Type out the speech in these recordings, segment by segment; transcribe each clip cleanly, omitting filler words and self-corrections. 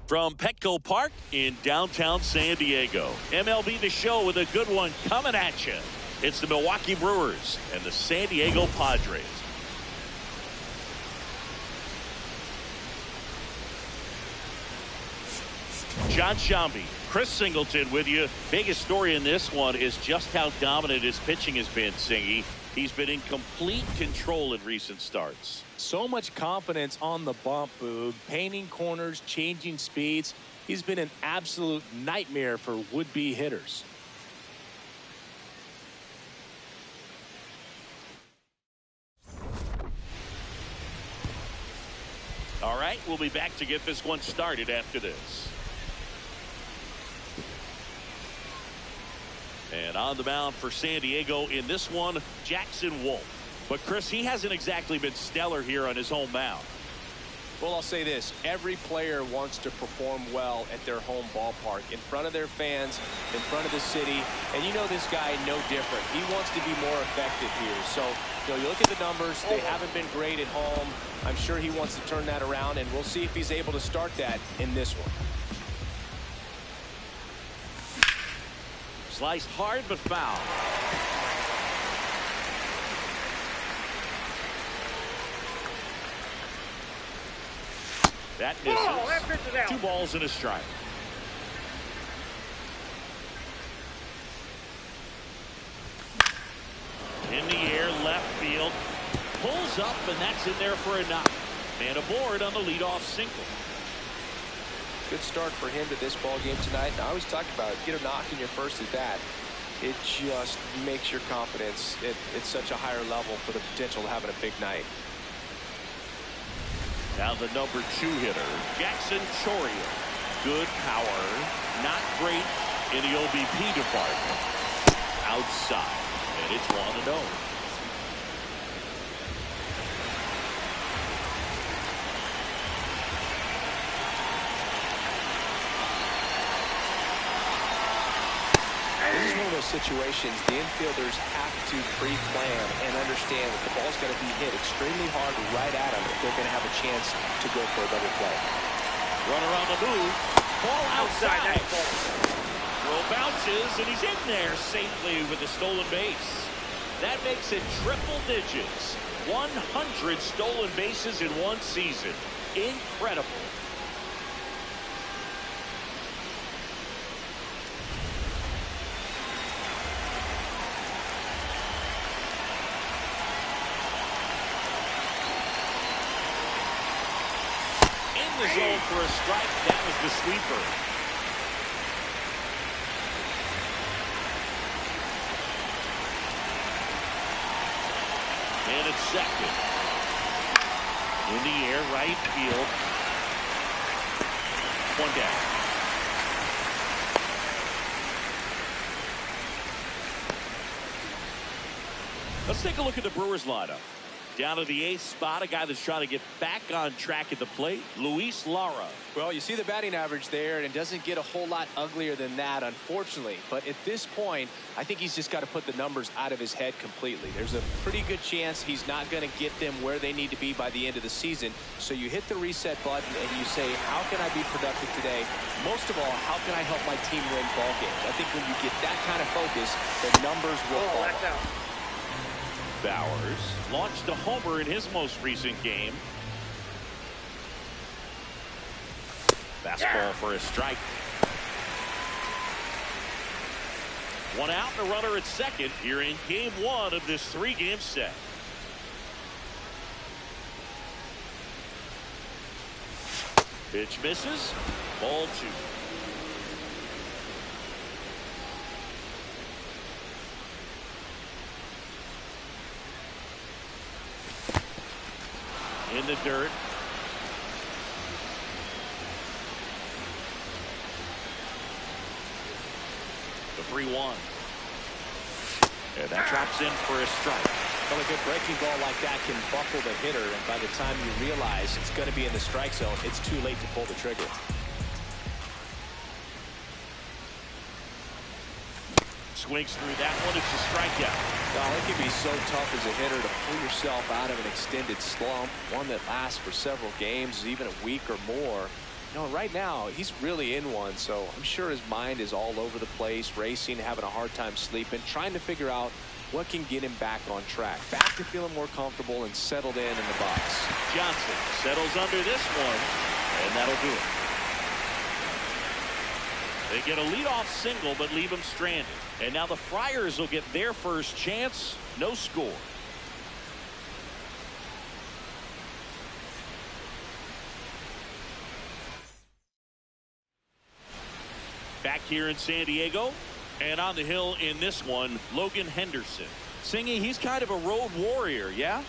From Petco Park in downtown San Diego, MLB The Show with a good one coming at you. It's the Milwaukee Brewers and the San Diego Padres. John Shambi, Chris Singleton with you. Biggest story in this one is just how dominant his pitching has been, Singy. He's been in complete control in recent starts. So much confidence on the bump, Boog. Painting corners, changing speeds. He's been an absolute nightmare for would-be hitters. All right, we'll be back to get this one started after this. And on the mound for San Diego in this one, Jackson Wolf. But, Chris, he hasn't exactly been stellar here on his home mound. Well, I'll say this. Every player wants to perform well at their home ballpark, in front of their fans, in front of the city. And you know this guy no different. He wants to be more effective here. So, you look at the numbers. They haven't been great at home. I'm sure he wants to turn that around, and we'll see if he's able to start that in this one. Sliced hard but foul. That misses. 2 balls and a strike. In the air, left field. Pulls up, and that's in there for a knock. Man aboard on the leadoff single. Good start for him to this ball game tonight. And I always talk about it. Get a knock in your first at bat. It just makes your confidence at such a higher level for the potential of having a big night. Now the number 2 hitter, Jackson Chourio. Good power, not great in the OBP department. Outside, and it's 1-0. This is one of those situations the infielders have to pre-plan and understand that the ball's got to be hit extremely hard right at them if they're going to have a chance to go for a double play. Runner on the move. Ball outside. Throw bounces, and he's in there safely with the stolen base. That makes it triple digits. 100 stolen bases in one season. Incredible. The zone for a strike. That was the sweeper. And it's second. In the air, right field. 1 down. Let's take a look at the Brewers lineup. Down to the 8th spot, a guy that's trying to get back on track at the plate, Luis Lara. Well, you see the batting average there, and it doesn't get a whole lot uglier than that, unfortunately. But at this point, I think he's just got to put the numbers out of his head completely. There's a pretty good chance he's not going to get them where they need to be by the end of the season. So you hit the reset button, and you say, how can I be productive today? Most of all, how can I help my team win ball games? I think when you get that kind of focus, the numbers will follow. Bowers launched a homer in his most recent game. Fastball for a strike. 1 out and a runner at second here in game 1 of this 3-game set. Pitch misses. Ball 2. In the dirt. The 3-1. And that drops in for a strike. Well, a good breaking ball like that can buckle the hitter, and by the time you realize it's going to be in the strike zone, it's too late to pull the trigger. Swings through that one. It's a strikeout. Well, it can be so tough as a hitter to pull yourself out of an extended slump, one that lasts for several games, even a week or more. No, right now, he's really in one, so I'm sure his mind is all over the place, racing, having a hard time sleeping, trying to figure out what can get him back on track, back to feeling more comfortable and settled in the box. Johnson settles under this one, and that'll do it. They get a leadoff single, but leave him stranded. And now the Friars will get their first chance. No score. Back here in San Diego, and on the hill in this one, Logan Henderson. Singy, he's kind of a road warrior, yeah?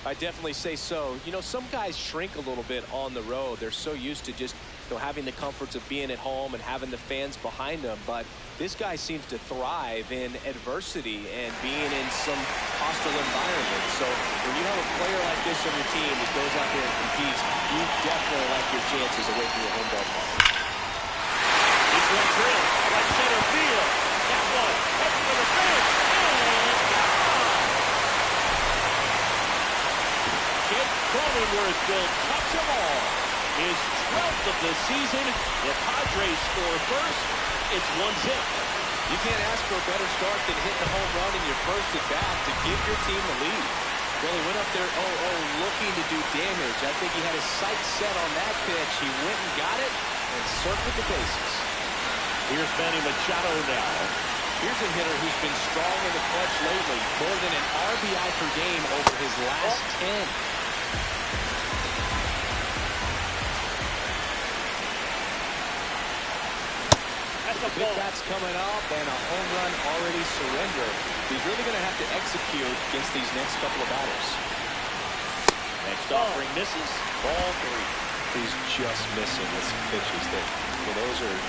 I definitely say so. You know, some guys shrink a little bit on the road. They're so used to just, you know, having the comforts of being at home and having the fans behind them. But this guy seems to thrive in adversity and being in some hostile environment. So when you have a player like this on your team that goes out there and competes, you definitely like your chances away from your home ballpark. One drill, right center field. That one, heading for the fence, and Kid Cronenworth will touch them all. His 12th of the season. The Padres score first. It's 1-0. You can't ask for a better start than hitting a home run in your first at bat to give your team the lead. Well, he went up there 0-0 looking to do damage. I think he had his sights set on that pitch. He went and got it and circled the bases. Here's Manny Machado now. Here's a hitter who's been strong in the clutch lately. More than an RBI per game over his last 10. That's a big ball. bat's coming up and a home run already surrendered. He's really going to have to execute against these next couple of batters. Next offering misses. Ball 3. He's just missing with some pitches that, well,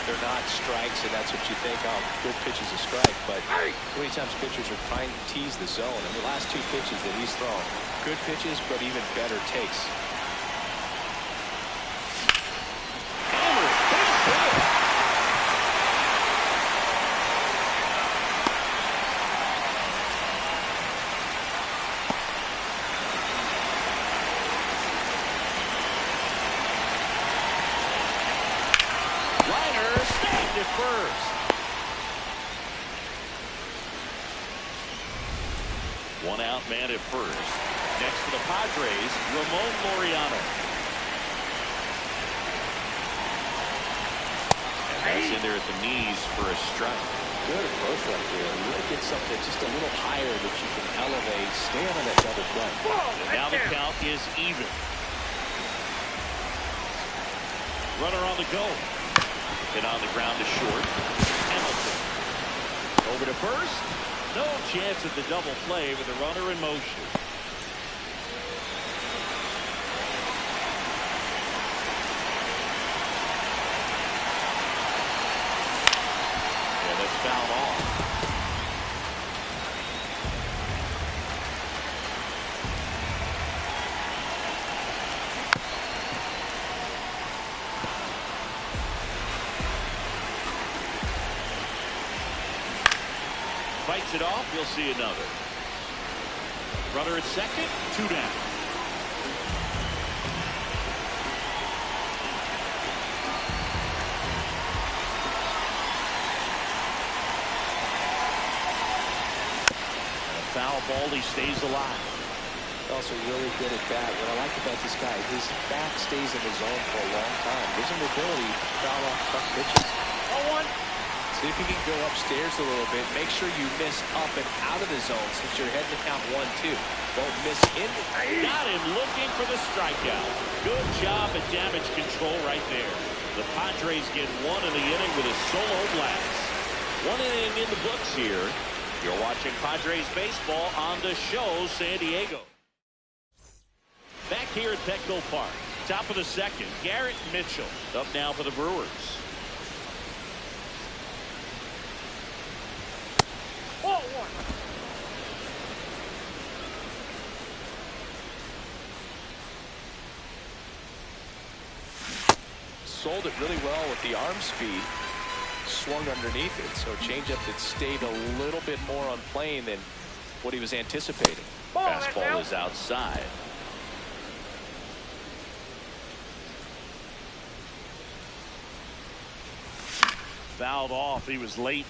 they're not strikes, and that's what you think, oh, good pitch is a strike. But how many times pitchers are trying to tease the zone? And the last 2 pitches that he's thrown, good pitches, but even better takes. First. 1 out, man at first. Next for the Padres, Ramon Laureano. And that's in there at the knees for a strike. Good approach right there. You want to get something just a little higher that you can elevate. Stay on that double play. And now the count is even. Runner on the go. Hit on the ground to short. Hamilton. Over to first. No chance at the double play with the runner in motion. Yeah, that's fouled off. Fights it off. We'll see another. Runner at second. 2 down. And a foul ball. He stays alive. Also really good at bat. What I like about this guy, his bat stays in the zone for a long time. Gives him the ability to foul off tough pitches. 0-1. See if you can go upstairs a little bit. Make sure you miss up and out of the zone since you're heading to count 1-2. Don't miss in. Got him looking for the strikeout. Good job at damage control right there. The Padres get 1 in the inning with a solo blast. 1 inning in the books here. You're watching Padres baseball on the show, San Diego. Back here at Petco Park. Top of the second. Garrett Mitchell up now for the Brewers. Sold it really well with the arm speed. Swung underneath it, so changeup that stayed a little bit more on plane than what he was anticipating. Fastball is outside. Fouled off. He was late.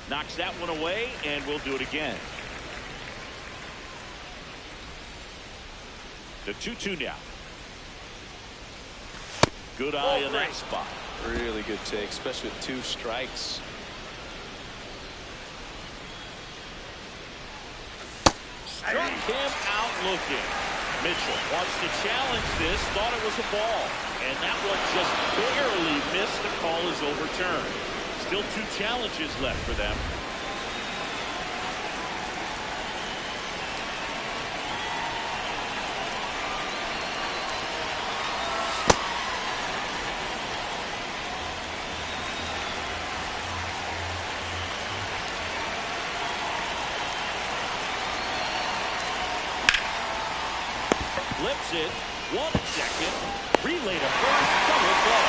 Knocks that one away, and we'll do it again. The 2-2 now. Good eye in that spot. Really good take, especially with 2 strikes. Struck him out looking. Mitchell wants to challenge this, thought it was a ball, and that one just barely missed. The call is overturned. Still 2 challenges left for them. Flips it. 1 second. Relay to first. Double play.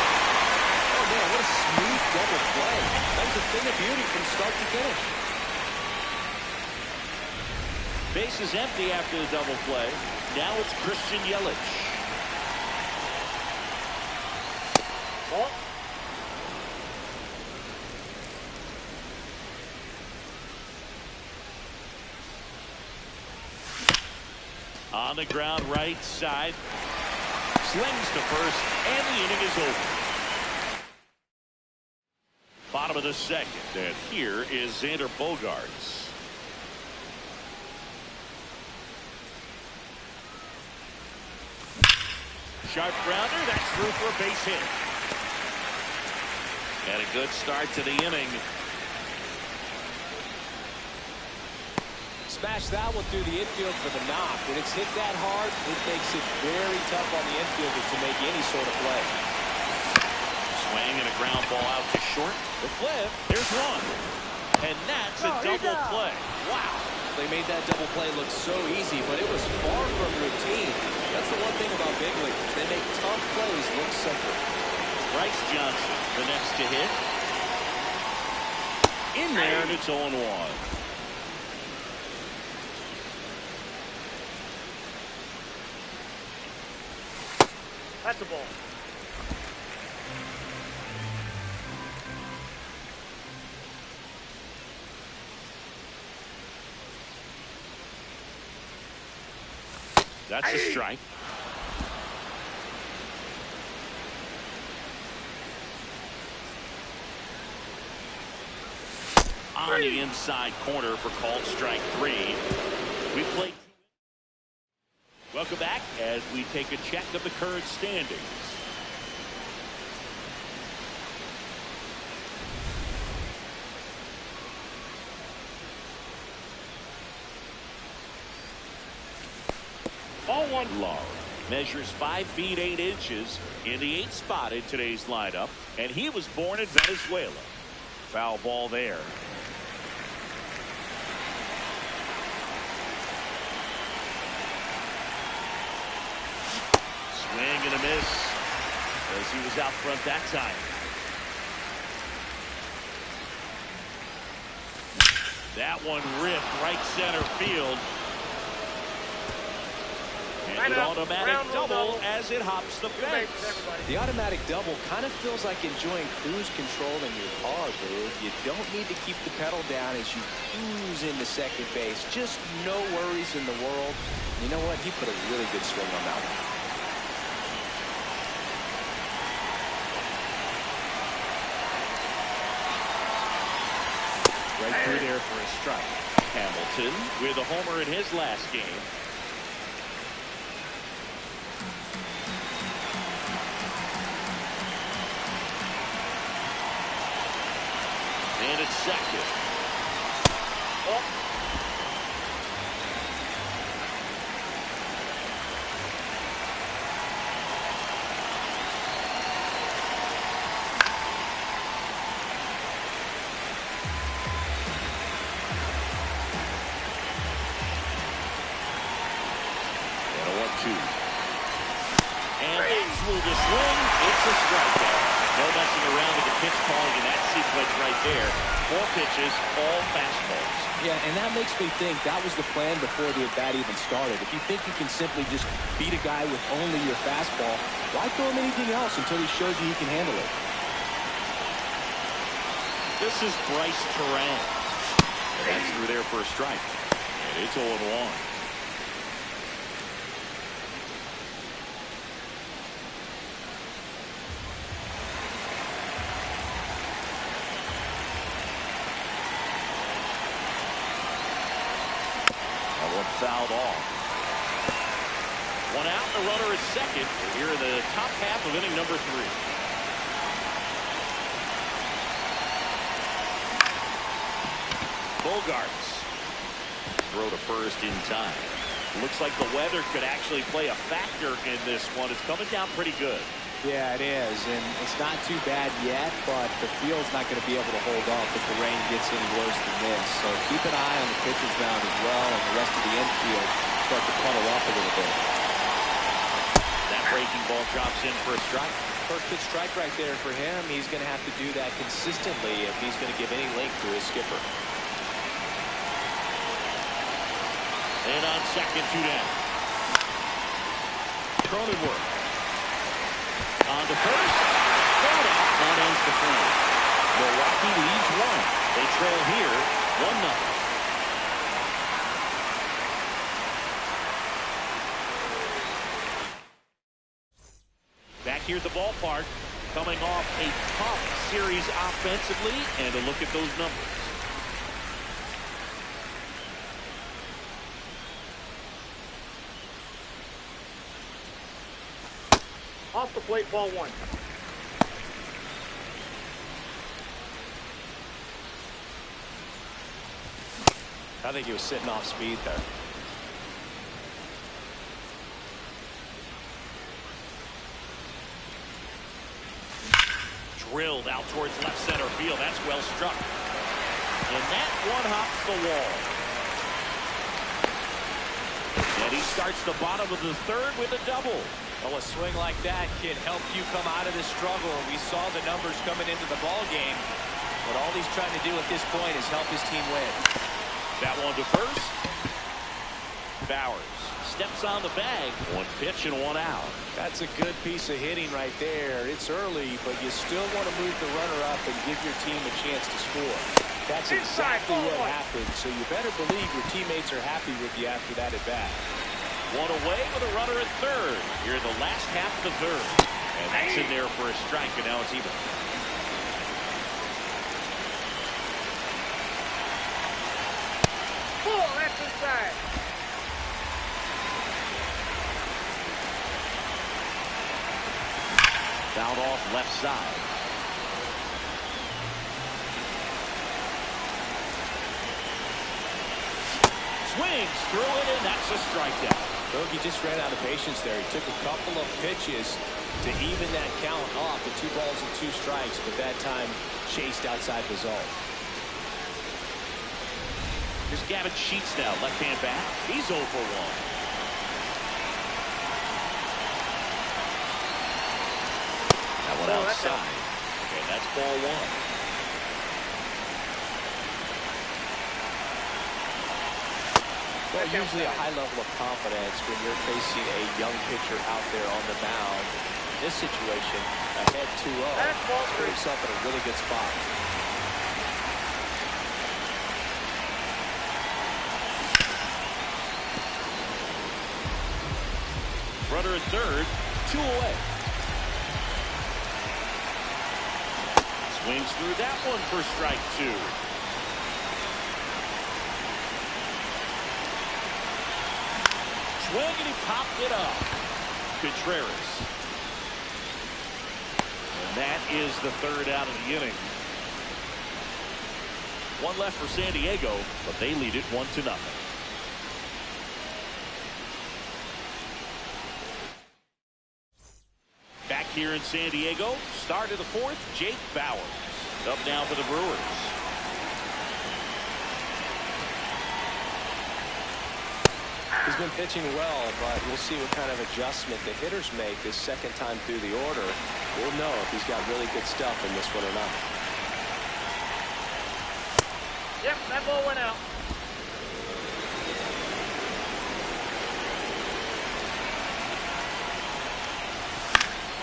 Oh, man, what a smooth double play. That was a thing of beauty from start to finish. Base is empty after the double play. Now it's Christian Yelich. On the ground right side. Slings to first, and the inning is over. Bottom of the second, and here is Xander Bogaerts. Sharp grounder, that's through for a base hit. And a good start to the inning. Smash that one through the infield for the knock. When it's hit that hard, it makes it very tough on the infielder to make any sort of play. Swing and a ground ball out to short. The flip, there's one. And that's a double play. Wow. They made that double play look so easy, but it was far from routine. That's the one thing about big leaguers. They make tough plays look simple. Bryce Johnson, the next to hit. In there, and it's 0-1. That's a ball. That's a strike. On the inside corner for called strike 3. We play. Welcome back as we take a check of the current standings. Ball 1 low. Measures 5 feet 8 inches in the 8th spot in today's lineup, and he was born in Venezuela. Foul ball there. Swing and a miss as he was out front that time. That one ripped right center field. And an automatic double as it hops the fence. The automatic double kind of feels like enjoying cruise control in your car, dude. You don't need to keep the pedal down as you cruise into second base. Just no worries in the world. You know what? He put a really good swing on that one. Right through there for a strike. Hamilton with a homer in his last game. And it's second. Oh. And that's through the swing. It's a strikeout. No messing around with the pitch calling in that sequence right there. 4 pitches, all fastballs. Yeah, and that makes me think that was the plan before the at-bat even started. If you think you can simply just beat a guy with only your fastball, why throw him anything else until he shows you he can handle it? This is Bryce Turan. That's through there for a strike. And it's 0-1. Fouled off. 1 out, the runner is second. Here in the top half of inning number 3. Bogarts. Throw to first in time. Looks like the weather could actually play a factor in this one. It's coming down pretty good. Yeah, it is, and it's not too bad yet, but the field's not going to be able to hold up if the rain gets any worse than this. So keep an eye on the pitcher's mound as well, and the rest of the infield start to puddle up a little bit. That breaking ball drops in for a strike. First pitch strike right there for him. He's going to have to do that consistently if he's going to give any length to his skipper. And on second, 2 down. Cronenworth. On to first. That ends the frame. Milwaukee leads 1. They trail here 1-0. Back here at the ballpark, coming off a tough series offensively, and a look at those numbers. Off the plate, ball 1. I think he was sitting off speed there. Drilled out towards left center field. That's well struck. And that one hops the wall. And he starts the bottom of the 3rd with a double. Well, a swing like that can help you come out of the struggle. We saw the numbers coming into the ball game, but all he's trying to do at this point is help his team win. That one to first. Bowers steps on the bag. 1 pitch and 1 out. That's a good piece of hitting right there. It's early, but you still want to move the runner up and give your team a chance to score. That's exactly what happened, so you better believe your teammates are happy with you after that at bat. 1 away with a runner at 3rd. Here in the last half of the 3rd. And that's in there for a strike, and now it's even. Full, that's inside. Fouled off left side. Swings through it, and that's a strikeout. Bogey just ran out of patience there. He took a couple of pitches to even that count off to 2 balls and 2 strikes, but that time chased outside the zone. Here's Gavin Sheets now, left-hand bat. He's 0 for 1. That one outside. And that's ball 1. Well, usually a high level of confidence when you're facing a young pitcher out there on the mound. In this situation, ahead 2-0. Put himself in a really good spot. Runner at 3rd, 2 away. Swings through that one for strike 2. Swing, and he popped it up. Contreras. And that is the 3rd out of the inning. 1 left for San Diego, but they lead it 1-0. Back here in San Diego, start of the 4th, Jake Bauers. Up now for the Brewers. He's been pitching well, but we'll see what kind of adjustment the hitters make this second time through the order. We'll know if he's got really good stuff in this one or not. Yep, that ball went out.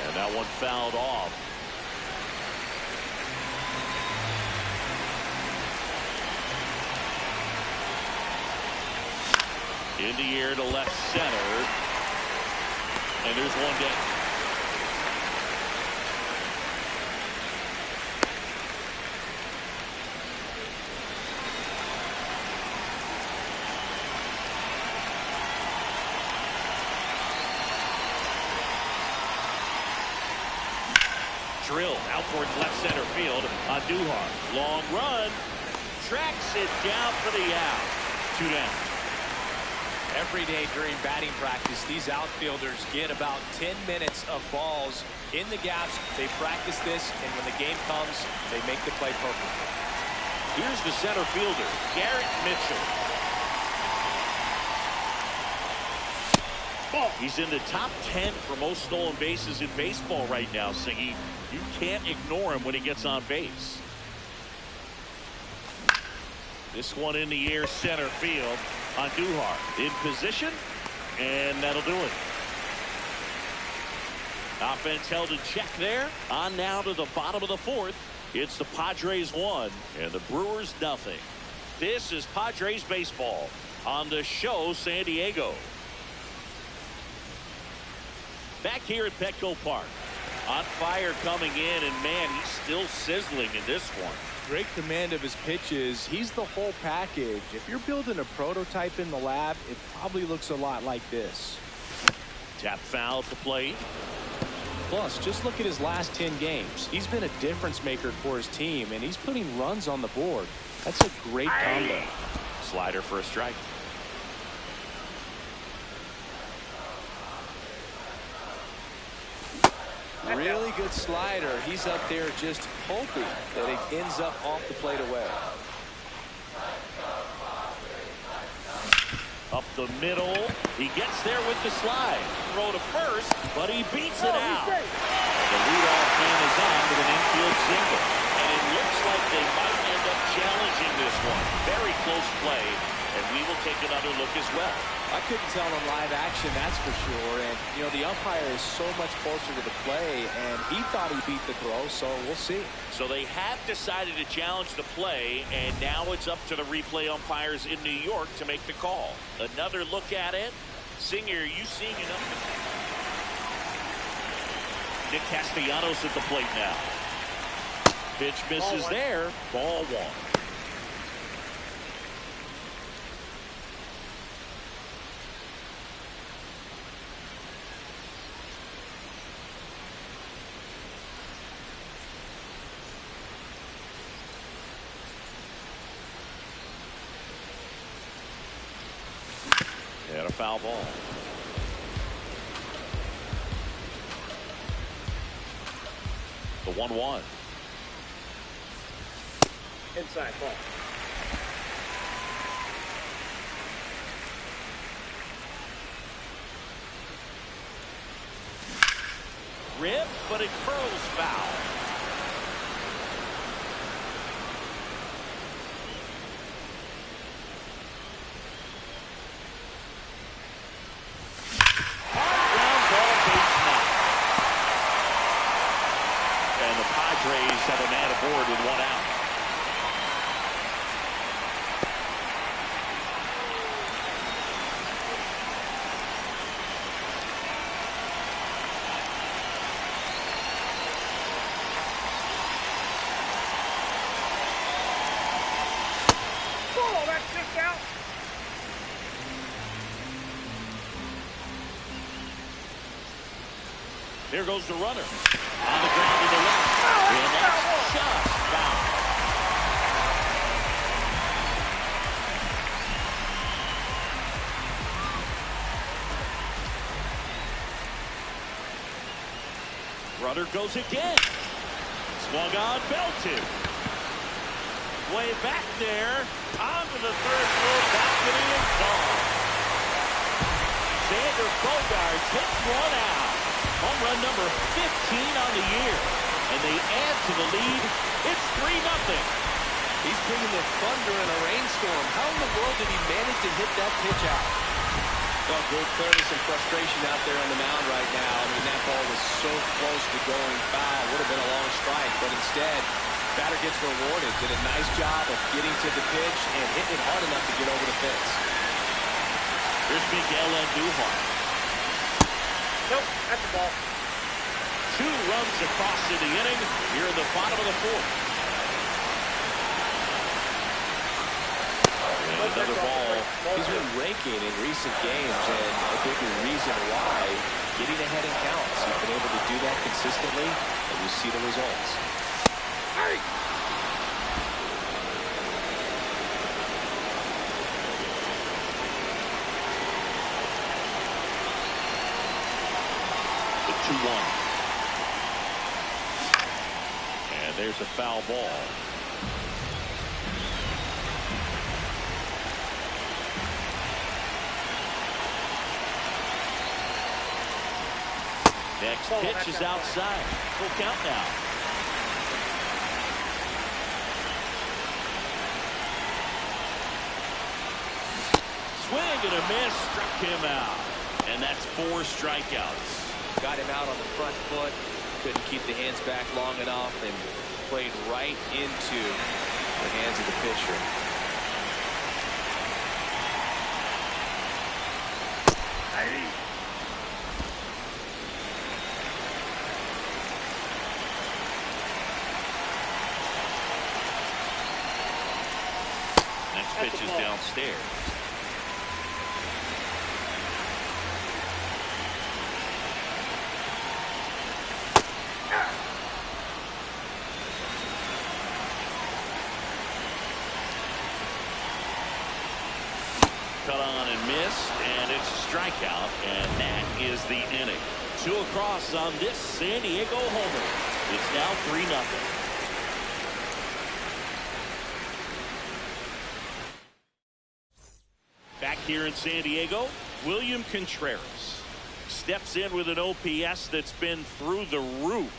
And that one fouled off. In the air to left center. And there's one down. Drilled out towards left center field on Duhar. Long run. Tracks it down for the out. 2 down. Every day during batting practice, these outfielders get about 10 minutes of balls in the gaps. They practice this, and when the game comes, they make the play perfect. Here's the center fielder, Garrett Mitchell. Ball. He's in the top 10 for most stolen bases in baseball right now, Singy. You can't ignore him when he gets on base. This one in the air center field on Duhar. In position, and that'll do it. Offense held in check there. On now to the bottom of the 4th. It's the Padres 1 and the Brewers nothing. This is Padres baseball on the show San Diego. Back here at Petco Park. On fire coming in, and man, he's still sizzling in this one. Great command of his pitches. He's the whole package. If you're building a prototype in the lab, it probably looks a lot like this. Tap foul to plate. Plus, just look at his last 10 games. He's been a difference maker for his team, and he's putting runs on the board. That's a great combo. Slider for a strike. Really good slider. He's up there just hoping that it ends up off the plate away. Up the middle. He gets there with the slide. Throw to first, but he beats it out. The leadoff man is on with an infield single. And it looks like they might end up challenging this one. Very close play, and we will take another look as well. I couldn't tell on live action, that's for sure. And, you know, the umpire is so much closer to the play, and he thought he beat the throw, so we'll see. So they have decided to challenge the play, and now it's up to the replay umpires in New York to make the call. Another look at it. Singer, are you seeing enough? Nick Castellanos at the plate now. Pitch misses there. Ball 1. And a foul ball. The 1-1. Inside ball. Rip, but it curls foul. Padres have a man aboard with 1 out. Oh, that's just out. There goes the runner. On the ground to the left. And that's just foul. Runner goes again. Swung on, belted. Way back there. Onto the 3rd floor balcony and gone. Xander Bogaerts hits 1 out. Home run number 15 on the year. And they add to the lead. It's 3-0. He's bringing the thunder in a rainstorm. How in the world did he manage to hit that pitch out? Well, clearly some frustration out there on the mound right now. I mean, that ball was so close to going foul. Would have been a long strike, but instead, batter gets rewarded. Did a nice job of getting to the pitch and hitting it hard enough to get over the fence. Here's Miguel Andujar. Nope, that's the ball. 2 runs across in the inning here in the bottom of the 4th. And another ball. He's been raking in recent games, and a big reason why, getting ahead in counts. He's been able to do that consistently, and you see the results. Hey! The 2-1. And there's a foul ball. Next pitch is outside. Full count now. Swing and a miss. Struck him out. And that's 4 strikeouts. Got him out on the front foot. Couldn't keep the hands back long enough and played right into the hands of the pitcher. Next pitch is downstairs. Cut on and missed, and it's a strikeout, and that is the inning. 2 across on this San Diego homer. It's now 3-0. Back here in San Diego, William Contreras steps in with an OPS that's been through the roof.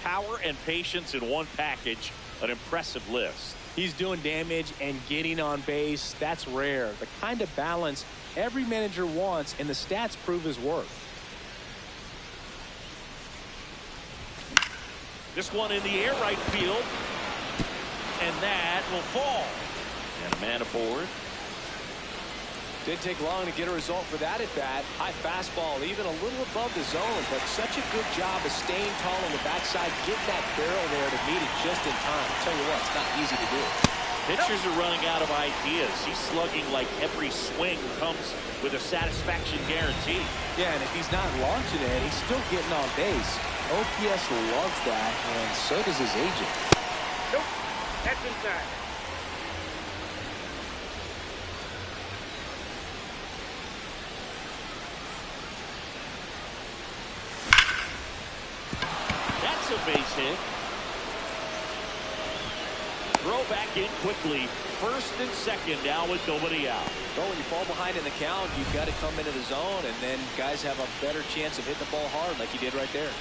Power and patience in one package, an impressive list. He's doing damage and getting on base. That's rare. The kind of balance every manager wants, and the stats prove his worth. This one in the air right field, and that will fall. And a man aboard. Didn't take long to get a result for that at bat. High fastball, even a little above the zone, but such a good job of staying tall on the backside, getting that barrel there to meet it just in time. I'll tell you what, it's not easy to do. Pitchers are running out of ideas. He's slugging like every swing comes with a satisfaction guarantee. Yeah, and if he's not launching it, he's still getting on base. OPS loves that, and so does his agent. Nope, that's inside. That's a base hit. Throw back in quickly. First and second now with nobody out. Well, when you fall behind in the count, you've got to come into the zone, and then guys have a better chance of hitting the ball hard like he did right there.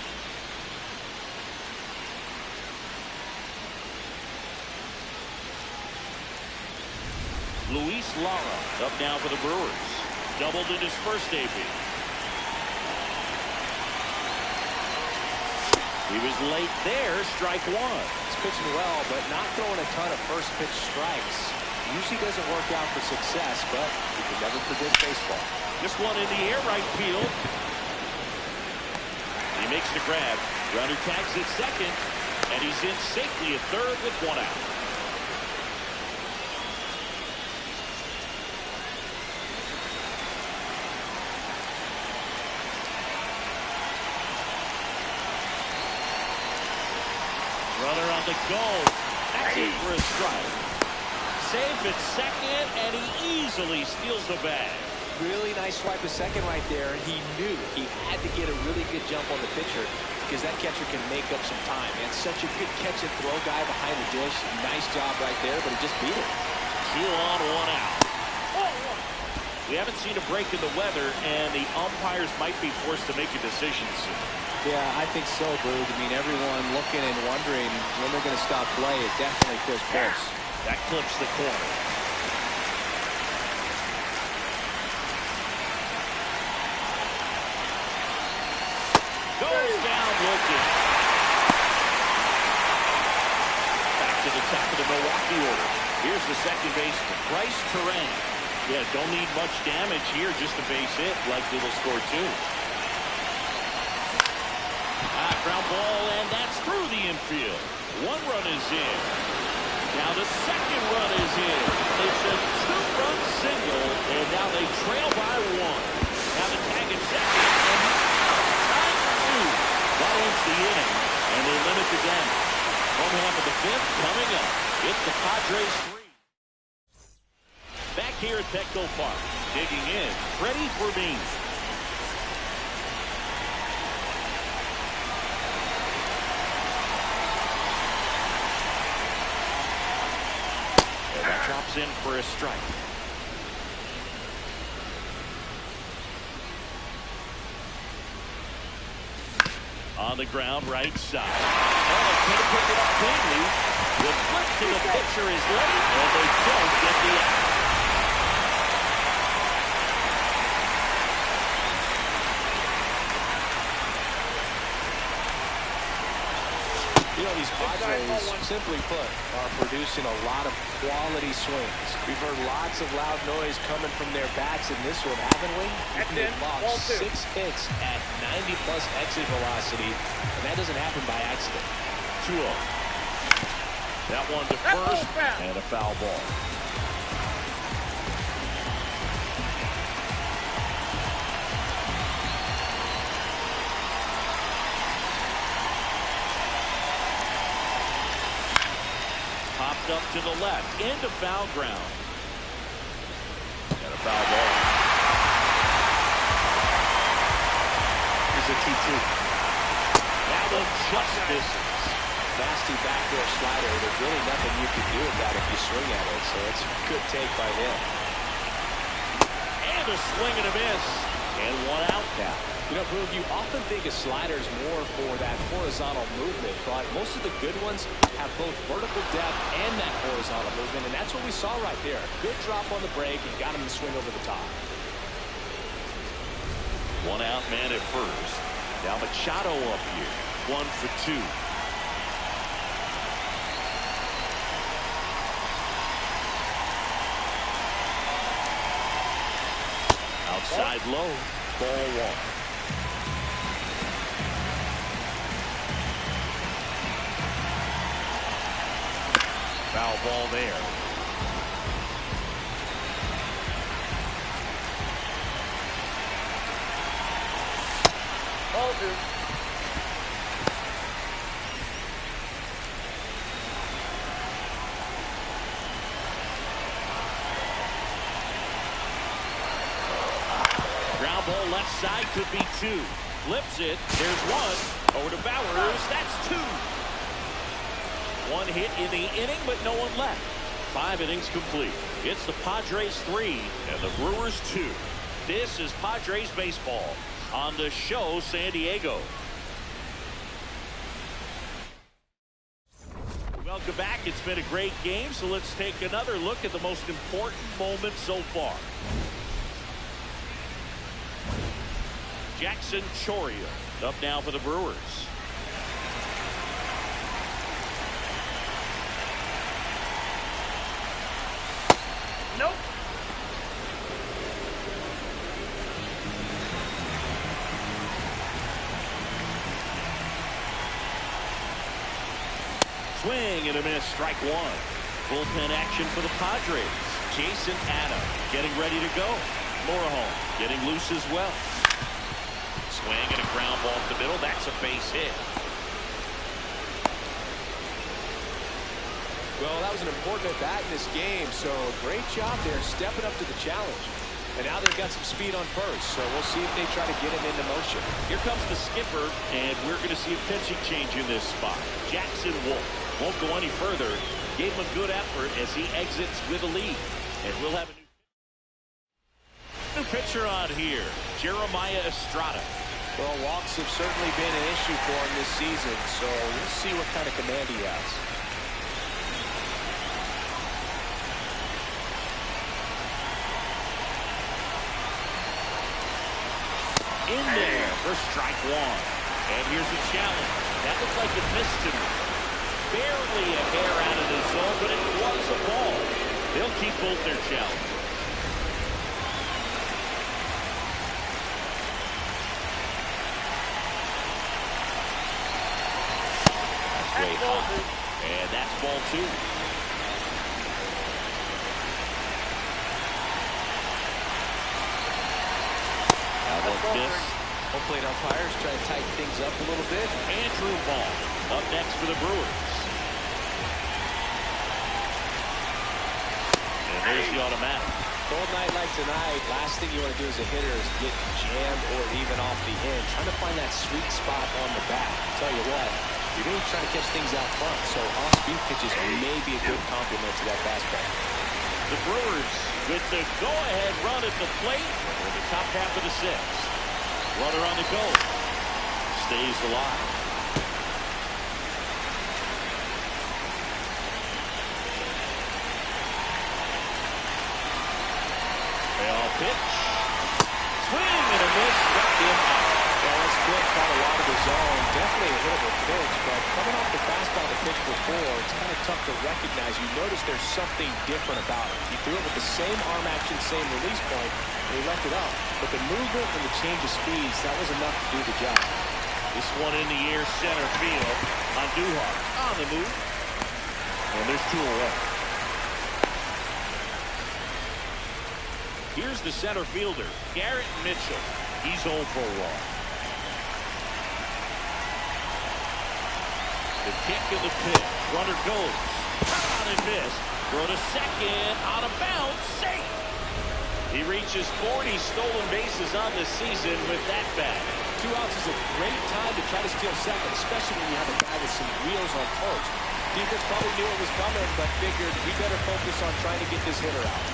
Luis Lara up now for the Brewers. Doubled in his first debut. He was late there, strike 1. He's pitching well, but not throwing a ton of first pitch strikes. Usually doesn't work out for success, but you can never predict baseball. This one in the air right field. He makes the grab. Runner tags at second, and he's in safely at third with 1 out. Runner on the go. That's it for a strike. Safe at second, and he easily steals the bag. Really nice swipe to second right there. He knew he had to get a really good jump on the pitcher because that catcher can make up some time. And such a good catch and throw guy behind the dish. Nice job right there, but he just beat it. 2 on, 1 out. We haven't seen a break in the weather, and the umpires might be forced to make a decision soon. Yeah, I think so, Boog. I mean, everyone looking and wondering when they're going to stop play. It definitely feels close. That clips the corner. Goes down looking. Back to the top of the Milwaukee order. Here's the second baseman, Bryce Terang. Yeah, don't need much damage here, just a base hit. Likely they'll score two. Ground ball, and that's through the infield. One run is in. Now the second run is in. It's a two-run single, and now they trail by one. Now the tag at second, and tied two. That ends the inning, and they limit the game. Home half of the fifth coming up. It's the Padres 3. Back here at Petco Park, digging in, Freddie Fermin. Drops in for a strike. On the ground, right side. Oh, can't pick it up cleanly. The flip to the pitcher is late, and they don't get the out. You know, these Padres, simply put, are producing a lot of quality swings. We've heard lots of loud noise coming from their bats in this one, haven't we? They've lost 6 hits at 90-plus exit velocity, and that doesn't happen by accident. 2-0. That one to first, and a foul ball. Popped up to the left, into foul ground. And a foul ball. Here's a 2-2. That one just misses. Nasty backdoor slider. There's really nothing you can do with that if you swing at it, so it's a good take by him. And a swing and a miss. And one out now. You know, Boog, you often think a slider is more for that horizontal movement, but most of the good ones have both vertical depth and that horizontal movement, and that's what we saw right there. Good drop on the break and got him to swing over the top. One out man at first. Now Machado up here. 1 for 2. Outside low. Ball 1. Foul ball there. Ball 2. Ground ball left side could be 2. Flips it. There's 1. Over to Bowers. That's 2. 1 hit in the inning, but no one left. 5 innings complete. It's the Padres 3 and the Brewers 2. This is Padres baseball on the show San Diego. Welcome back. It's been a great game, so let's take another look at the most important moment so far. Jackson Chourio up now for the Brewers. Nope. Swing and a miss, strike 1. Bullpen action for the Padres. Jason Adam getting ready to go. Moreholm getting loose as well. Swing and a ground ball up the middle. That's a base hit. Well, that was an important at-bat in this game, so great job there stepping up to the challenge. And now they've got some speed on first, so we'll see if they try to get him into motion. Here comes the skipper, and we're going to see a pitching change in this spot. Jackson Wolf won't go any further. Gave him a good effort as he exits with a lead. And we'll have a new pitcher on here, Jeremiah Estrada. Well, walks have certainly been an issue for him this season, so we'll see what kind of command he has. In there for strike one. And here's a challenge. That looked like it missed him. Barely a hair out of the zone, but it was a ball. They'll keep both their challenges. Way high. And that's ball two. That one's missed. Hopefully, umpires try to tighten things up a little bit. Andrew Ball up next for the Brewers. And there's the automatic. Cold night like tonight, last thing you want to do as a hitter is get jammed or even off the end. Trying to find that sweet spot on the bat. I'll tell you what, you're going to try to catch things out front, so off-speed pitches may be a good complement to that fastball. The Brewers with the go-ahead run at the plate in the top half of the sixth. Runner on the go. Stays alive. Payoff pitch. Swing and a miss. Struck him out. Yeah, that's good. Caught a lot of the zone. Definitely a hittable pitch, but coming off the fastball the pitch before, it's kind of tough to recognize. You notice there's something different about it. He threw it with the same arm action, same release point, and he left it up. But the movement and the change of speeds, that was enough to do the job. This one in the air, center field. Andujar on the move. And there's two away. Here's the center fielder, Garrett Mitchell. He's 0 for 1. The kick and the pitch. Runner goes. On and miss. Throw to second. Out of bounds. Safe. He reaches 40 stolen bases on the season with that bat. 2 outs is a great time to try to steal second, especially when you have a guy with some wheels on first. Defense probably knew it was coming, but figured we better focus on trying to get this hitter out.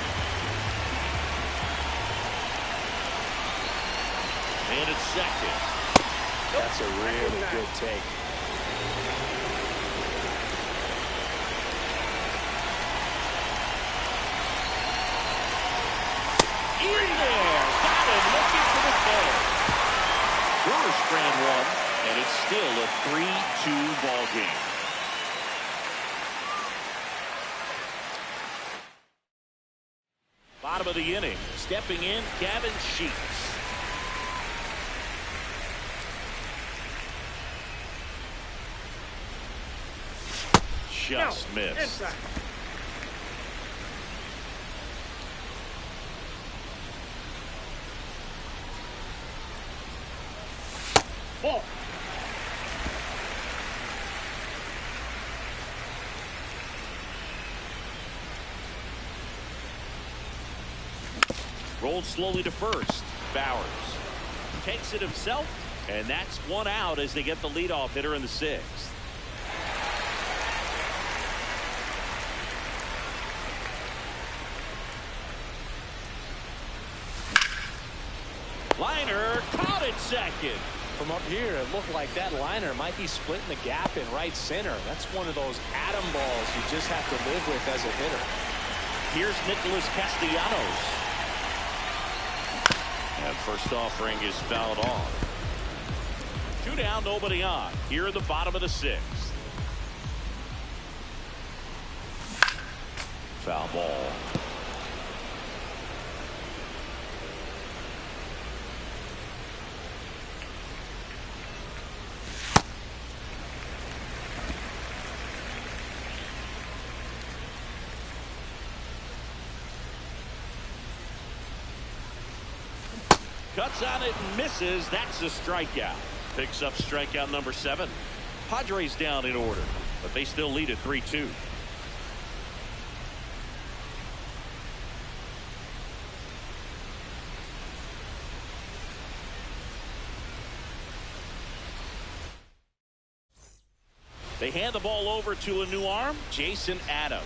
And it's second. That's a really good take. In there. Got him looking for the third. Brewers strand one, and it's still a 3-2 ball game. Bottom of the inning. Stepping in, Gavin Sheets. Just missed. Inside. Ball. Rolled slowly to first. Bowers takes it himself, and that's one out as they get the leadoff hitter in the sixth. Liner caught at second. From up here, it looked like that liner might be splitting the gap in right center. That's one of those atom balls you just have to live with as a hitter. Here's Nicholas Castellanos. And first offering is fouled off. 2 down, nobody on. Here at the bottom of the sixth. Foul ball. Cuts on it and misses. That's a strikeout. Picks up strikeout number 7. Padres down in order, but they still lead at 3-2. They hand the ball over to a new arm, Jason Adam.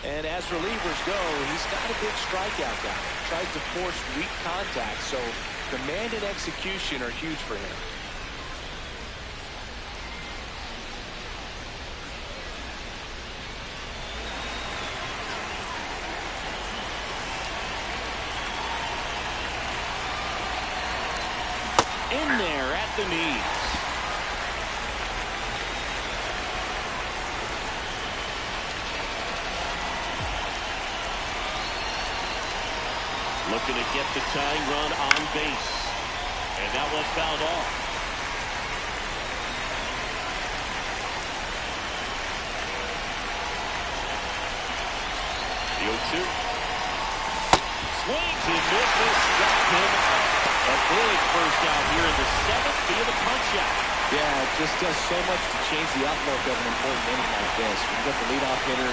And as relievers go, he's got a big strikeout guy. Tries to force weak contact, so command and execution are huge for him. in there at the knees. Looking to get the tying run on base. And that one fouled off. The 0-2. Swings and misses. Got him out. A big first out here in the 7th via the punch out. Yeah, it just does so much to change the outlook of an important inning like this. When you got the leadoff hitter,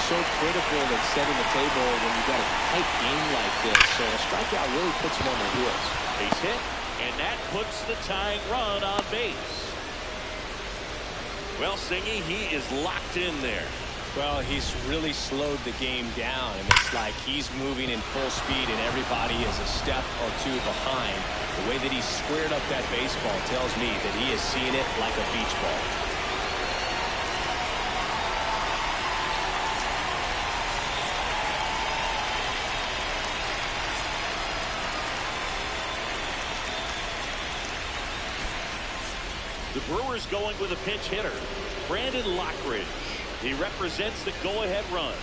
so critical in setting the table when you got a tight game like this. So a strikeout really puts him on their heels. Base hit, and that puts the tying run on base. Well, Singy, he is locked in there. Well, he's really slowed the game down, and it's like he's moving in full speed, and everybody is a step or two behind. The way that he squared up that baseball tells me that he is seeing it like a beach ball. The Brewers going with a pinch hitter, Brandon Lockridge. He represents the go-ahead run.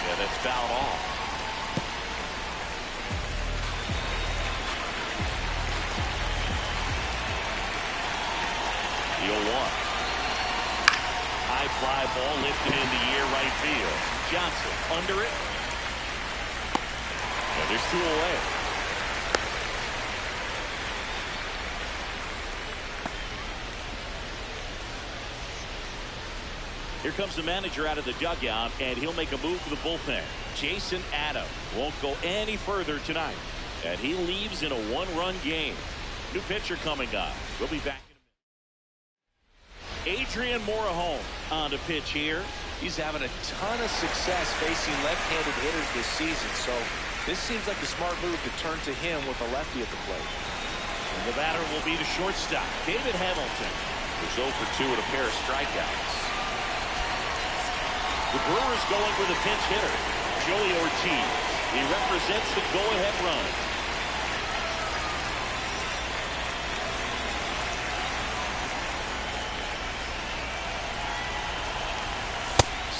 Yeah, that's fouled off. The 0-1. High fly ball lifted in the air right field. Johnson under it. And there's 2 away. Here comes the manager out of the dugout, and he'll make a move to the bullpen. Jason Adam won't go any further tonight, and he leaves in a 1-run game. New pitcher coming up. We'll be back in a minute. Adrian Morejon on the pitch here. He's having a ton of success facing left-handed hitters this season, so this seems like a smart move to turn to him with a lefty at the plate. And the batter will be the shortstop, David Hamilton, who's 0 for 2 with a pair of strikeouts. The Brewers going with a pinch hitter, Joey Ortiz. He represents the go-ahead run.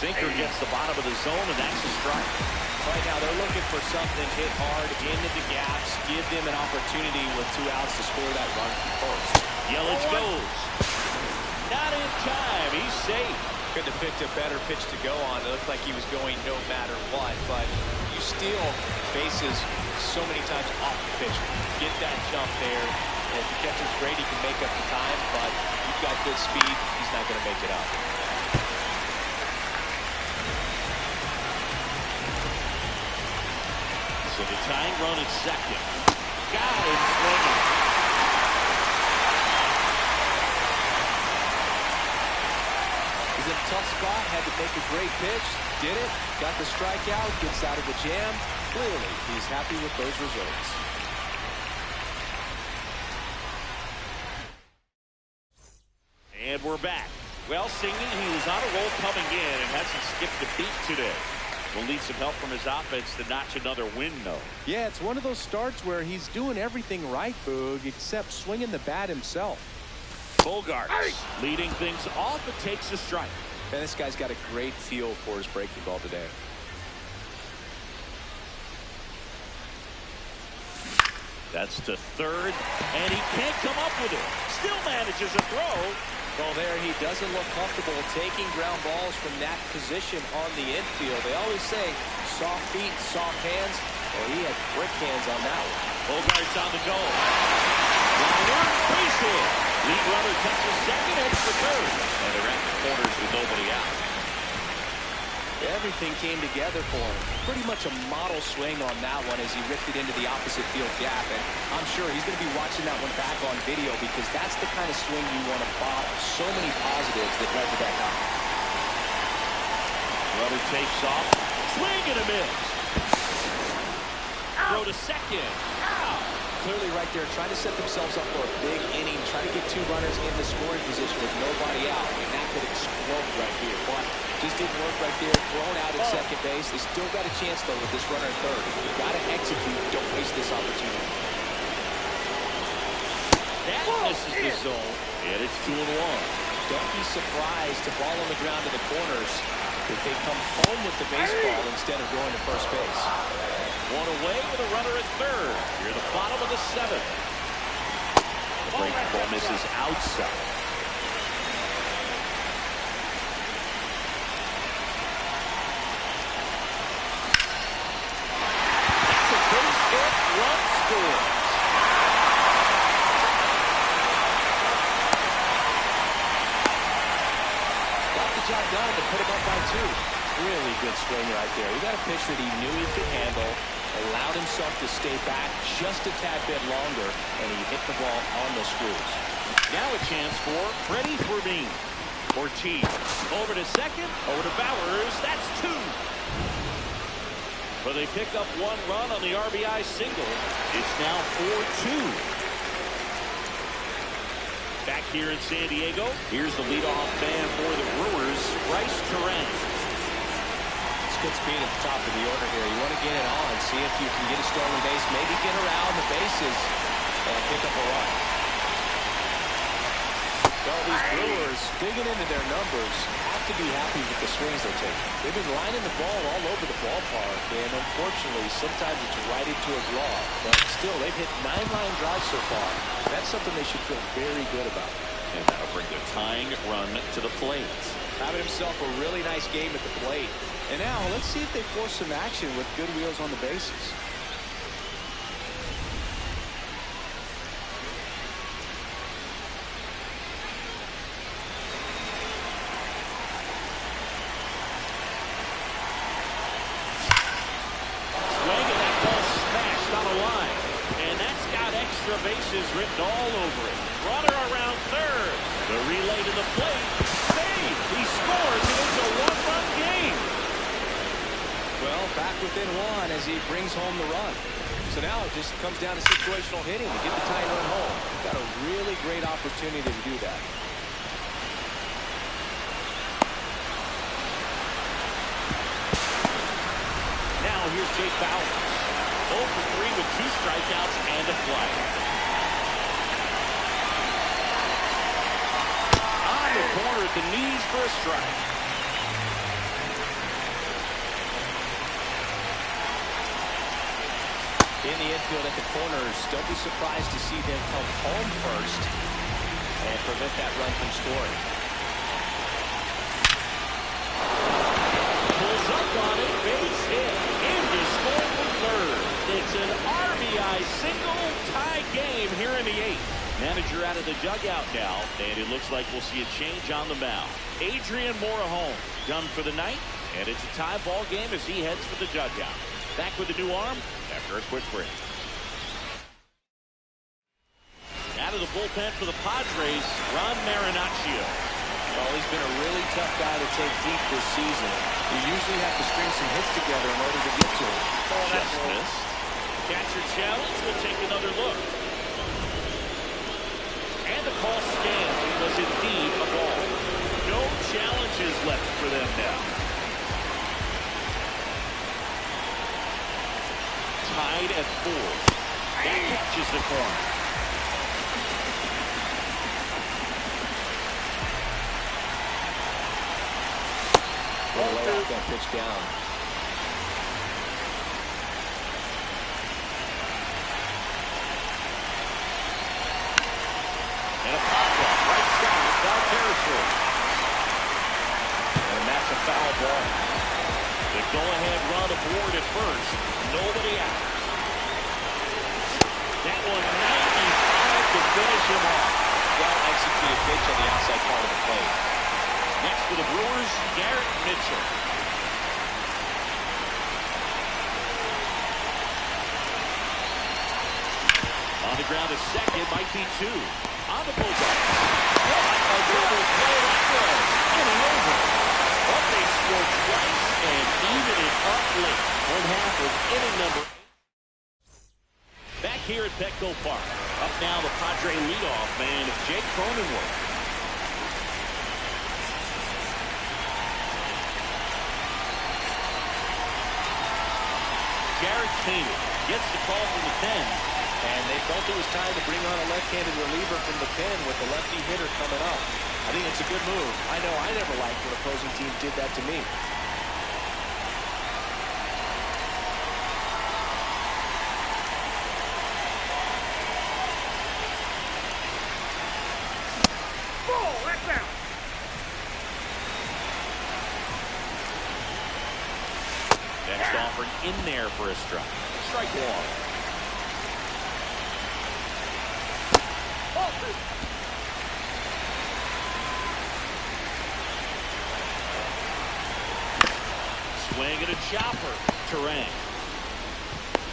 Sinker gets the bottom of the zone, and that's a strike. Right now, they're looking for something hit hard into the gaps, give them an opportunity with 2 outs to score that run from first. Yelich goes. Not in time. He's safe. Couldn't have picked a better pitch to go on. It looked like he was going no matter what, but you steal bases so many times off the pitch. Get that jump there. And if the catcher's great, he can make up the time, but you've got good speed, he's not going to make it up. So the tying run at second. Got him swinging. He's in a tough spot, had to make a great pitch, did it, got the strikeout, gets out of the jam. Clearly, he's happy with those results. And we're back. Well, Singy, he was on a roll coming in and hasn't skipped a beat today. Will need some help from his offense to notch another win, though. Yeah, it's one of those starts where he's doing everything right, Boog, except swinging the bat himself. Bogarts leading things off. It takes a strike. And this guy's got a great feel for his breaking ball today. That's to third, and he can't come up with it. Still manages a throw. Well, there he doesn't look comfortable taking ground balls from that position on the infield. They always say soft feet, soft hands. Well, he had brick hands on that one. Bogarts on the go. Liner, base hit. Lead runner touches second, heads for third. And they're at the corners with nobody out. Everything came together for him. Pretty much a model swing on that one as he ripped it into the opposite field gap. And I'm sure he's going to be watching that one back on video because that's the kind of swing you want to bottle. So many positives that led to that knock. Runner takes off. Swing and a miss. Throw to second. Clearly right there trying to set themselves up for a big inning, trying to get 2 runners in the scoring position with nobody out, and that could explode right here. But Just didn't work right there. Thrown out at second base. They still got a chance, though, with this runner at third. You've got to execute. Don't waste this opportunity. That misses the zone, and it's 2-1. Don't be surprised to ball on the ground in the corners if they come home with the baseball instead of going to first base. One away with a runner at third. Here the bottom of the seventh. The breaking ball misses outside. That's a base hit. Run scores. Job done to put him up by 2. Really good swing right there. He got a pitch that he knew he could handle, allowed himself to stay back just a tad bit longer, and he hit the ball on the screws. Now a chance for Freddie Fermin. Ortiz over to second, over to Bowers. That's 2. But they pick up 1 run on the RBI single. It's now 4-2. Back here in San Diego, here's the leadoff man for the Brewers, Bryce Terang. It's good speed at the top of the order here. You want to get it on, see if you can get a stolen base, maybe get around the bases and pick up a run. Well, these Brewers, digging into their numbers, have to be happy with the swings they're taking. They've been lining the ball all over the ballpark, and unfortunately, sometimes it's right into a draw. But still, they've hit 9 line drives so far. That's something they should feel very good about. And that'll bring the tying run to the plate. Having himself a really nice game at the plate. And now, let's see if they force some action with good wheels on the bases. Bases written all over it. Runner around third. The relay to the plate. Save. He scores, and it's a 1-run game. Well, back within 1 as he brings home the run. So now it just comes down to situational hitting to get the tying run home. Got a really great opportunity to do that. Now here's Jake Bowers. 0 for 3 with 2 strikeouts and a fly. On the corner at the knees for a strike. In the infield at the corners, don't be surprised to see them come home first and prevent that run from scoring. Pulls up on it, base hit, into score for third. It's an RBI single, tie game here in the 8th. Manager out of the dugout now, and it looks like we'll see a change on the mound. Adrian Morejon done for the night, and it's a tie ball game as he heads for the dugout. Back with a new arm after a quick break. Out of the bullpen for the Padres, Ron Marinaccio. Well, he's been a really tough guy to take deep this season. You usually have to string some hits together in order to get to him. Just missed. Catcher challenge. We'll take another look. And the call stands. It was indeed a ball. No challenges left for them now. Tied at 4. That catches the corner. Well, lay off that pitch down. And a pop-up right side, foul territory. And that's a foul ball. The go-ahead run aboard at first. Nobody out. That one 95 to finish him off. Well-executed pitch on the outside part of the plate. Next for the Brewers, Garrett Mitchell. On the ground to second, might be 2. On the bullpen. What a double play that was. Inning over. But they scored twice and even it up late. 1/2 of inning number 8. Back here at Petco Park. Up now the Padre leadoff man, Jake Cronenworth. painted. Gets the call from the pen. And they felt it was time to bring on a left-handed reliever from the pen with the lefty hitter coming up. I think it's a good move. I know I never liked when opposing teams did that to me. Next offering in there for a strike. Strike one. Swing and a chopper. Terang.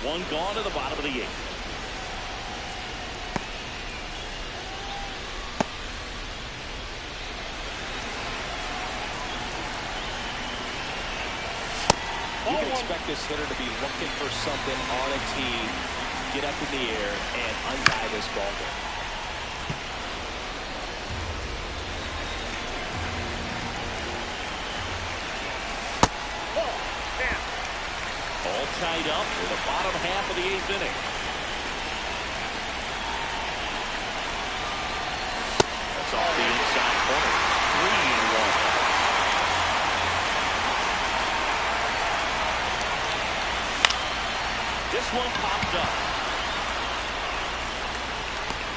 One gone to the bottom of the eighth. You can expect this hitter to be looking for something on a tee, get up in the air, and untie this ball game. All tied up in the bottom half of the eighth inning. That's off the inside corner. 3-1. This one popped up.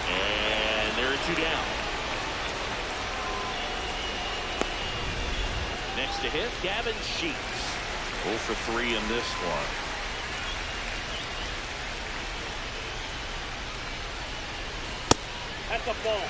And there are two down. Next to hit, Gavin Sheets. 0 for 3 in this one. That's a ball.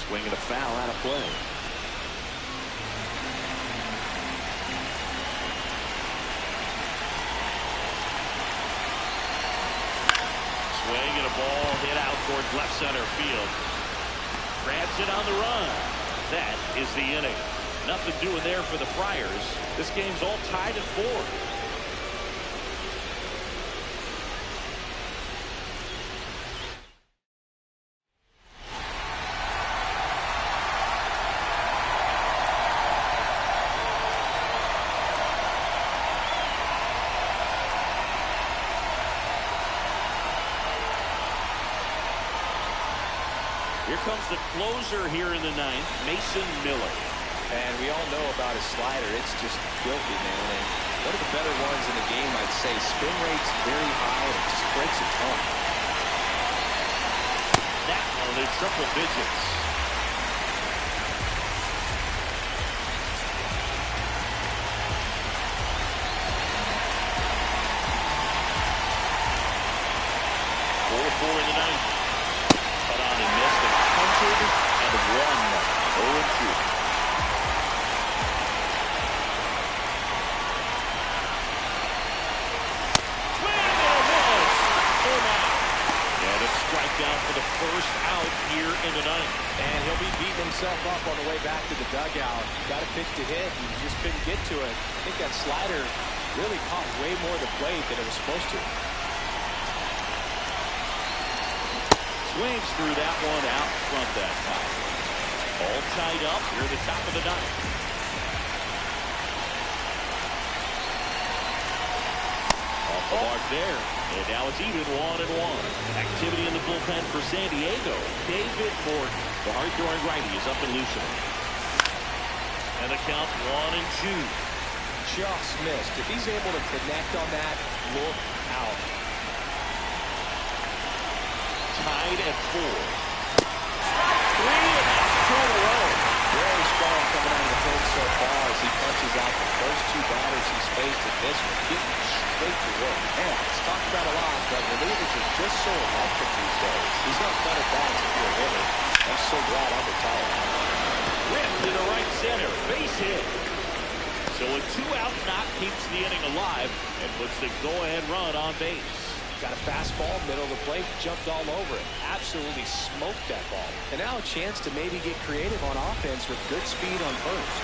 Swinging a foul out of play. Swing and a ball hit out towards left center field. Grabs it on the run. That is the inning. Nothing doing there for the Friars. This game's all tied at 4. Here comes the closer here in the ninth, Mason Miller. And we all know about his slider. It's just filthy, man. And one of the better ones in the game, I'd say. Spin rate's very high, and it just breaks a ton. That one in triple digits. Four in the ninth. Cut on and missed and punted and won. 0-2. Strikeout for the first out here in the ninth. And he'll be beating himself up on the way back to the dugout. Got a pitch to hit and just couldn't get to it. I think that slider really caught way more of the plate than it was supposed to. Swings through that one out front that time. All tied up here at the top of the ninth. Off the mark there. And now it's even 1-1. Activity in the bullpen for San Diego. David Morton, the hard-throwing righty, is up and loosening. And the count 1-2. Just missed. If he's able to connect on that, look out. Tied at 4. 3 and that's 2 in a row. Very strong coming out of the plate so far as he punches out the first 2 batters he's faced at this one. Getting straight to work. Man, it's talked about a lot, but relievers are just so electric these days. He's not better bats if you're a hitter. I'm so glad I'm retired. Ripped to the right center. Base hit. So a 2-out knock keeps the inning alive and puts the go-ahead run on base. Got a fastball, middle of the plate, jumped all over it. Absolutely smoked that ball. And now a chance to maybe get creative on offense with good speed on first.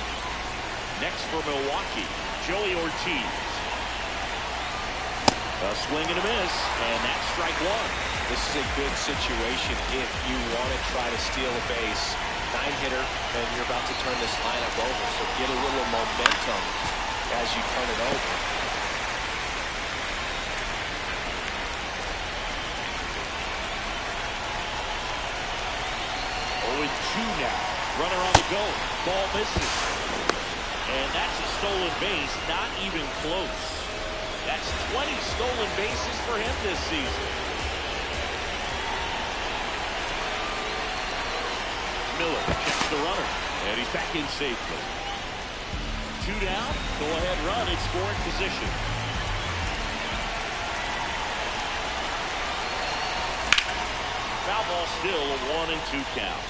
Next for Milwaukee, Joey Ortiz. A swing and a miss, and that's strike one. This is a good situation if you want to try to steal a base. 9-hitter, and you're about to turn this lineup over, so get a little momentum as you turn it over. 0-2 now. Runner on the go. Ball misses. And that's a stolen base, not even close. That's 20 stolen bases for him this season. Miller checks the runner, and he's back in safely. 2 down, go-ahead run in scoring position. Foul ball still, a 1-2 count.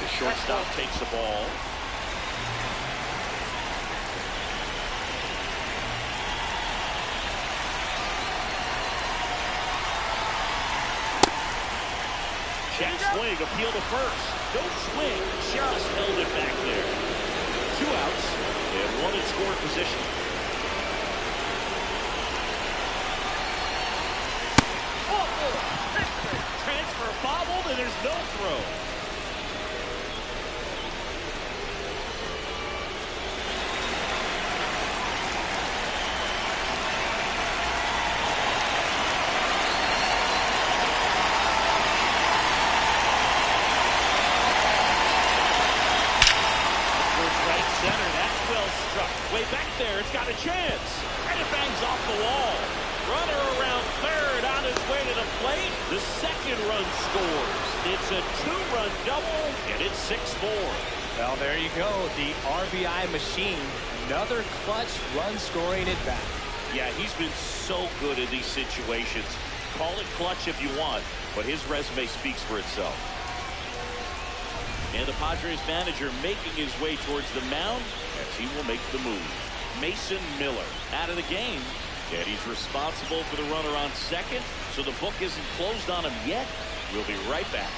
The shortstop takes the ball. Check swing, appeal to first. No swing, just held it back there. 2 outs, and 1 in scoring position. Transfer bobbled, and there's no throw. Way back there, it's got a chance. And it bangs off the wall. Runner around third on his way to the plate. The second run scores. It's a 2-run double, and it's 6-4. Well, there you go. The RBI machine. Another clutch run scoring at bat. Yeah, he's been so good in these situations. Call it clutch if you want, but his resume speaks for itself. And the Padres manager making his way towards the mound as he will make the move. Mason Miller out of the game, and he's responsible for the runner on second, so the book isn't closed on him yet. We'll be right back.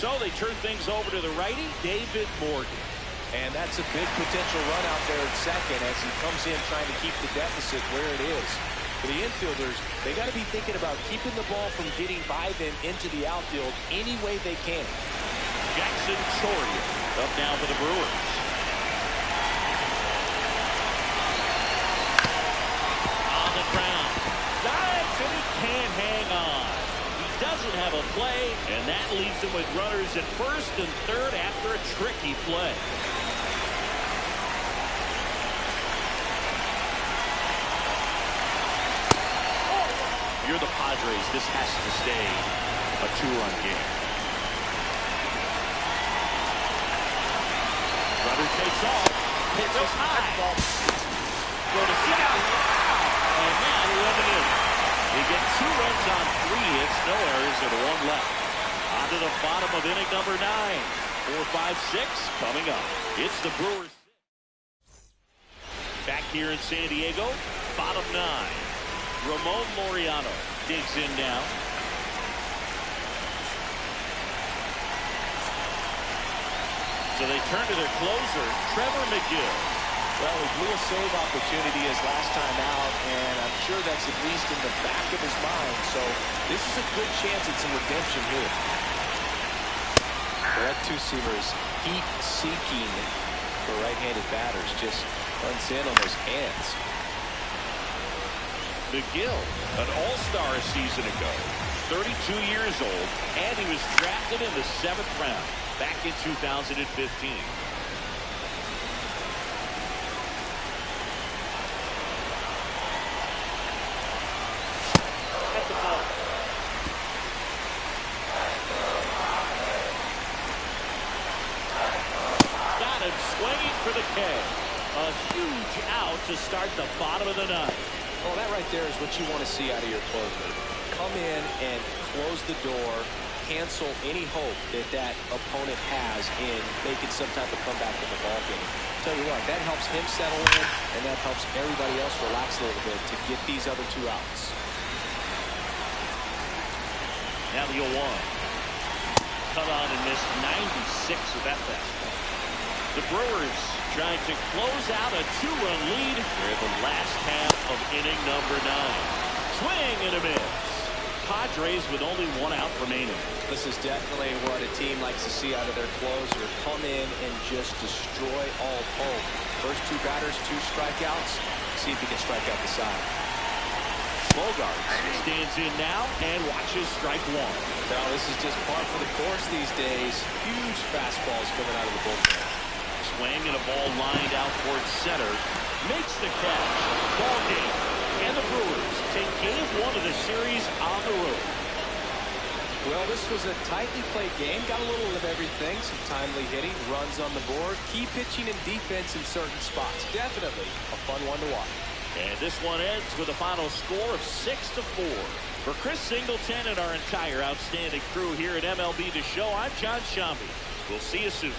So they turn things over to the righty, David Morgan. And that's a big potential run out there at second as he comes in trying to keep the deficit where it is. For the infielders, they got to be thinking about keeping the ball from getting by them into the outfield any way they can. Jackson Choria up now for the Brewers. On the ground. Dives and he can't hang on. He doesn't have a play, and that leaves him with runners at first and third after a tricky play. You're the Padres. This has to stay a 2-run game. Runner takes off. Pitches high. Go to second. And now eliminated. He gets 2 runs on 3 hits, no errors, and 1 left. On to the bottom of inning number 9. 4, 5, 6 coming up. It's the Brewers. Back here in San Diego, bottom 9. Ramon Laureano digs in now. So they turn to their closer, Trevor McGill. Well, he blew a save opportunity his last time out, and I'm sure that's at least in the back of his mind. So this is a good chance at some redemption here. That 2-seamer is heat-seeking for right-handed batters. Just runs in on those hands. McGill, an all-star a season ago, 32 years old, and he was drafted in the 7th round back in 2015. At the ball. Got him swinging for the K. A huge out to start the bottom of the 9th. Well, that right there is what you want to see out of your closer. Come in and close the door, cancel any hope that that opponent has in making some type of comeback in the ball game. To tell you what, that helps him settle in, and that helps everybody else relax a little bit to get these other 2 outs. Now the 0-1. Cut on and missed 96 with that fastball. The Brewers trying to close out a 2-run lead for the last half of inning number 9. Swing and a miss. Padres with only 1 out remaining. This is definitely what a team likes to see out of their closer. Come in and just destroy all hope. First 2 batters, 2 strikeouts. See if he can strike out the side. Bogarts stands in now and watches strike 1. Now this is just par for the course these days. Huge fastballs coming out of the bullpen. Swing and a ball lined out towards center. Makes the catch. Ball game. And the Brewers take game 1 of the series on the road. Well, this was a tightly played game. Got a little of everything. Some timely hitting, runs on the board, key pitching and defense in certain spots. Definitely a fun one to watch. And this one ends with a final score of 6-4. For Chris Singleton and our entire outstanding crew here at MLB The Show, I'm John Shambi. We'll see you soon.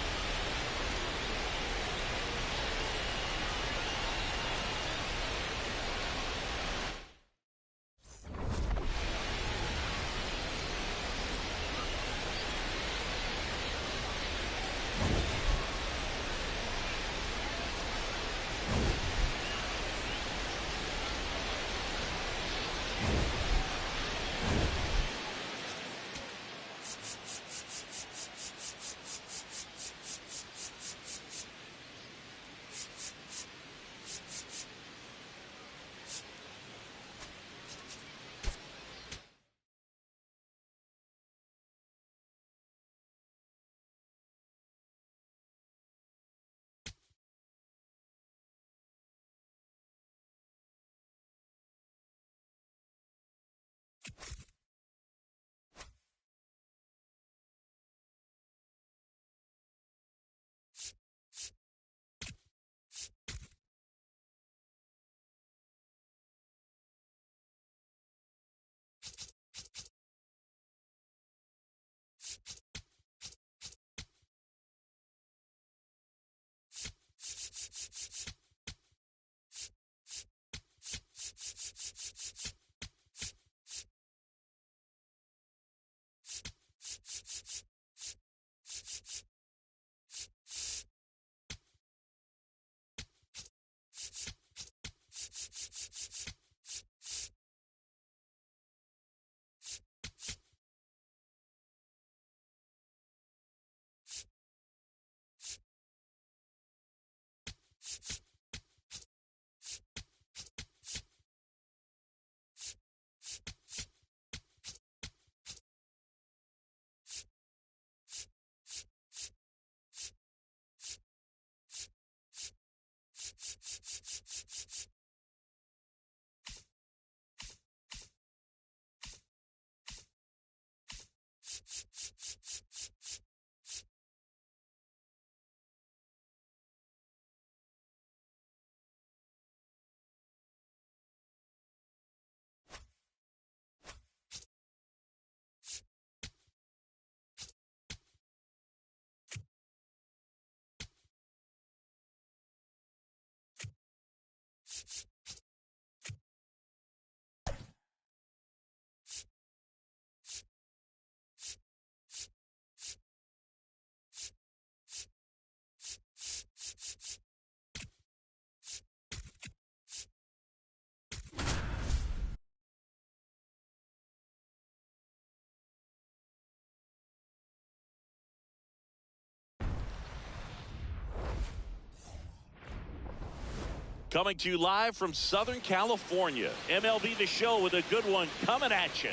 Coming to you live from Southern California, MLB The Show with a good one coming at you.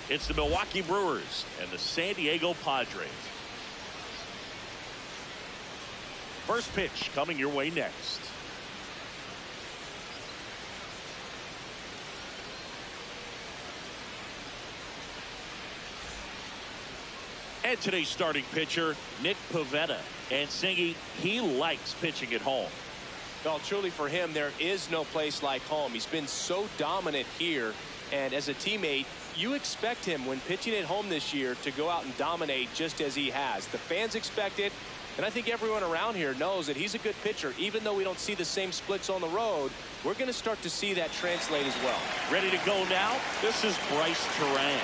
It's the Milwaukee Brewers and the San Diego Padres. First pitch coming your way next. And today's starting pitcher, Nick Pivetta. And Singy, he likes pitching at home. Well, truly for him, there is no place like home. He's been so dominant here, and as a teammate, you expect him when pitching at home this year to go out and dominate just as he has. The fans expect it, And I think everyone around here knows that he's a good pitcher. Even though we don't see the same splits on the road, we're going to start to see that translate as well. Ready to go now? This is Bryce Turan.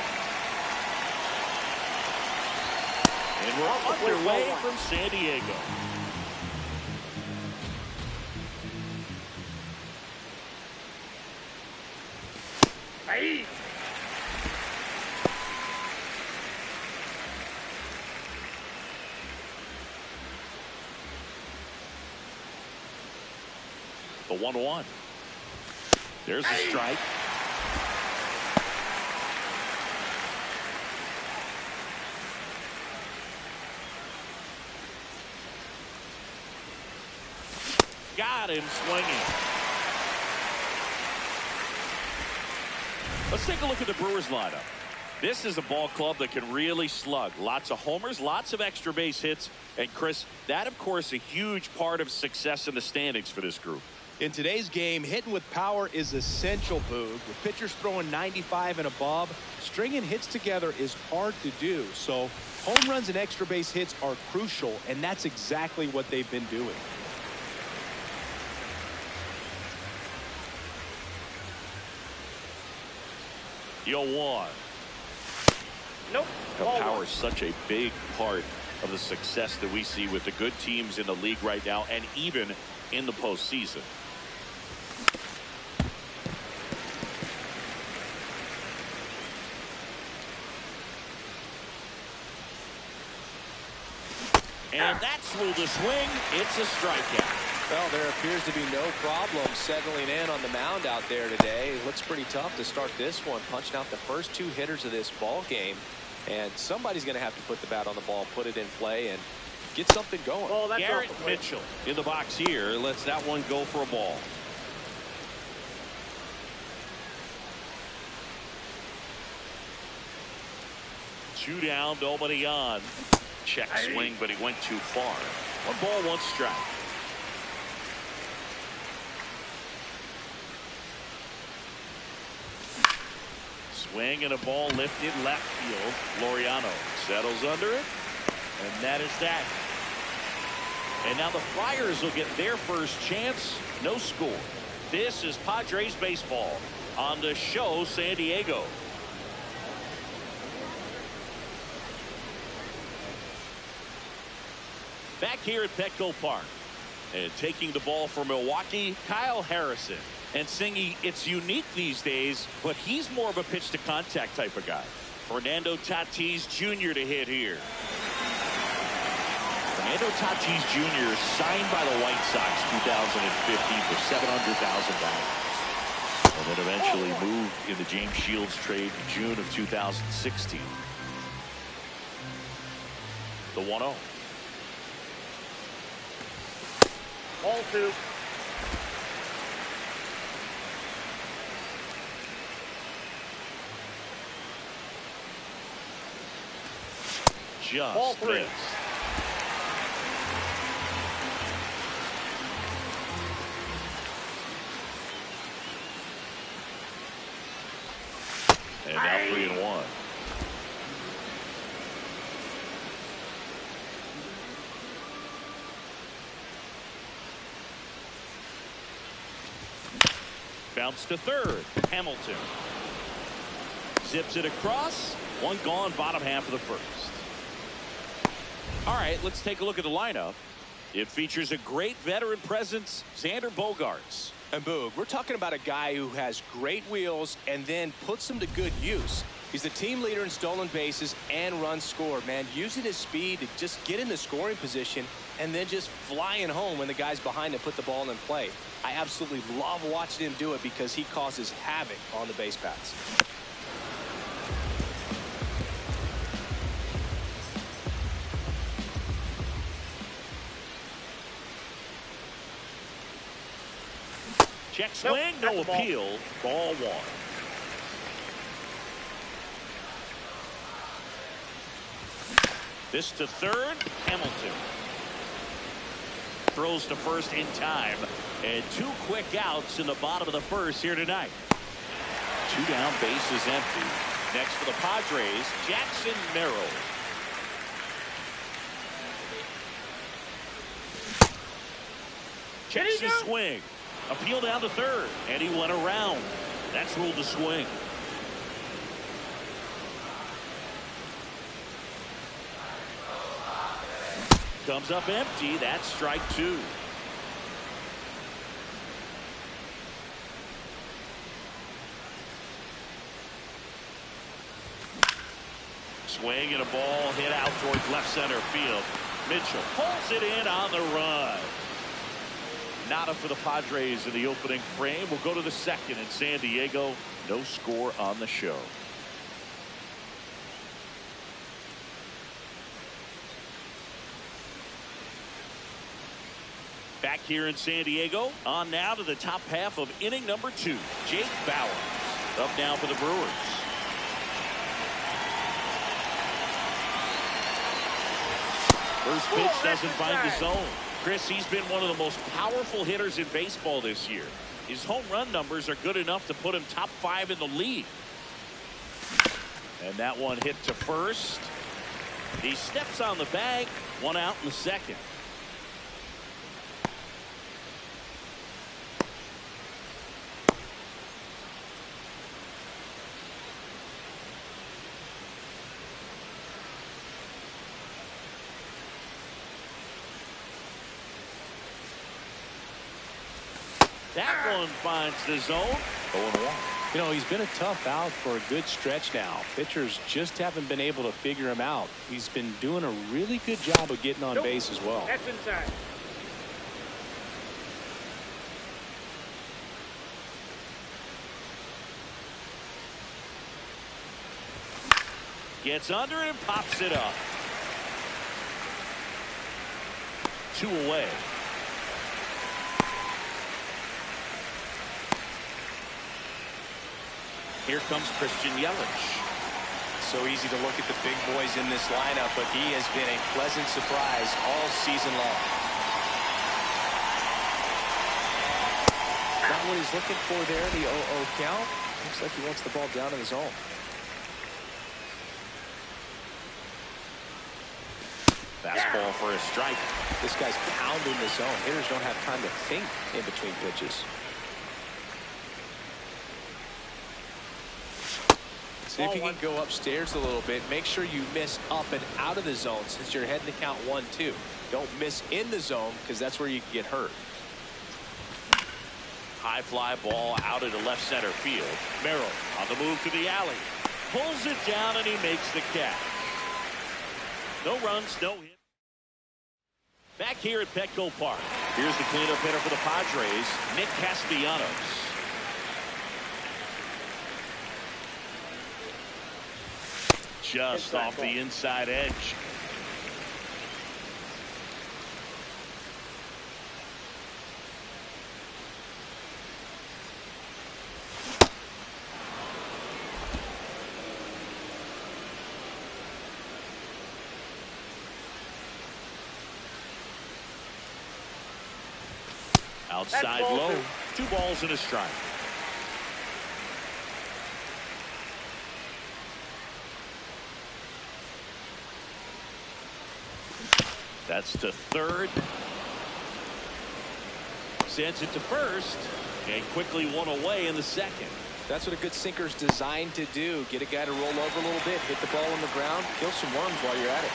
And we're underway from San Diego. Hey. The 1-1. There's a strike. Got him swinging. Let's take a look at the Brewers lineup. This is a ball club that can really slug. Lots of homers, lots of extra base hits. And Chris, that of course a huge part of success in the standings for this group. In today's game, hitting with power is essential, Boog. With pitchers throwing 95 and above, stringing hits together is hard to do. So home runs and extra base hits are crucial, and that's exactly what they've been doing. Yo, 1. Nope. Power is such a big part of the success that we see with the good teams in the league right now and even in the postseason. And that's smooth a swing. It's a strikeout. Well, there appears to be no problem settling in on the mound out there today. It looks pretty tough to start this one, punching out the first 2 hitters of this ball game. And somebody's going to have to put the bat on the ball, put it in play, and get something going. Oh, that's Garrett Mitchell in the box here lets that one go for a ball. Two down, nobody on. Check swing, but he went too far. 1 ball, 1 strike. Swing and a ball lifted left field. Laureano settles under it, and that is that. And now the Flyers will get their first chance. No score. This is Padres baseball on the show San Diego. Back here at Petco Park. And taking the ball for Milwaukee, Kyle Harrison. And Singy, it's unique these days, but he's more of a pitch to contact type of guy. Fernando Tatis Jr. to hit here. Fernando Tatis Jr. signed by the White Sox 2015 for $700,000. And then eventually moved in the James Shields trade in June of 2016. The 1-0. Ball 2. Just Ball 3. missed. And now 3-1. Bounce to third. Hamilton zips it across. 1 gone, bottom half of the first. All right, let's take a look at the lineup. It features a great veteran presence, Xander Bogaerts. And Boog, we're talking about a guy who has great wheels and then puts them to good use. He's the team leader in stolen bases and runs scored, man. Using his speed to just get in the scoring position and then just flying home when the guy's behind him put the ball in play. I absolutely love watching him do it because he causes havoc on the base paths. Check swing, no appeal. Ball 1. This to third, Hamilton. Throws to first in time. And 2 quick outs in the bottom of the first here tonight. 2 down, bases empty. Next for the Padres, Jackson Merrill. Checks the swing. Appeal down to third, and he went around. That's ruled a swing. Comes up empty. That's strike two. Swing and a ball hit out towards left center field. Mitchell pulls it in on the run. Nada for the Padres in the opening frame. We'll go to the second in San Diego. No score on the show. Back here in San Diego. On now to the top half of inning number 2. Jake Bauer up now for the Brewers. First pitch doesn't find the zone. Chris, he's been one of the most powerful hitters in baseball this year. His home run numbers are good enough to put him top 5 in the league. And that one hit to first. He steps on the bag. One out in the second. That one finds the zone. 0-1. You know, he's been a tough out for a good stretch now. Pitchers just haven't been able to figure him out. He's been doing a really good job of getting on base as well. That's inside. Gets under and pops it up. 2 away. Here comes Christian Yelich. So easy to look at the big boys in this lineup, but he has been a pleasant surprise all season long. Not what he's looking for there, the 0-0 count. Looks like he wants the ball down in the zone. Fastball for a strike. This guy's pounding the zone. Hitters don't have time to think in between pitches. See if you can go upstairs a little bit. Make sure you miss up and out of the zone since you're heading to count 1-2. Don't miss in the zone because that's where you can get hurt. High fly ball out into left center field. Merrill on the move to the alley. Pulls it down and he makes the catch. No runs, no hit. Back here at Petco Park. Here's the cleanup hitter for the Padres, Nick Castellanos. Just off the inside edge. Outside low. 2 balls and a strike. That's to third. Sends it to first. And quickly one away in the second. That's what a good sinker's designed to do. Get a guy to roll over a little bbit, hit the ball on the ground, kill some worms while you're at it.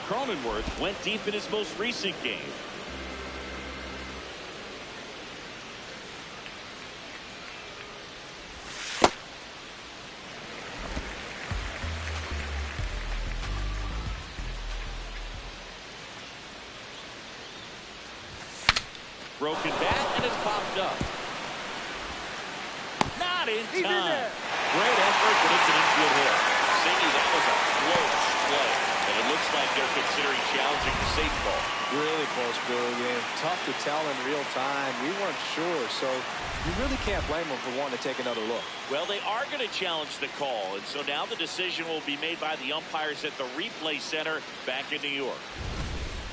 Cronenworth went deep in his most recent game. Broken bat and it's popped up. Not in time. Great effort, but it's an infield hit. Singy, that was a close play. And it looks like they're considering challenging the safe ball. Really close, Billy. Tough to tell in real time. We weren't sure, so you really can't blame them for wanting to take another look. Well, they are going to challenge the call, and so now the decision will be made by the umpires at the replay center back in New York.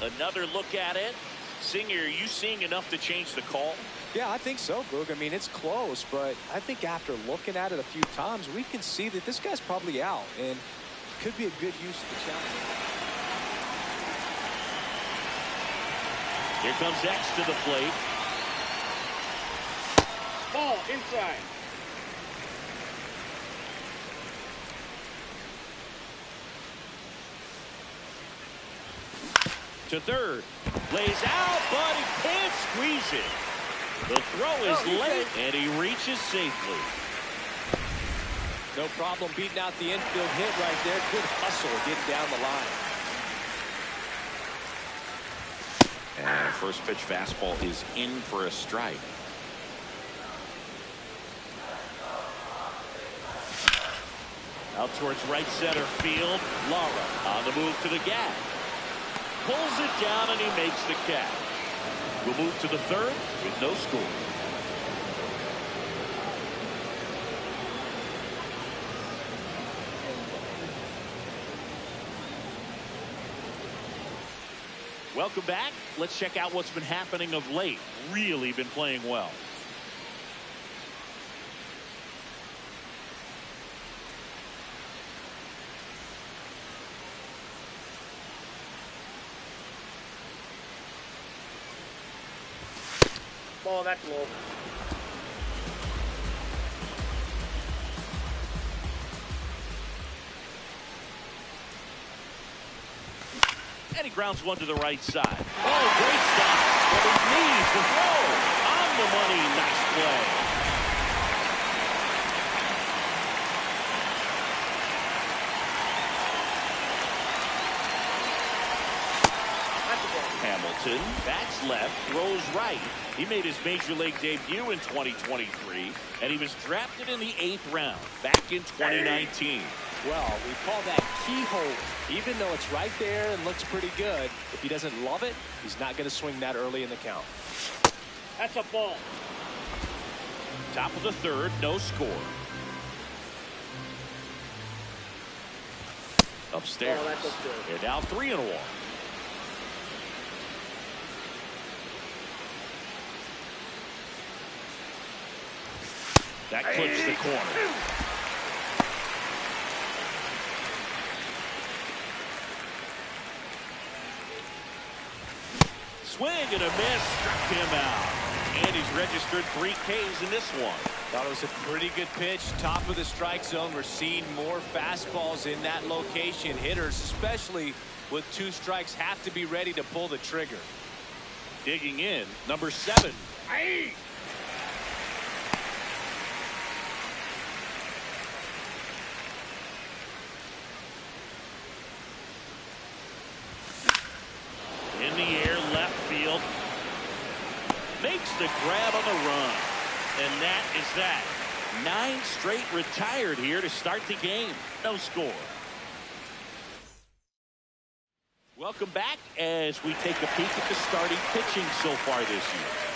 Another look at it. Singer, are you seeing enough to change the call? Yeah, I think so, Boog. I mean, it's close, but I think after looking at it a few times, we can see that this guy's probably out. And could be a good use of the challenge. Here comes X to the plate. Ball inside. To third. Lays out, but he can't squeeze it. The throw is late, and he reaches safely. No problem beating out the infield hit right there. Good hustle getting down the line. And first pitch fastball is in for a strike. Out towards right center field. Lara on the move to the gap. Pulls it down and he makes the catch. We'll move to the third with no score. Welcome back. Let's check out what's been happening of late. Really been playing well. Ball, that's low. And he grounds one to the right side. Oh, great stop. But he needs the throw. On the money. Nice play. Hamilton bats left, throws right. He made his major league debut in 2023, and he was drafted in the 8th round back in 2019. Well, we call that keyhole. Even though it's right there and looks pretty good, if he doesn't love it, he's not going to swing that early in the count. That's a ball. Top of the third, no score. Upstairs. Oh, that's upstairs. They're now 3-1. That clips the corner. Swing and a miss, struck him out. And he's registered 3 Ks in this one. Thought it was a pretty good pitch. Top of the strike zone. We're seeing more fastballs in that location. Hitters, especially with 2 strikes, have to be ready to pull the trigger. Digging in, number 7. Aye. In the air, left field. Makes the grab on the run. And that is that. 9 straight retired here to start the game. No score. Welcome back as we take a peek at the starting pitching so far this year.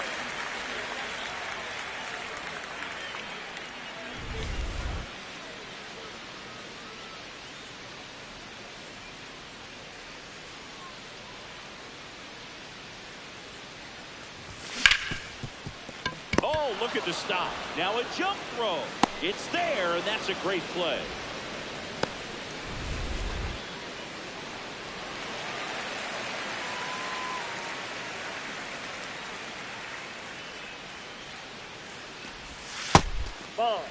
Oh, look at the stop. Now a jump throw. It's there, and that's a great play. Ball.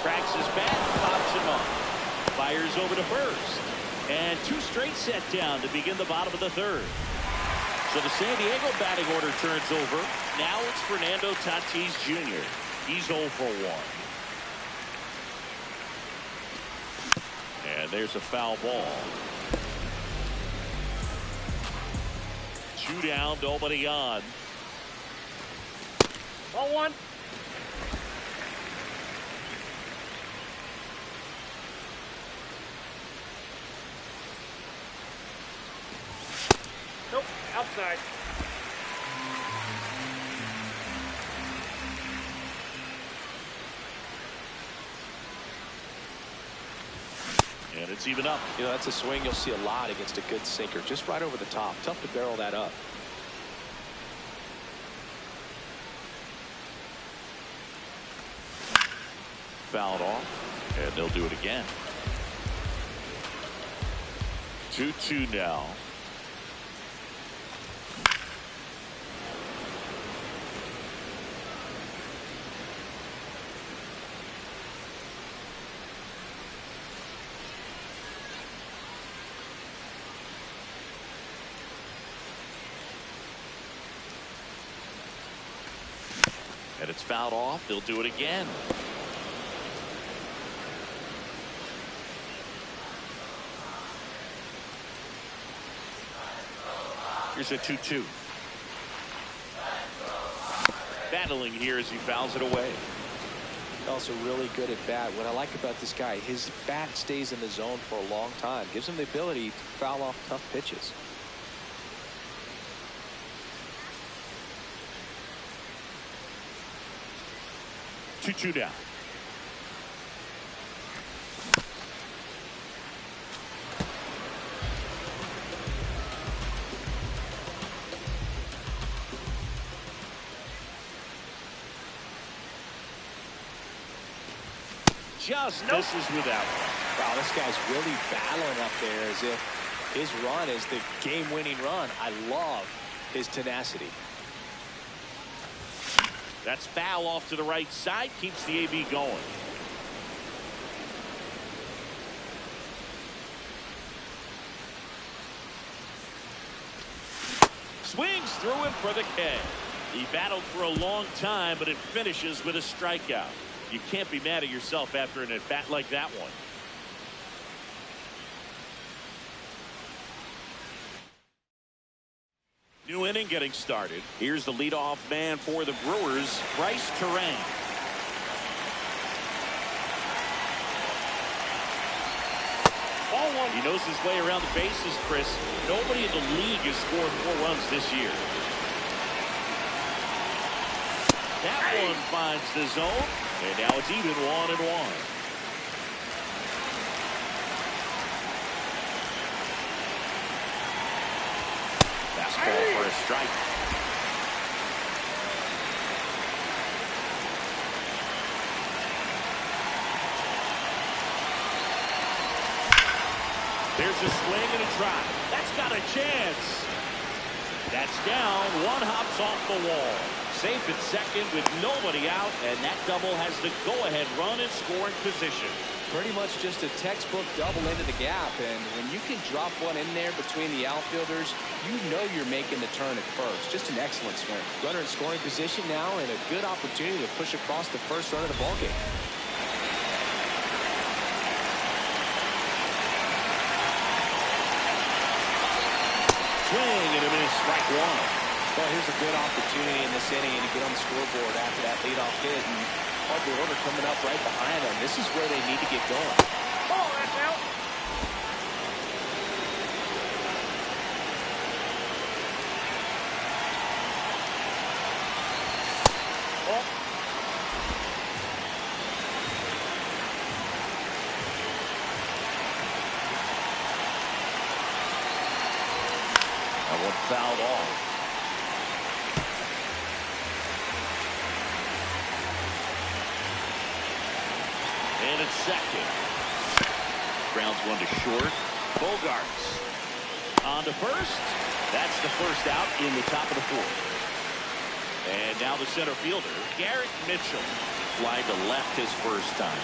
Cracks his bat, pops him up. Fires over to first. And 2 straight set down to begin the bottom of the third. So the San Diego batting order turns over. Now it's Fernando Tatis Jr. He's 0 for 1. And there's a foul ball. 2 down, nobody on. Ball 1. Nope, outside. And it's even up. You know, that's a swing you'll see a lot against a good sinker. Just right over the top. Tough to barrel that up. Fouled off, and they'll do it again. 2-2 now. And it's fouled off. They'll do it again. Here's a 2-2. Battling here as he fouls it away. Also really good at bat. What I like about this guy, his bat stays in the zone for a long time. Gives him the ability to foul off tough pitches. Two down. Just misses with that one. Wow, this guy's really battling up there as if his run is the game-winning run. I love his tenacity. That's foul off to the right side. Keeps the AB going. Swings through it for the K. He battled for a long time, but it finishes with a strikeout. You can't be mad at yourself after an at-bat like that one. New inning getting started. Here's the leadoff man for the Brewers, Bryce Terang. Ball one. He knows his way around the bases, Chris. Nobody in the league has scored more runs this year. That one finds the zone, and now it's even 1-1. Fastball for a strike. There's a swing and a drive. That's got a chance. That's down. One hops off the wall. Safe at second with nobody out, and that double has the go-ahead run in scoring position. Pretty much just a textbook double into the gap, and when you can drop one in there between the outfielders, you know you're making the turn at first. Just an excellent swing. Runner in scoring position now, and a good opportunity to push across the first run of the ballgame. Swing and a miss, strike one. Well, here's a good opportunity in this inning to get on the scoreboard after that leadoff hit, and the order coming up right behind them. This is where they need to get going. Ball, that's out. Ball. That one fouled off. And it's second. Grounds one to short. Bogarts on to first. That's the first out in the top of the fourth. And now the center fielder, Garrett Mitchell. Fly to left his first time.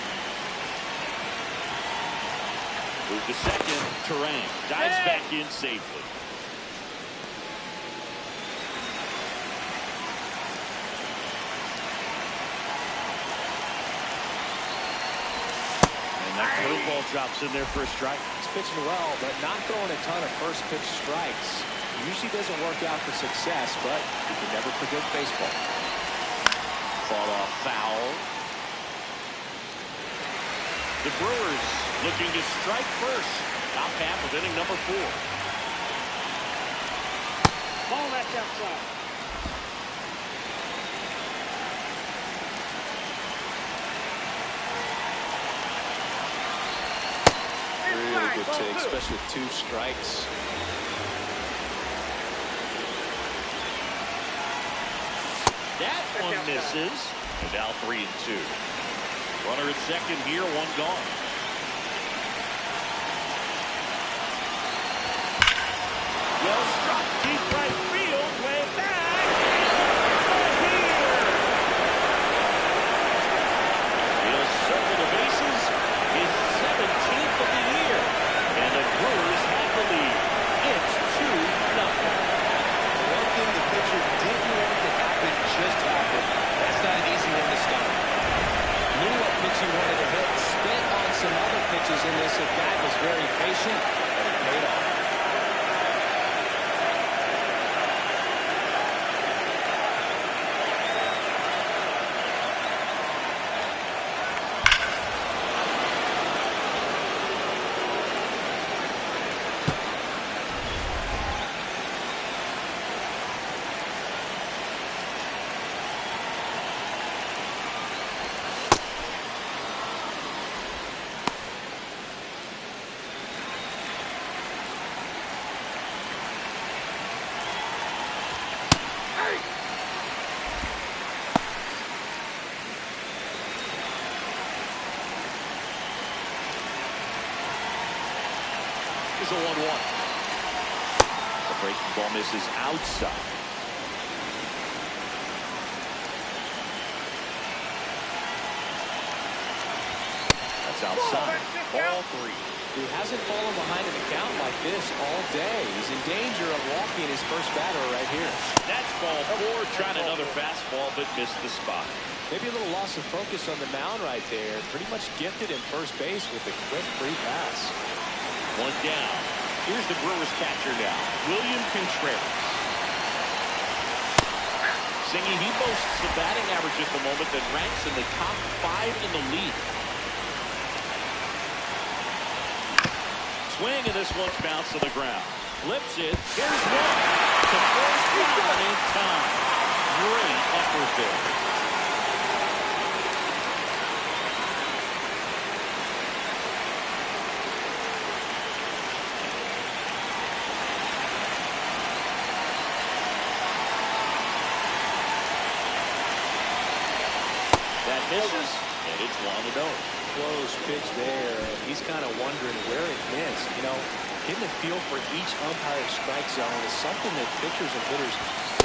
Move to second. Terang dives back in safely. And that curveball drops in there for a strike. He's pitching well, but not throwing a ton of first pitch strikes. Usually doesn't work out for success, but you can never predict baseball. Fall off foul. The Brewers looking to strike first. Top half of inning number 4. Ball, that's outside. take, especially with 2 strikes. That one misses. And now 3-2. Runner at second here, 1 gone. Well struck, deep right field, way back. He'll circle the bases, his 17th of the year. And the Brewers have the lead. It's 2-0. One thing the pitcher didn't want to happen just happened. That's not an easy one to stop. Knew what pitch he wanted to hit. Spent on some other pitches in this at bat. Was very patient, and it paid off. Is a 1-1. The breaking ball misses outside. That's outside. Ball 3. He hasn't fallen behind in the count like this all day. He's in danger of walking his first batter right here. That's ball 4. Trying another fastball, but missed the spot. Maybe a little loss of focus on the mound right there. Pretty much gifted in first base with a quick free pass. 1 down. Here's the Brewers catcher now, William Contreras. Singy, he boasts a batting average at the moment that ranks in the top 5 in the league. Swing, and this one's bounced to the ground. Flips it. Here's one. To first down in time. Great effort there. Misses, and it's 1-0. Close pitch there, and he's kind of wondering where it missed. You know, getting a feel for each umpire's strike zone is something that pitchers and hitters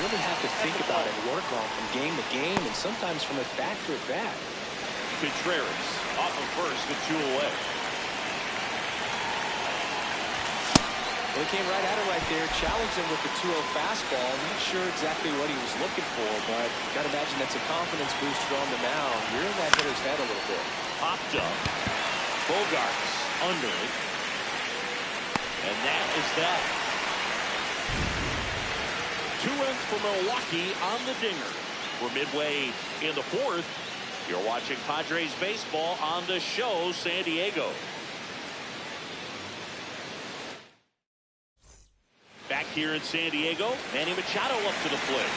really have to think about and work on from game to game, and sometimes from at bat to at bat. Contreras off of first with 2 away. Well, he came right at it right there, challenged him with the 2-0 fastball. Not sure exactly what he was looking for, but you got to imagine that's a confidence booster on the mound. You're in that hitter's head a little bit. Popped up. Bogarts under it. And that is that. 2 runs for Milwaukee on the dinger. We're midway in the 4th. You're watching Padres baseball on the show, San Diego. Back here in San Diego, Manny Machado up to the plate.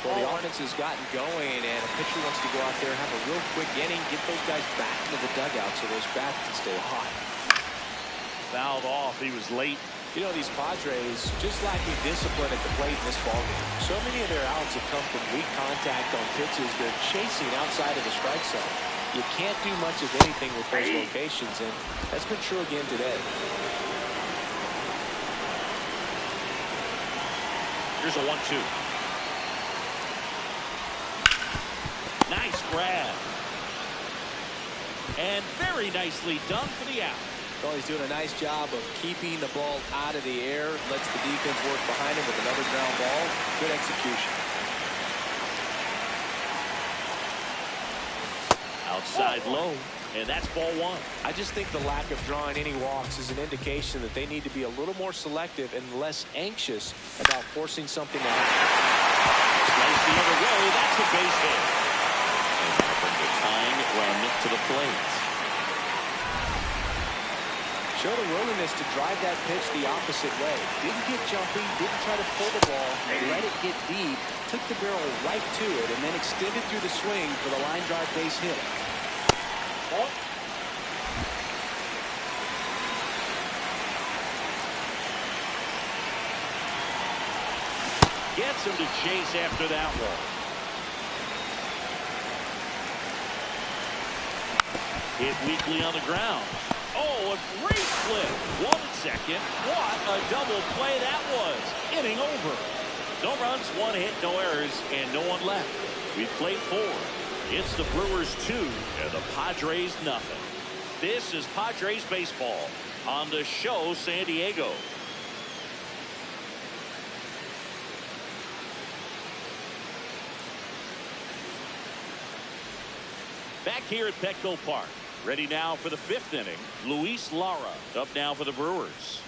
Well, the offense has gotten going, and a pitcher wants to go out there and have a real quick inning, get those guys back into the dugout so those bats can stay hot. Fouled off. He was late. You know, these Padres just lacking discipline at the plate in this ballgame. So many of their outs have come from weak contact on pitches they're chasing outside of the strike zone. You can't do much of anything with those locations, and that's been true again today. Here's a 1-2. Nice grab. And very nicely done for the out. Well, he's doing a nice job of keeping the ball out of the air, lets the defense work behind him with another ground ball. Good execution. Outside low, and that's ball 1. I just think the lack of drawing any walks is an indication that they need to be a little more selective and less anxious about forcing something to happen. Slice the other way, that's a base hit. And that'll bring the tying run to the plate. showed a willingness to drive that pitch the opposite way. Didn't get jumpy, didn't try to pull the ball, let it get deep, took the barrel right to it, and then extended through the swing for the line drive base hit. Ball. Gets him to chase after that one. Hit weakly on the ground. Oh, a great flip. 1 second. What a double play that was. Inning over. No runs, 1 hit, no errors, and no one left. We've played 4. It's the Brewers 2 and the Padres nothing. This is Padres baseball on the show San Diego. Back here at Petco Park. Ready now for the 5th inning. Luis Lara up now for the Brewers.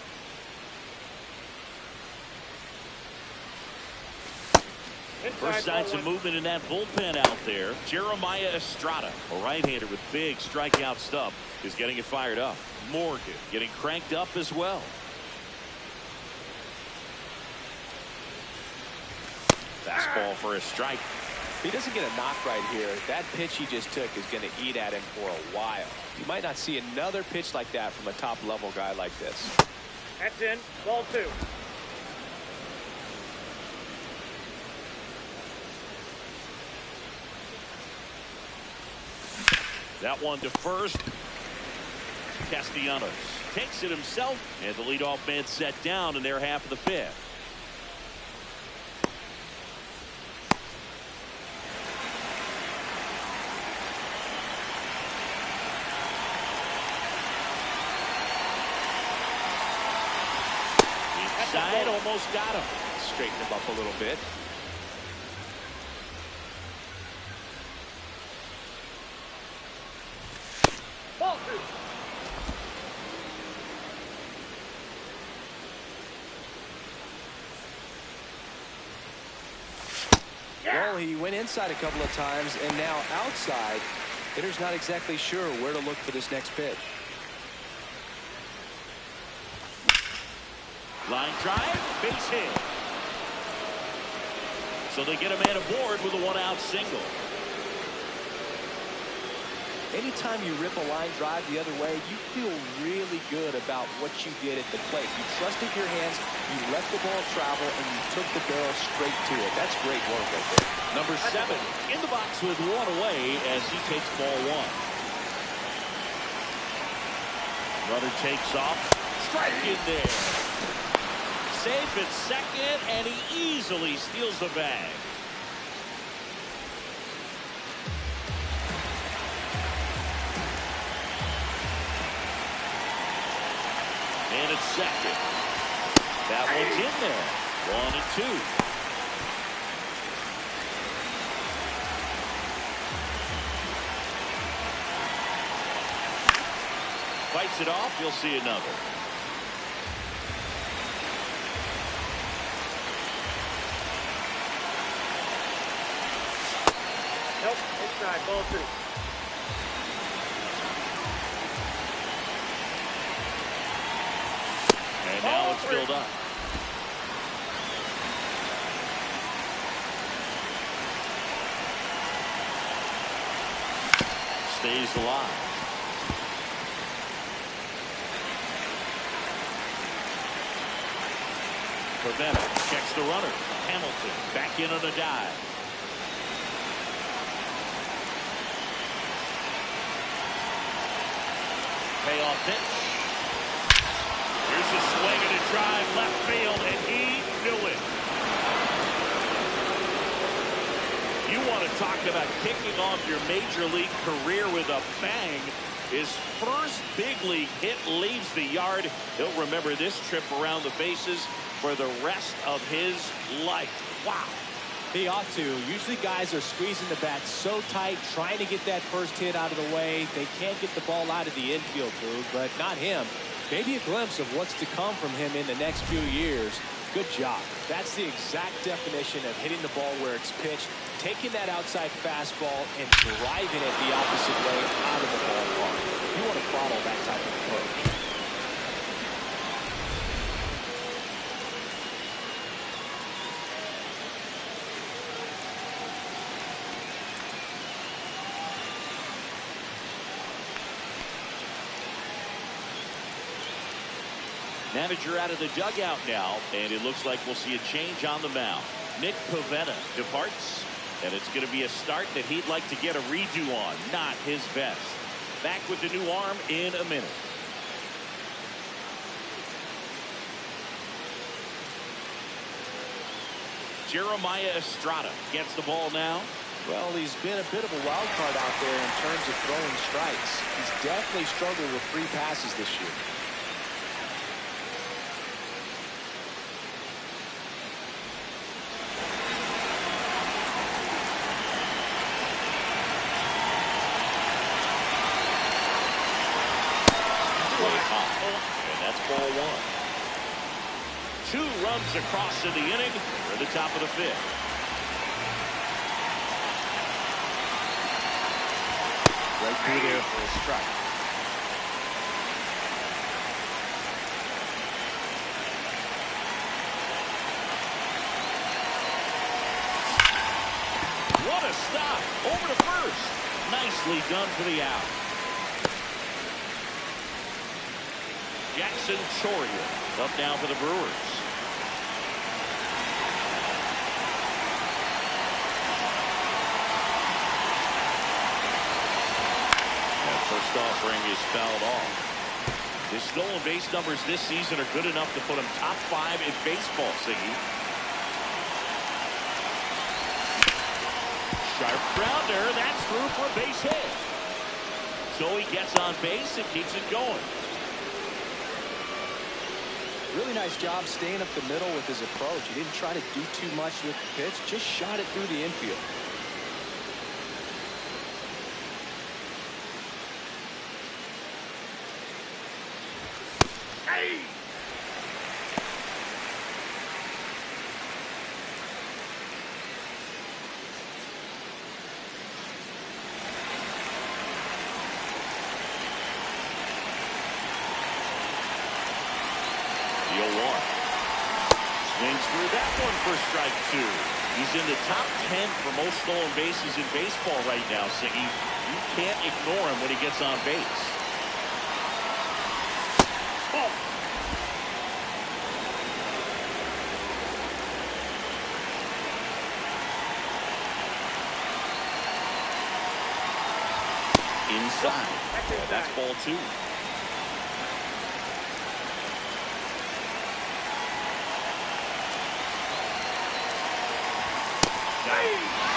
First signs of movement in that bullpen out there. Jeremiah Estrada, a right-hander with big strikeout stuff, is getting it fired up. Morgan getting cranked up as well. Fastball for a strike. If he doesn't get a knock right here, that pitch he just took is going to eat at him for a while. You might not see another pitch like that from a top-level guy like this. That's in. Ball 2. That one to first. Castellanos takes it himself, and the leadoff man set down in their half of the 5th. Inside, almost got him. Straighten him up a little bit. Ball 2. Well, he went inside a couple of times, and now outside. Hitter's not exactly sure where to look for this next pitch. Line drive, base hit. So they get a man aboard with a 1-out single. Anytime you rip a line drive the other way, you feel really good about what you did at the plate. You trusted your hands, you let the ball travel, and you took the barrel straight to it. That's great work right there. Number 7 in the box with 1 away as he takes ball 1. Runner takes off. Strike in there. Safe at second, and he easily steals the bag. And at second. That one's in there. 1-2. Fights it off. You'll see another. Nope. Inside. Ball 2. And now it's filled up. Stays alive. Pavetta checks the runner. Hamilton back in on a dive. Payoff pitch. Here's a swing and a drive left field, and he knew it. You want to talk about kicking off your major league career with a bang. His first big league hit leaves the yard. He'll remember this trip around the bases for the rest of his life. Wow. He ought to. Usually guys are squeezing the bat so tight, trying to get that first hit out of the way. They can't get the ball out of the infield, Boog, but not him. Maybe a glimpse of what's to come from him in the next few years. Good job. That's the exact definition of hitting the ball where it's pitched, taking that outside fastball and driving it the opposite way out of the ballpark. You want to follow that type of approach. Manager out of the dugout now, and it looks like we'll see a change on the mound. Nick Pivetta departs, and it's going to be a start that he'd like to get a redo on. Not his best. Back with the new arm in a minute. Jeremiah Estrada gets the ball now. Well, he's been a bit of a wild card out there in terms of throwing strikes. He's definitely struggled with free passes this year. And that's ball one. 2 runs across in the inning for the top of the 5th. Right through there for a strike. What a stop. Over to first. Nicely done for the out. Jackson Choria up now for the Brewers. That first offering is fouled off. His stolen base numbers this season are good enough to put him top 5 in baseball, Siggy. Sharp grounder. That's through for a base hit. So he gets on base and keeps it going. Really nice job staying up the middle with his approach. He didn't try to do too much with the pitch, just shot it through the infield. Hey! The 0-1. Swings through that one for strike 2. He's in the top 10 for most stolen bases in baseball right now, Siggy. You can't ignore him when he gets on base. Oh. Inside. That's ball 2.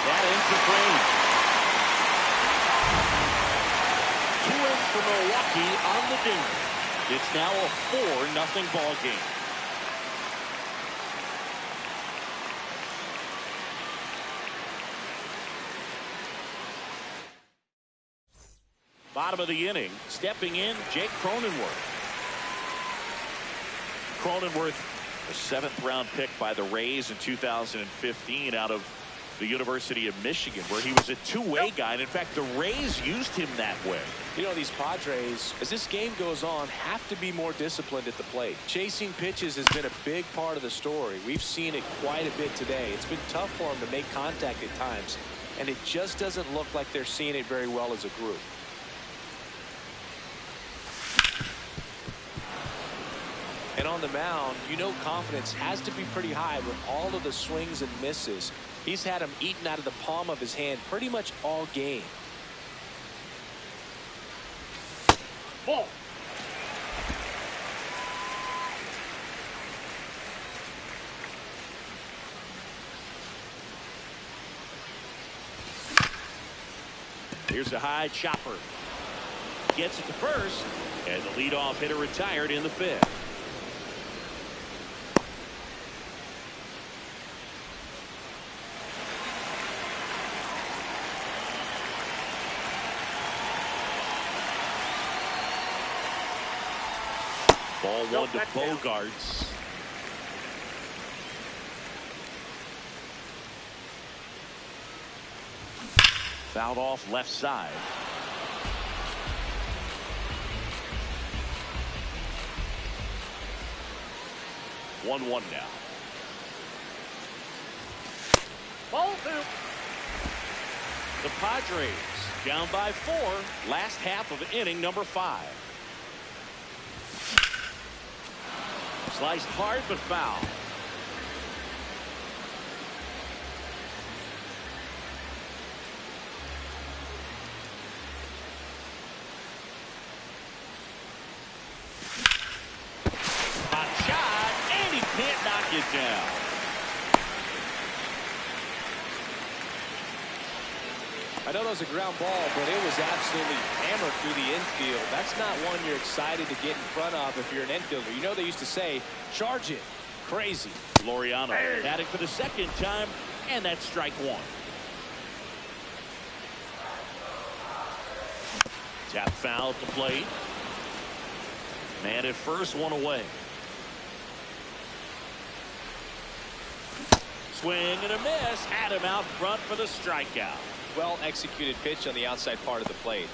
That ends the frame. 2 ends for Milwaukee on the dinger. It's now a 4-0 ball game. Bottom of the inning, stepping in, Jake Cronenworth. Cronenworth, a 7th-round pick by the Rays in 2015 out of the University of Michigan, where he was a two-way guy. And in fact, the Rays used him that way. You know, these Padres, as this game goes on, have to be more disciplined at the plate. Chasing pitches has been a big part of the story. We've seen it quite a bit today. It's been tough for them to make contact at times, and it just doesn't look like they're seeing it very well as a group. And on the mound, you know confidence has to be pretty high with all of the swings and misses. He's had them eaten out of the palm of his hand pretty much all game. Ball. Here's a high chopper. Gets it to first, and the leadoff hitter retired in the 5th. Ball 1 to Bogarts. Fouled off left side. One now. Ball 2. The Padres down by 4. Last half of inning number 5. Sliced hard but foul. Hot shot, and he can't knock it down. I know that was a ground ball, but it was absolutely hammered through the infield. That's not one you're excited to get in front of if you're an infielder. You know they used to say, charge it. Crazy. Laureano had it for the second time, and that's strike one. Tap foul at the plate. Man at first, one away. Swing and a miss. Had him out front for the strikeout. Well executed pitch on the outside part of the plate.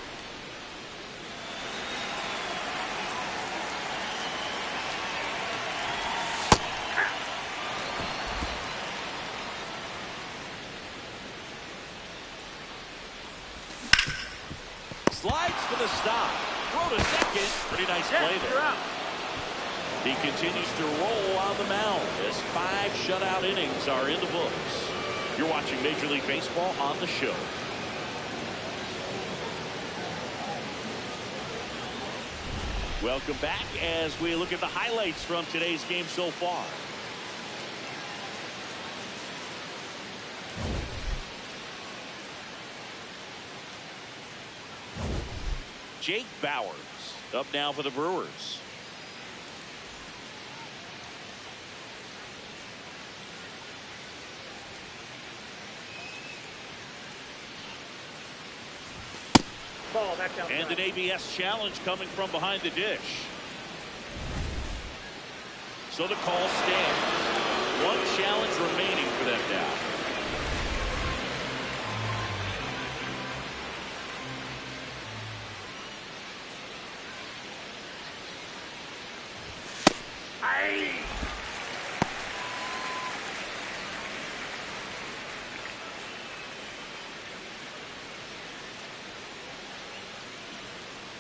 Slides for the stop. Throw to second. Pretty nice play there. You're out. He continues to roll on the mound as 5 shutout innings are in the books. You're watching Major League Baseball on the show. Welcome back as we look at the highlights from today's game so far. Jake Bowers up now for the Brewers. Ball, that's outside. And an ABS challenge coming from behind the dish. So the call stands. 1 challenge remaining for them now.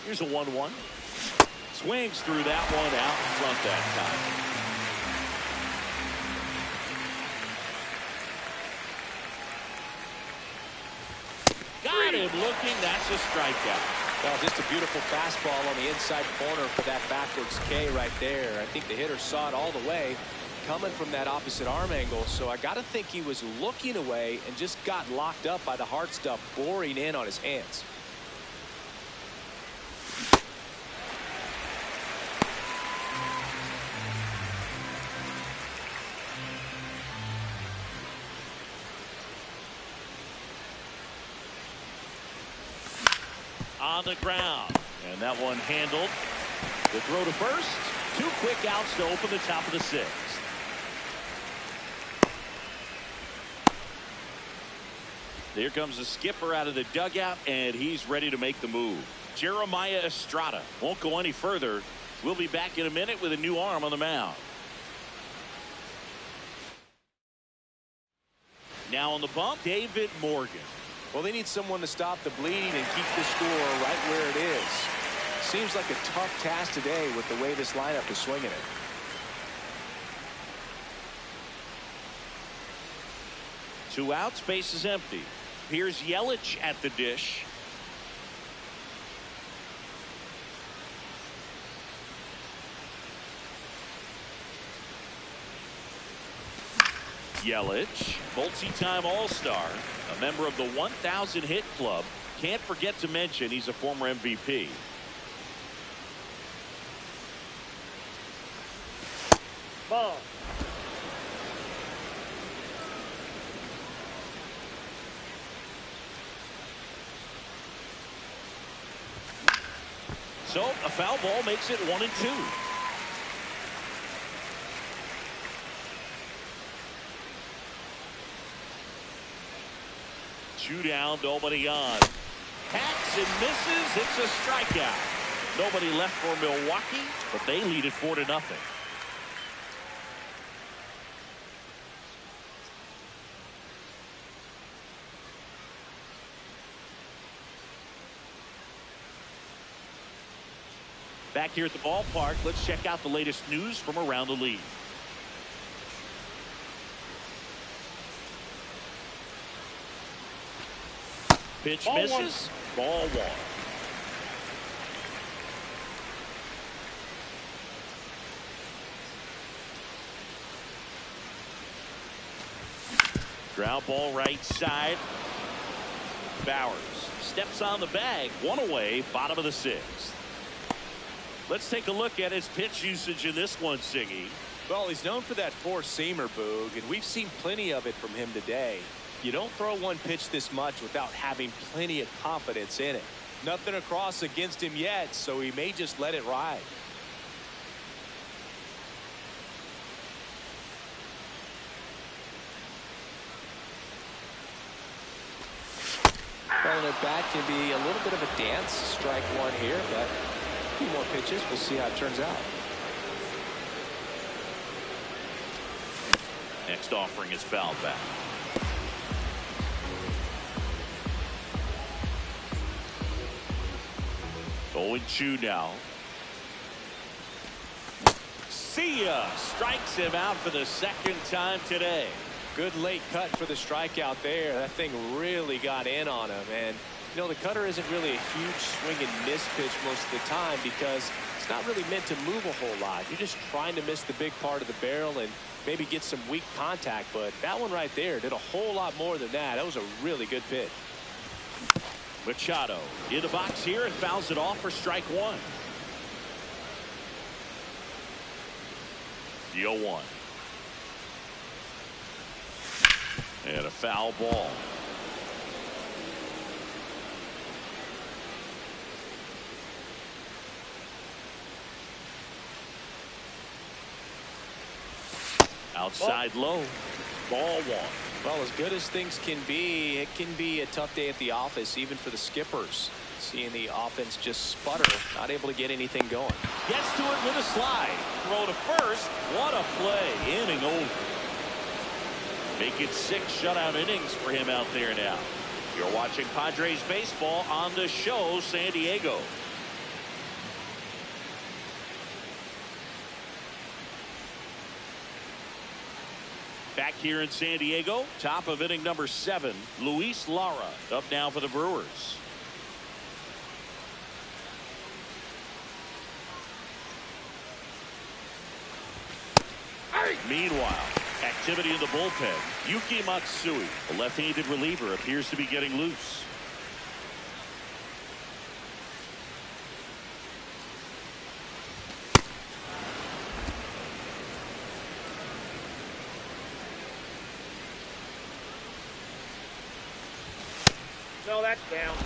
Here's a 1-1. Swings through that one out in front that time. Got him looking. That's a strikeout. Well, just a beautiful fastball on the inside corner for that backwards K right there. I think the hitter saw it all the way coming from that opposite arm angle. So I got to think he was looking away and just got locked up by the hard stuff boring in on his hands. On the ground, and that one handled. The throw to first. 2 quick outs to open the top of the 6th. Here comes the skipper out of the dugout, and he's ready to make the move. Jeremiah Estrada won't go any further. We'll be back in a minute with a new arm on the mound. Now on the bump, David Morgan. Well, they need someone to stop the bleeding and keep the score right where it is. Seems like a tough task today with the way this lineup is swinging it. Two outs, base is empty. Here's Yelich at the dish. Yelich, multi-time All-Star, a member of the 1,000 hit club. Can't forget to mention he's a former MVP. Ball. So a foul ball makes it 1-2. Two down, nobody on. Hacks and misses. It's a strikeout. Nobody left for Milwaukee, but they lead it 4-0. Back here at the ballpark, let's check out the latest news from around the league. Pitch Ball misses. Ball one. Ground ball right side. Bowers steps on the bag. One away. Bottom of the sixth. Let's take a look at his pitch usage in this one, Siggy. Well, he's known for that four-seamer, Boog, and we've seen plenty of it from him today. You don't throw one pitch this much without having plenty of confidence in it. Nothing across against him yet, so he may just let it ride. Well, an at-bat can be a little bit of a dance. Strike one here, but a few more pitches. We'll see how it turns out. Next offering is fouled back. Oh, 0-2 now. See ya! Strikes him out for the second time today. Good late cut for the strikeout there. That thing really got in on him. And, you know, the cutter isn't really a huge swing and miss pitch most of the time because it's not really meant to move a whole lot. You're just trying to miss the big part of the barrel and maybe get some weak contact. But that one right there did a whole lot more than that. That was a really good pitch. Machado in the box here and fouls it off for strike one. The 0-1. And a foul ball. Outside low. Ball one. Well, as good as things can be, it can be a tough day at the office, even for the skippers. Seeing the offense just sputter, not able to get anything going. Gets to it with a slide. Throw to first. What a play. Inning over. Make it 6 shutout innings for him out there now. You're watching Padres baseball on the show, San Diego. Back here in San Diego, top of inning number 7, Luis Lara up now for the Brewers. Meanwhile, activity in the bullpen. Yuki Matsui, a left-handed reliever, appears to be getting loose. No, that's down.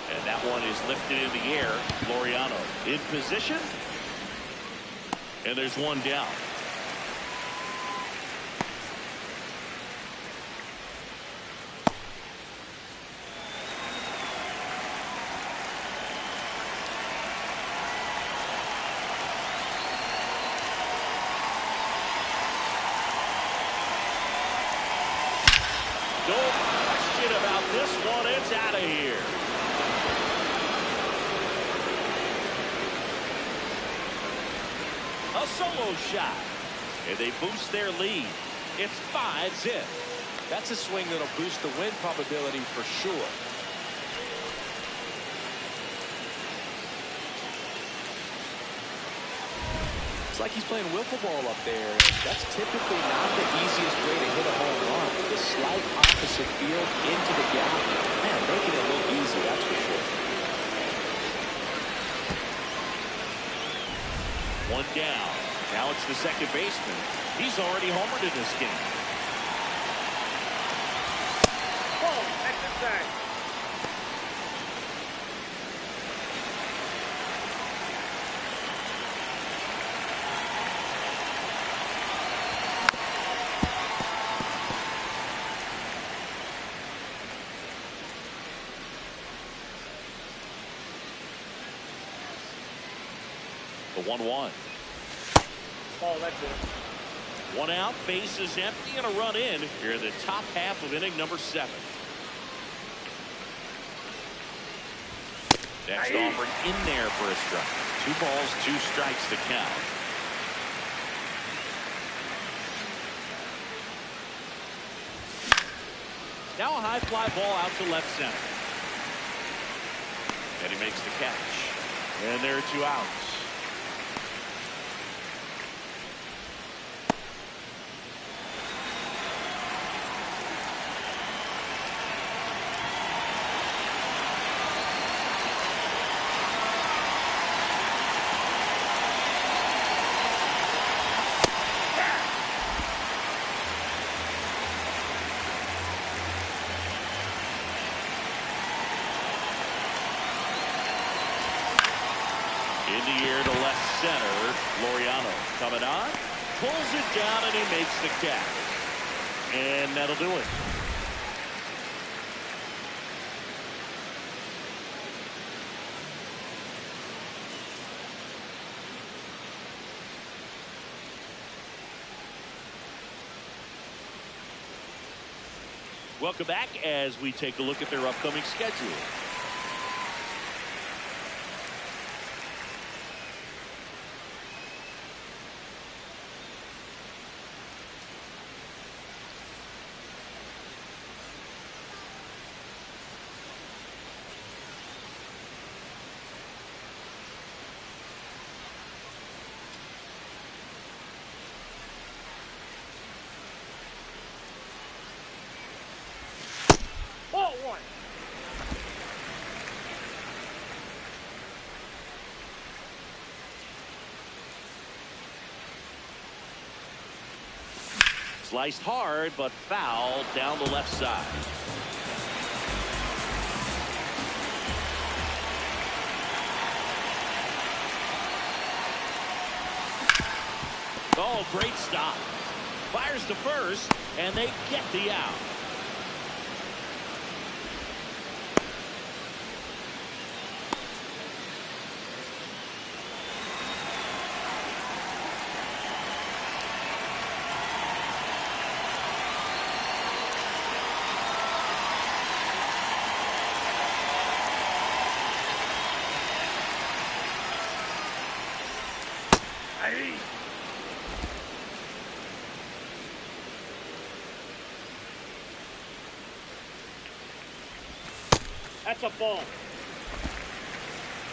And that one is lifted in the air. Laureano in position. And there's one down. No question about this one. It's out of here. A solo shot. And they boost their lead. It's 5-zip. That's a swing that'll boost the win probability for sure. It's like he's playing wiffle ball up there. That's typically not the easiest way to hit a home run. The slight opposite field into the gap. Man, making it look easy, that's for sure. One down. Now it's the second baseman. He's already homered in this game. Ball, exit side. The 1-1. Ball, that's it. One out, base is empty, and a run in here in the top half of inning number 7. Next offering in there for a strike. 2 balls, 2 strikes to count. Now a high fly ball out to left center. And he makes the catch. And there are 2 outs. In the air to left center. Laureano coming on. Pulls it down and he makes the catch. And that'll do it. Welcome back as we take a look at their upcoming schedule. Ball 1. Sliced hard, but foul down the left side. Oh, great stop. Fires to first, and they get the out. That's a ball.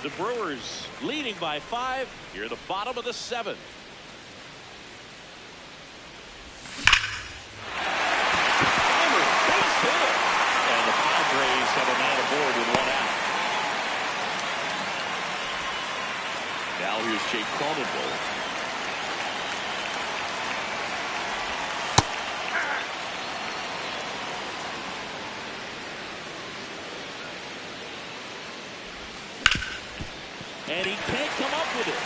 The Brewers leading by 5 here at the bottom of the 7th. Hammered, base hit. And the Padres have a man aboard with 1 out. Now here's Jake Cronenworth. And he can't come up with it.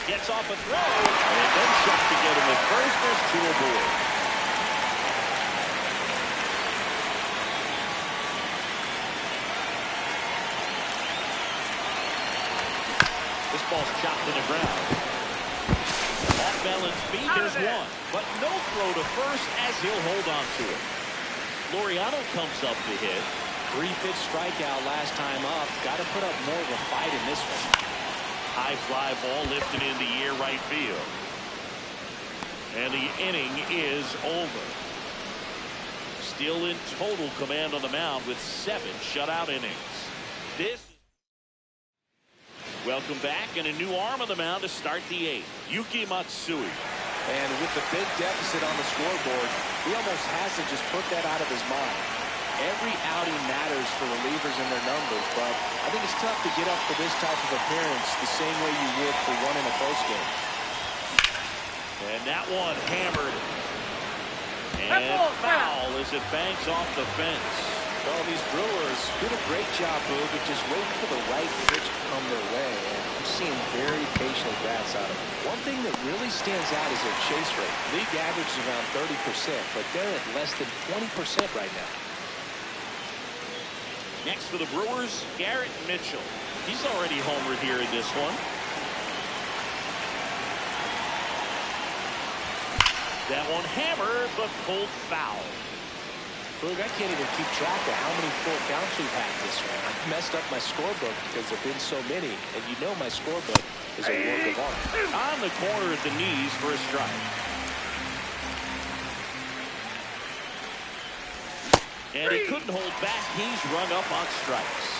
Gets off a throw. And then shot to get him at first. There's 2 aboard. This ball's chopped to the ground. Off balance feet. There's 1. But no throw to first as he'll hold on to it. Laureano comes up to hit. 3-pitch strikeout last time up. Got to put up more of a fight in this one. High fly ball lifted in the air right field. And the inning is over. Still in total command on the mound with 7 shutout innings. Welcome back, and a new arm on the mound to start the 8th. Yuki Matsui. And with the big deficit on the scoreboard, he almost has to just put that out of his mind. Every outing matters for relievers and their numbers, but I think it's tough to get up for this type of appearance the same way you would for one in a close game. And that one hammered. And foul as it banks off the fence. Well, these Brewers did a great job, Boog, of just waiting for the right pitch to come their way. And I'm seeing very patient bats out of them. One thing that really stands out is their chase rate. League average is around 30%, but they're at less than 20% right now. Next for the Brewers, Garrett Mitchell. He's already homered here in this one. That one hammered, but pulled foul. Boog, I can't even keep track of how many full counts we've had this one. I've messed up my scorebook because there have been so many. And you know my scorebook is a work of art. On the corner at the knees for a strike. And he couldn't hold back. He's rung up on strikes.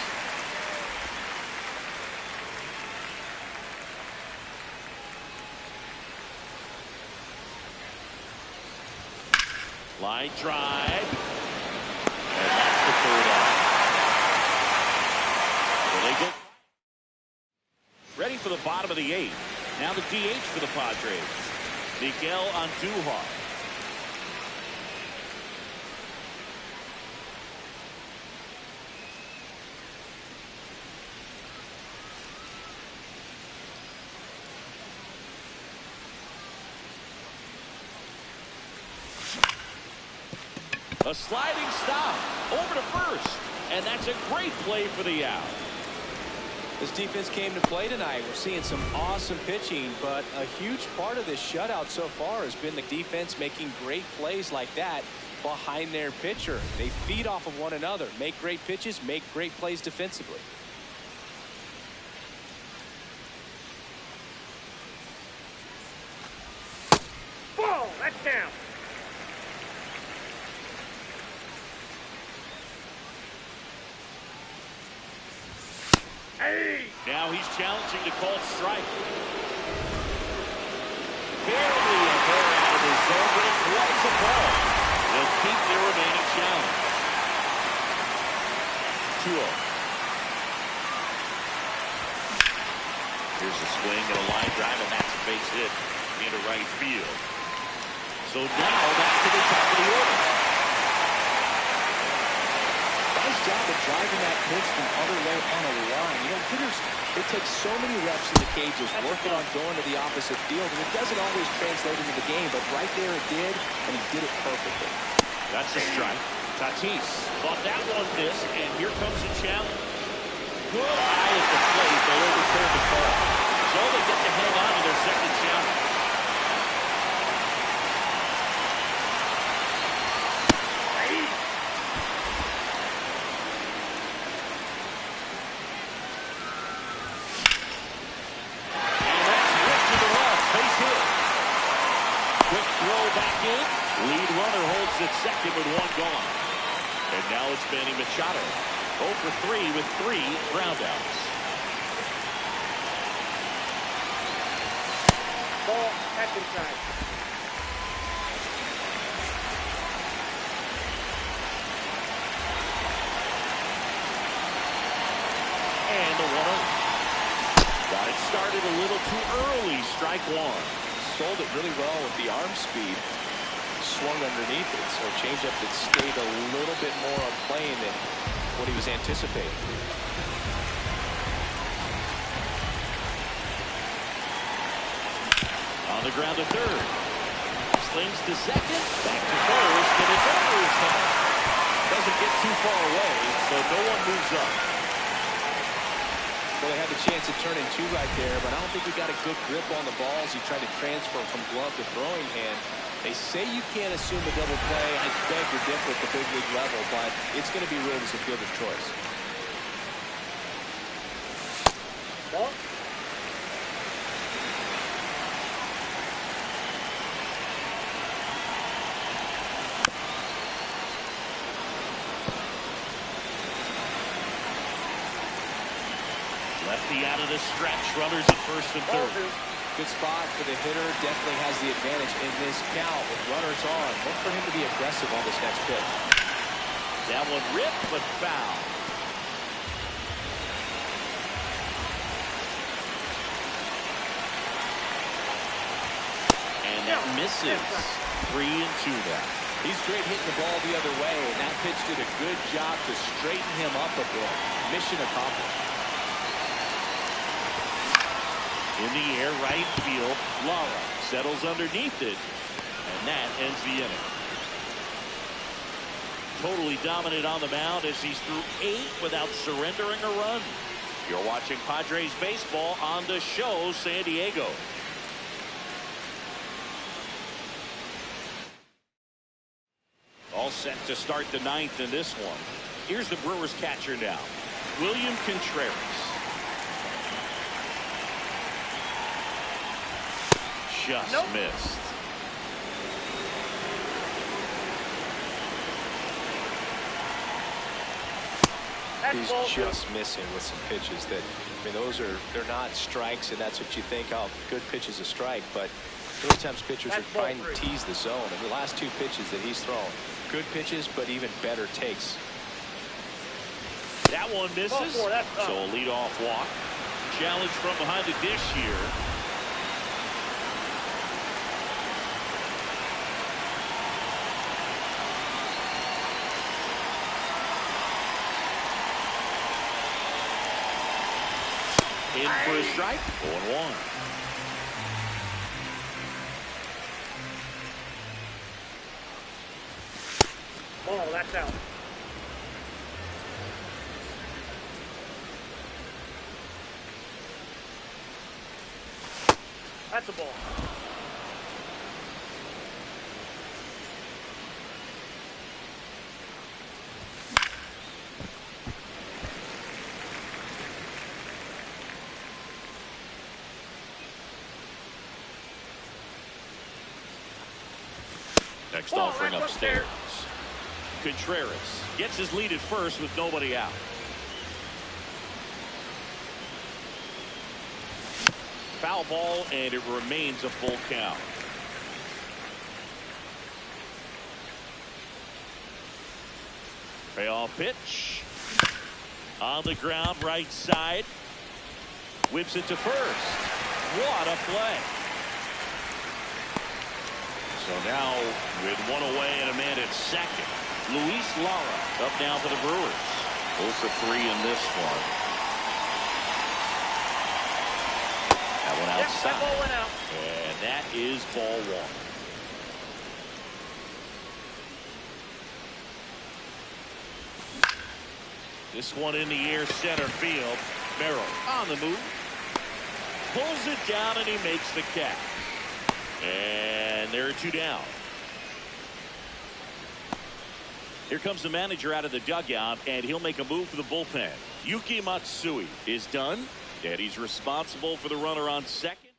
Line drive. And that's the third out. So they go. Ready for the bottom of the eighth. Now the DH for the Padres. Miguel Andujar. A sliding stop over to first, and that's a great play for the out. This defense came to play tonight. We're seeing some awesome pitching, but a huge part of this shutout so far has been the defense making great plays like that behind their pitcher. They feed off of one another, make great pitches, make great plays defensively. Ball, that's down. Hey! Now he's challenging to call strike. Barely a hair out of his zone, but it was a ball. They'll keep their remaining challenge. 2-0. Here's a swing and a line drive, and that's a base hit into right field. So now back to the top of the order. Nice job of driving that pitch from other way on a line. You know, hitters, it takes so many reps in the cages working on going to the opposite field, and it doesn't always translate into the game, but right there it did, and he did it perfectly. That's a strike. Tatis thought that one missed, and here comes the challenge. Good eye at the plate. They overturned the call. So they get to hang on to their second challenge. And that's ripped to the left. Base hit. Quick throw back in. Lead runner holds at second with one gone. And now it's Manny Machado. 0 for 3 with 3 groundouts. Ball, that's inside. And the 1-0. Got it started a little too early. Strike one. Sold it really well with the arm speed. Swung underneath it, so a changeup that stayed a little bit more on plane than what he was anticipating. On the ground to third. Slings to second. Back to first, and it's over his head. Doesn't get too far away, so no one moves up. Well, they had the chance to turn in two right there, but I don't think he got a good grip on the ball as he tried to transfer from glove to throwing hand. They say you can't assume a double play. I beg to differ at the big league level, but it's going to be ruled as a fielder's choice. Ball. Lefty out of the stretch. Runners at first and Ball third. two. Good spot for the hitter. Definitely has the advantage in this count with runners on. Look for him to be aggressive on this next pitch. That one ripped, but foul. And that misses. 3-2 now. He's great hitting the ball the other way, and that pitch did a good job to straighten him up a bit. Mission accomplished. In the air, right field. Lara settles underneath it, and that ends the inning. Totally dominant on the mound as he's through 8 without surrendering a run. You're watching Padres baseball on the show, San Diego. set to start the ninth in this one. Here's the Brewers catcher now, William Contreras. Just missed. He's just missing with some pitches that, I mean, they're not strikes, and that's what you think, oh, good pitch is a strike, but many times pitchers are trying to tease the zone. And the last two pitches that he's thrown, good pitches, but even better takes. That one misses. So a leadoff walk. Challenge from behind the dish here. In for a strike. 0-1. Ball, that's out. That's a ball. Next offering upstairs. Contreras gets his lead at first with nobody out. Foul ball, and it remains a full count. Payoff pitch. On the ground, right side. Whips it to first. What a play. So now with one away and a man at second, Luis Lara up now for the Brewers. 0 for 3 in this one. That one outside. That ball went out. And that is ball 1. This one in the air, center field. Merrill on the move. Pulls it down and he makes the catch. And there are 2 down. Here comes the manager out of the dugout, and he'll make a move for the bullpen. Yuki Matsui is done, and he's responsible for the runner on second.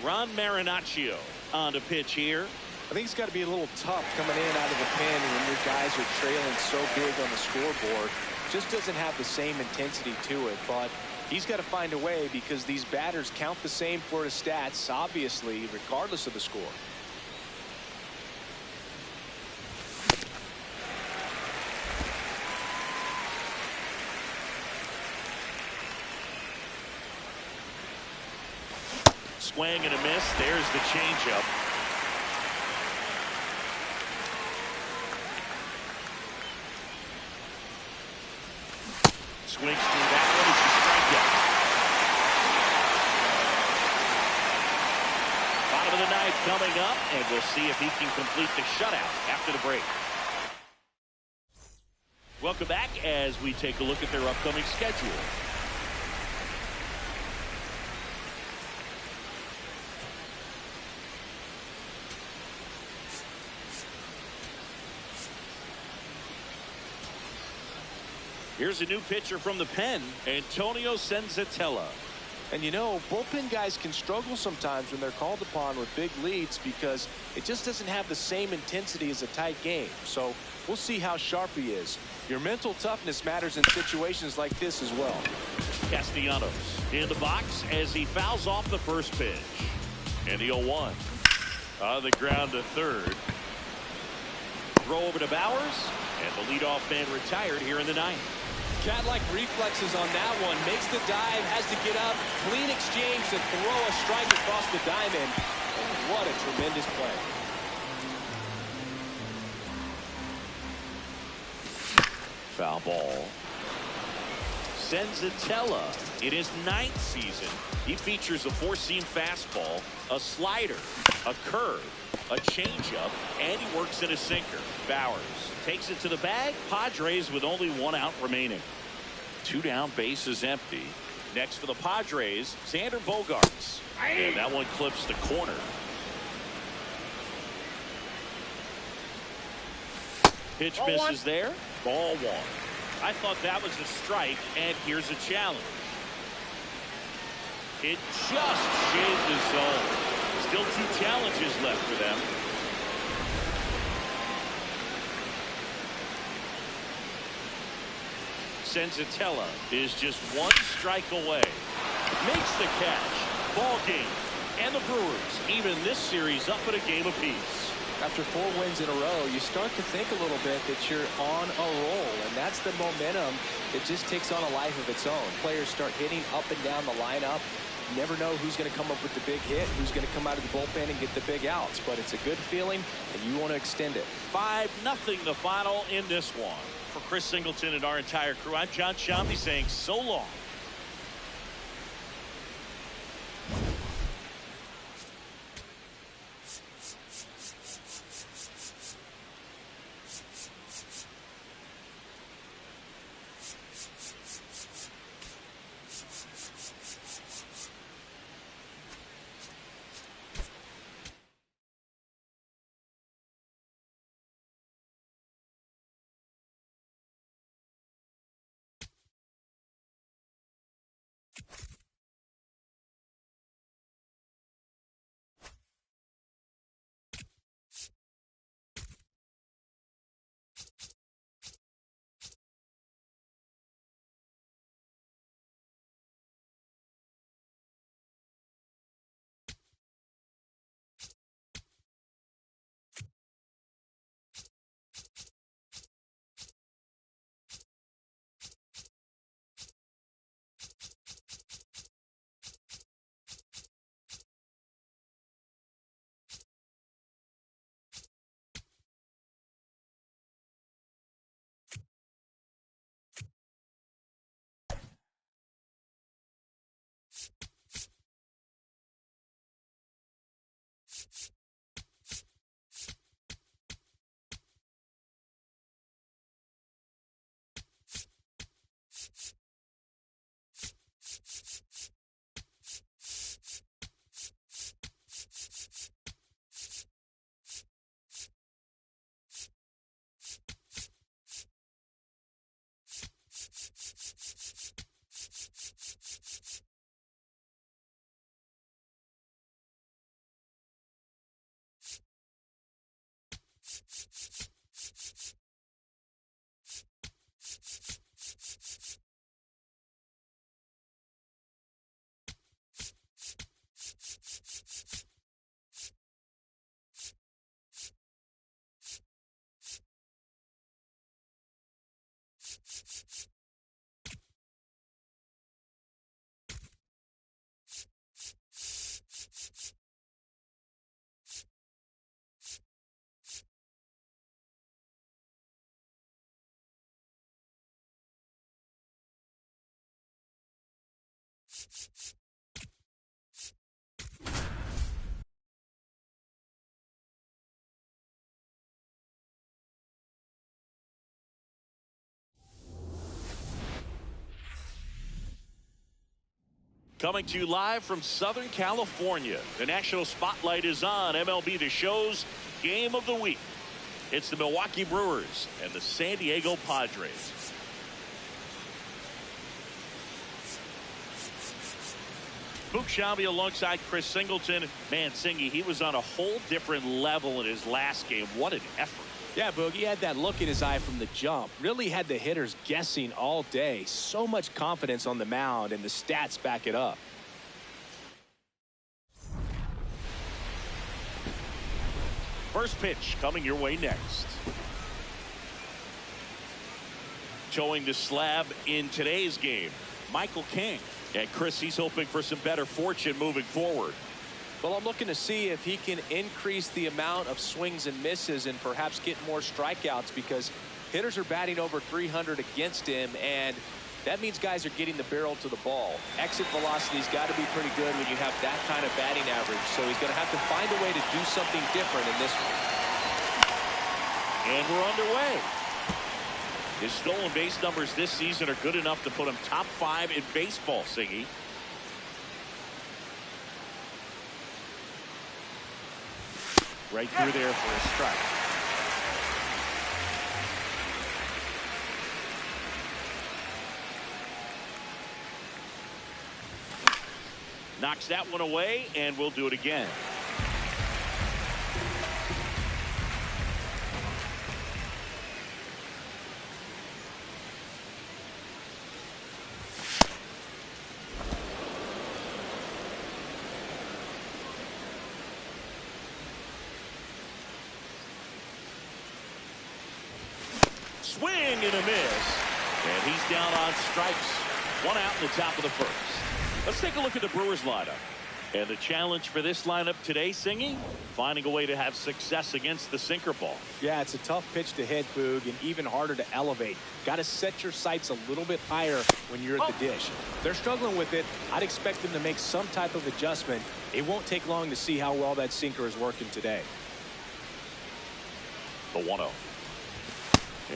Ron Marinaccio on to pitch here. I think it's got to be a little tough coming in out of the pen when your guys are trailing so big on the scoreboard. Just doesn't have the same intensity to it, but he's got to find a way because these batters count the same for his stats, obviously, regardless of the score. Swing and a miss. There's the changeup. Swings through that one. It's a strikeout. Bottom of the ninth coming up, and we'll see if he can complete the shutout after the break. Welcome back as we take a look at their upcoming schedule. Here's a new pitcher from the pen, Antonio Senzatella. And you know, bullpen guys can struggle sometimes when they're called upon with big leads because it just doesn't have the same intensity as a tight game. So we'll see how sharp he is. Your mental toughness matters in situations like this as well. Castellanos in the box as he fouls off the first pitch. And the 0-1. On the ground to third. Throw over to Bowers. And the leadoff man retired here in the ninth. Cat-like reflexes on that one. Makes the dive, has to get up. Clean exchange to throw a strike across the diamond. And what a tremendous play. Foul ball. Senzatella in his 9th season. He features a 4-seam fastball, a slider, a curve, a changeup, and he works in a sinker. Bowers takes it to the bag. Padres with only 1 out remaining. 2 down, bases empty. Next for the Padres, Xander Bogaerts. And that one clips the corner. Pitch Ball misses one. there. Ball one. I thought that was a strike, and here's a challenge. It just shaved the zone. Still 2 challenges left for them. Senzatella is just 1 strike away. Makes the catch. Ball game. And the Brewers even this series up at a game apiece. After 4 wins in a row, you start to think a little bit that you're on a roll, and that's the momentum. It just takes on a life of its own. Players start hitting up and down the lineup. You never know who's going to come up with the big hit, who's going to come out of the bullpen and get the big outs, but it's a good feeling, and you want to extend it. 5-0 the final in this one. For Chris Singleton and our entire crew, I'm John Shambi saying so long. Coming to you live from Southern California. The national spotlight is on MLB The Show's Game of the Week. It's the Milwaukee Brewers and the San Diego Padres. Boog Sciambi alongside Chris Singleton. Man, Singy, he was on a whole different level in his last game. What an effort. Yeah, Boog, he had that look in his eye from the jump. Really had the hitters guessing all day. So much confidence on the mound, and the stats back it up. First pitch coming your way next. Towing the slab in today's game, Michael King. And Chris, he's hoping for some better fortune moving forward. Well, I'm looking to see if he can increase the amount of swings and misses and perhaps get more strikeouts, because hitters are batting over 300 against him, and that means guys are getting the barrel to the ball. Exit velocity's got to be pretty good when you have that kind of batting average, so he's going to have to find a way to do something different in this one. And we're underway. His stolen base numbers this season are good enough to put him top 5 in baseball, Siggy. Right through there for a strike. Knocks that one away, and we'll do it again. Swing and a miss. And he's down on strikes. One out in the top of the first. Let's take a look at the Brewers lineup. And the challenge for this lineup today, Singy, finding a way to have success against the sinker ball. Yeah, it's a tough pitch to hit, Boog, and even harder to elevate. Got to set your sights a little bit higher when you're at the dish. If they're struggling with it, I'd expect them to make some type of adjustment. It won't take long to see how well that sinker is working today. The 1-0.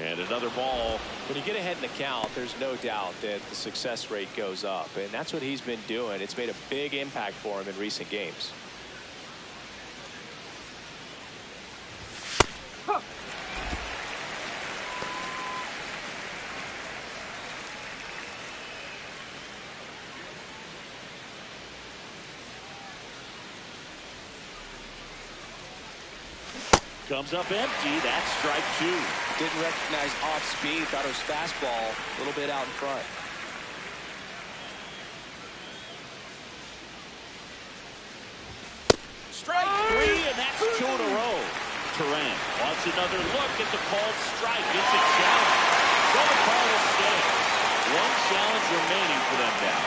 And another ball. When you get ahead in the count, there's no doubt that the success rate goes up, and that's what he's been doing. It's made a big impact for him in recent games. Comes up empty. That's strike 2. Didn't recognize off speed. Thought it was fastball. A little bit out in front. Strike 3, and that's 2 in a row. Turan wants another look at the called strike. It's a challenge. So the call will stay. One challenge remaining for them now.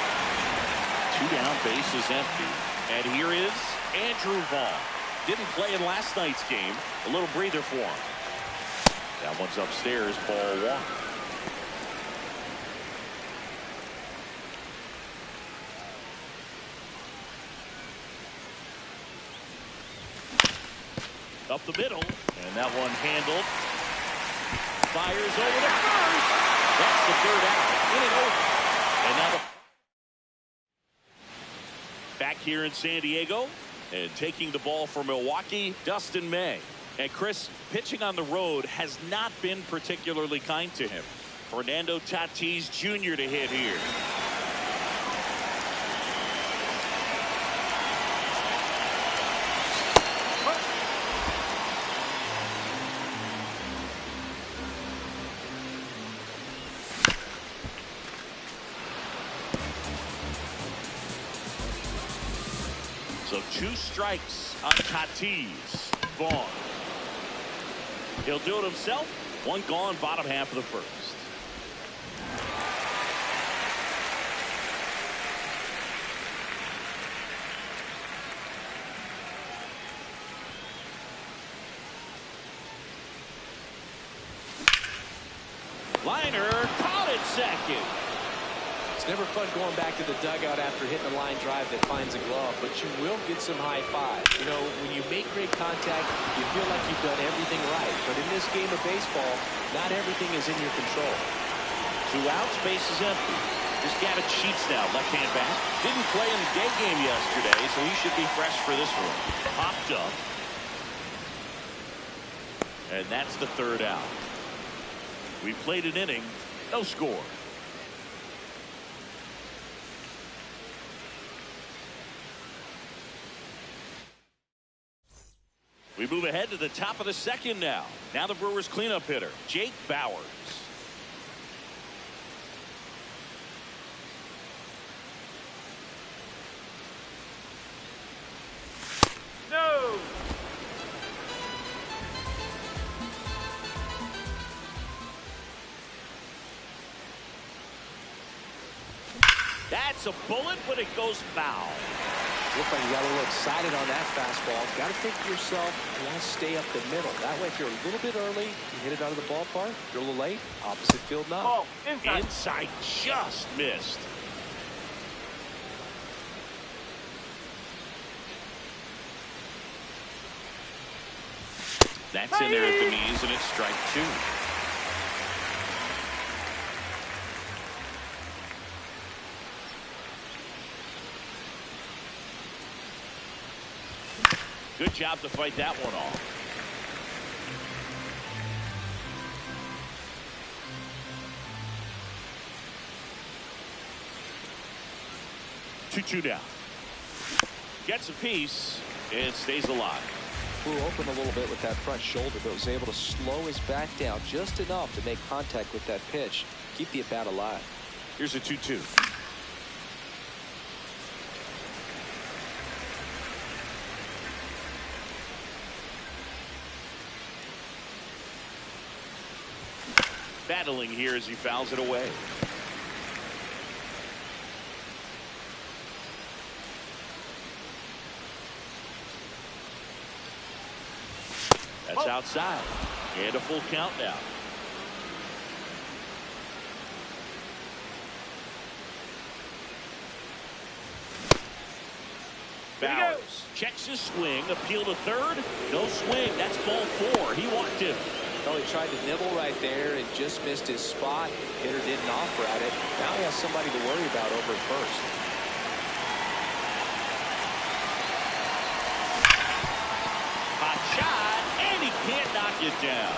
2 down, base is empty. And here is Andrew Vaughn. Didn't play in last night's game. A little breather for him. That one's upstairs, ball 1. Up the middle, and that one handled. Fires over the first. That's the 3rd out. Inning over. And now back here in San Diego, and taking the ball for Milwaukee, Dustin May. And Chris, pitching on the road has not been particularly kind to him. Fernando Tatis Jr. to hit here. So 2 strikes on Tatis. Vaughn. He'll do it himself. 1 gone, bottom half of the first. Liner caught it second. It's never fun going back to the dugout after hitting a line drive that finds a glove, but you will get some high fives. You know, when you make great contact, you feel like you've done everything right. But in this game of baseball, not everything is in your control. 2 outs, base is empty. This Gavin Sheets now, left-hand bat. Didn't play in the day game yesterday, so he should be fresh for this one. Popped up. And that's the 3rd out. We played an inning, no score. We move ahead to the top of the 2nd now. Now the Brewers cleanup hitter, Jake Bauers. No. That's a bullet, but it goes foul. Look like you got a little excited on that fastball. Got to think to yourself, you want to stay up the middle. That way, if you're a little bit early, you hit it out of the ballpark. If you're a little late, opposite field knock. Oh, inside. Inside just missed. That's in there at the knees, and it's strike 2. Good job to fight that one off. Two down. Gets a piece and stays alive. Flew open a little bit with that front shoulder, but was able to slow his back down just enough to make contact with that pitch. Keep the at-bat alive. Here's a 2-2. Battling here as he fouls it away. That's outside. And a full count now. Bowers checks his swing. Appeal to third. No swing. That's ball 4. He walked him. Well, he tried to nibble right there and just missed his spot. Hitter didn't offer at it. Now he has somebody to worry about over at first. Hot shot, and he can't knock it down.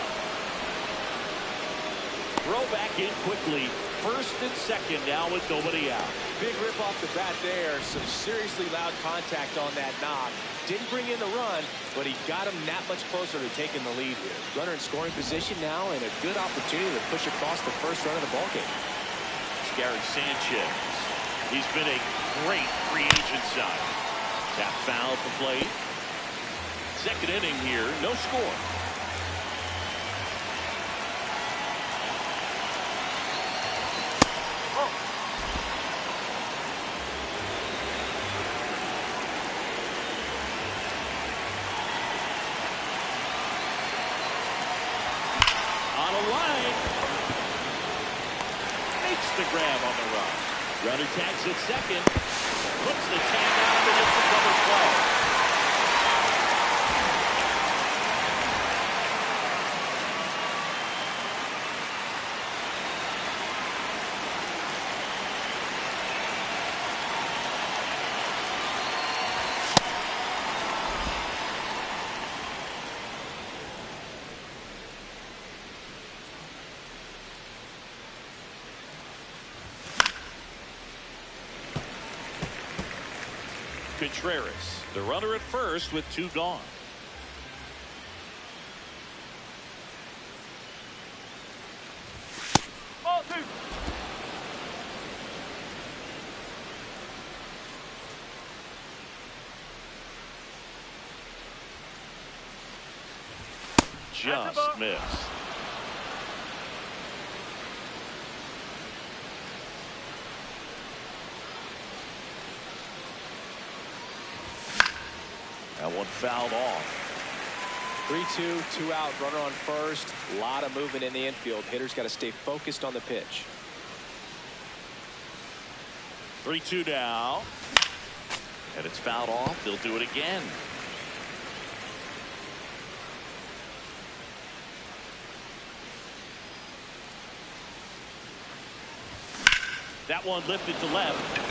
Throw back in quickly. First and second now with nobody out. Big rip off the bat there. Some seriously loud contact on that knock. Didn't bring in the run, but he got him that much closer to taking the lead here. Runner in scoring position now, and a good opportunity to push across the first run of the ballgame. Gary Sanchez. He's been a great free agent sign. Tap foul at the plate. Second inning here, no score. The grab on the run. Runner tags at second. Puts the tag out and it's a cover play. Contreras, the runner at first with 2 gone. Ball 2. Just missed. That one fouled off. 3-2, 2 out, runner on first. A lot of movement in the infield. Hitter's got to stay focused on the pitch. 3-2 now. And it's fouled off. They'll do it again. That one lifted to left.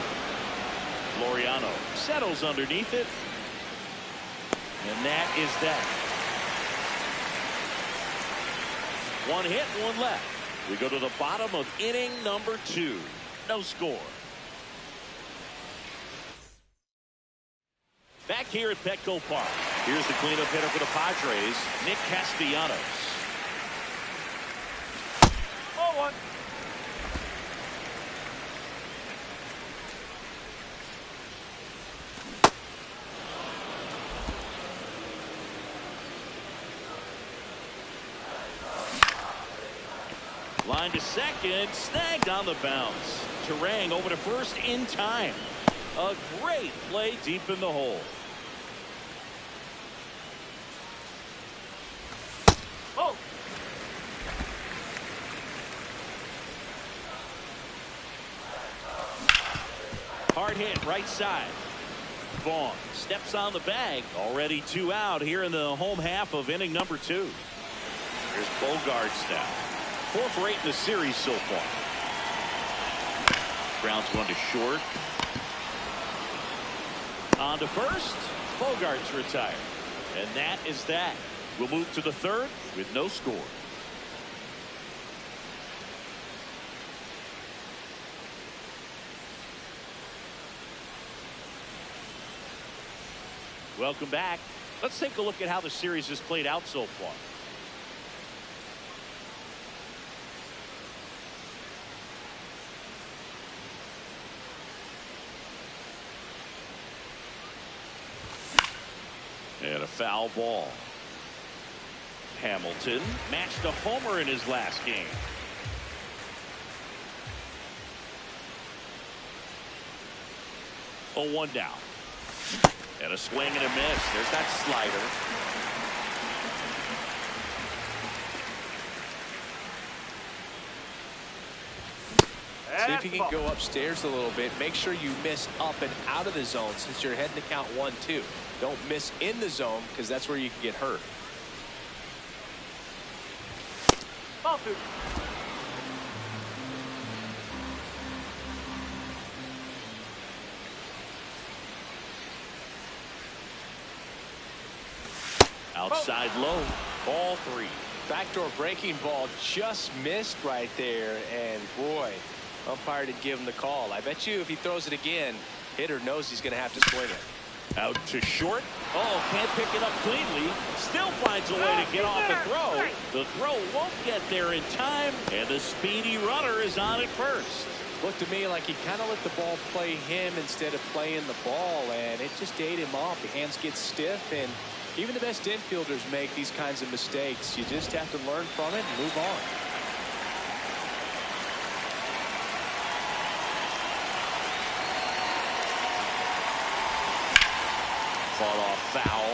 Laureano settles underneath it. And that is that. One hit, one left. We go to the bottom of inning number 2. No score. Back here at Petco Park. Here's the cleanup hitter for the Padres, Nick Castellanos. 0-1. Line to second, snagged on the bounce. Terang over to first in time. A great play deep in the hole. Oh. Hard hit right side. Vaughn steps on the bag. Already 2 out here in the home half of inning number 2. Here's Bogarts now. 4 for 8 in the series so far. Grounds one to short. On to first. Bogarts retired. And that is that. We'll move to the third with no score. Welcome back. Let's take a look at how the series has played out so far. And a foul ball. Hamilton matched a homer in his last game. A 1 down. And a swing and a miss. There's that slider. See if you can go upstairs a little bit. Make sure you miss up and out of the zone since you're heading to count 1-2. Don't miss in the zone because that's where you can get hurt. Ball 2. Outside low. Ball 3. Backdoor breaking ball just missed right there. And boy, umpire did give him the call. I bet you if he throws it again, hitter knows he's going to have to swing it. Out to short. Oh, can't pick it up cleanly. Still finds a way to get off a throw. The throw won't get there in time. And the speedy runner is on at first. Looked to me like he kind of let the ball play him instead of playing the ball. And it just ate him off. The hands get stiff. And even the best infielders make these kinds of mistakes. You just have to learn from it and move on. Fought off foul.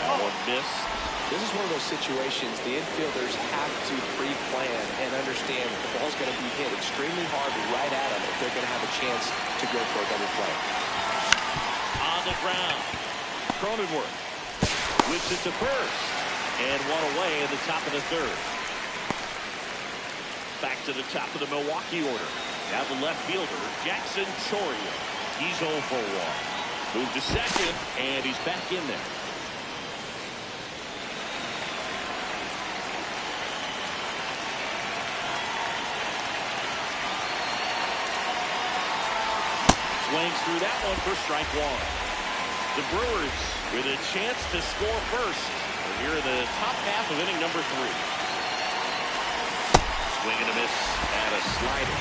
That one missed. This is one of those situations the infielders have to pre-plan and understand that the ball's going to be hit extremely hard right at them if they're going to have a chance to go for a double play. On the ground. Cronenworth whips it to first. And one away in the top of the third. Back to the top of the Milwaukee order. Now the left fielder, Jackson Chourio. He's 0 for 1. Moved to second, and he's back in there. Swings through that one for strike 1. The Brewers with a chance to score first. We're here in the top half of inning number 3. Swing and a miss and a slider.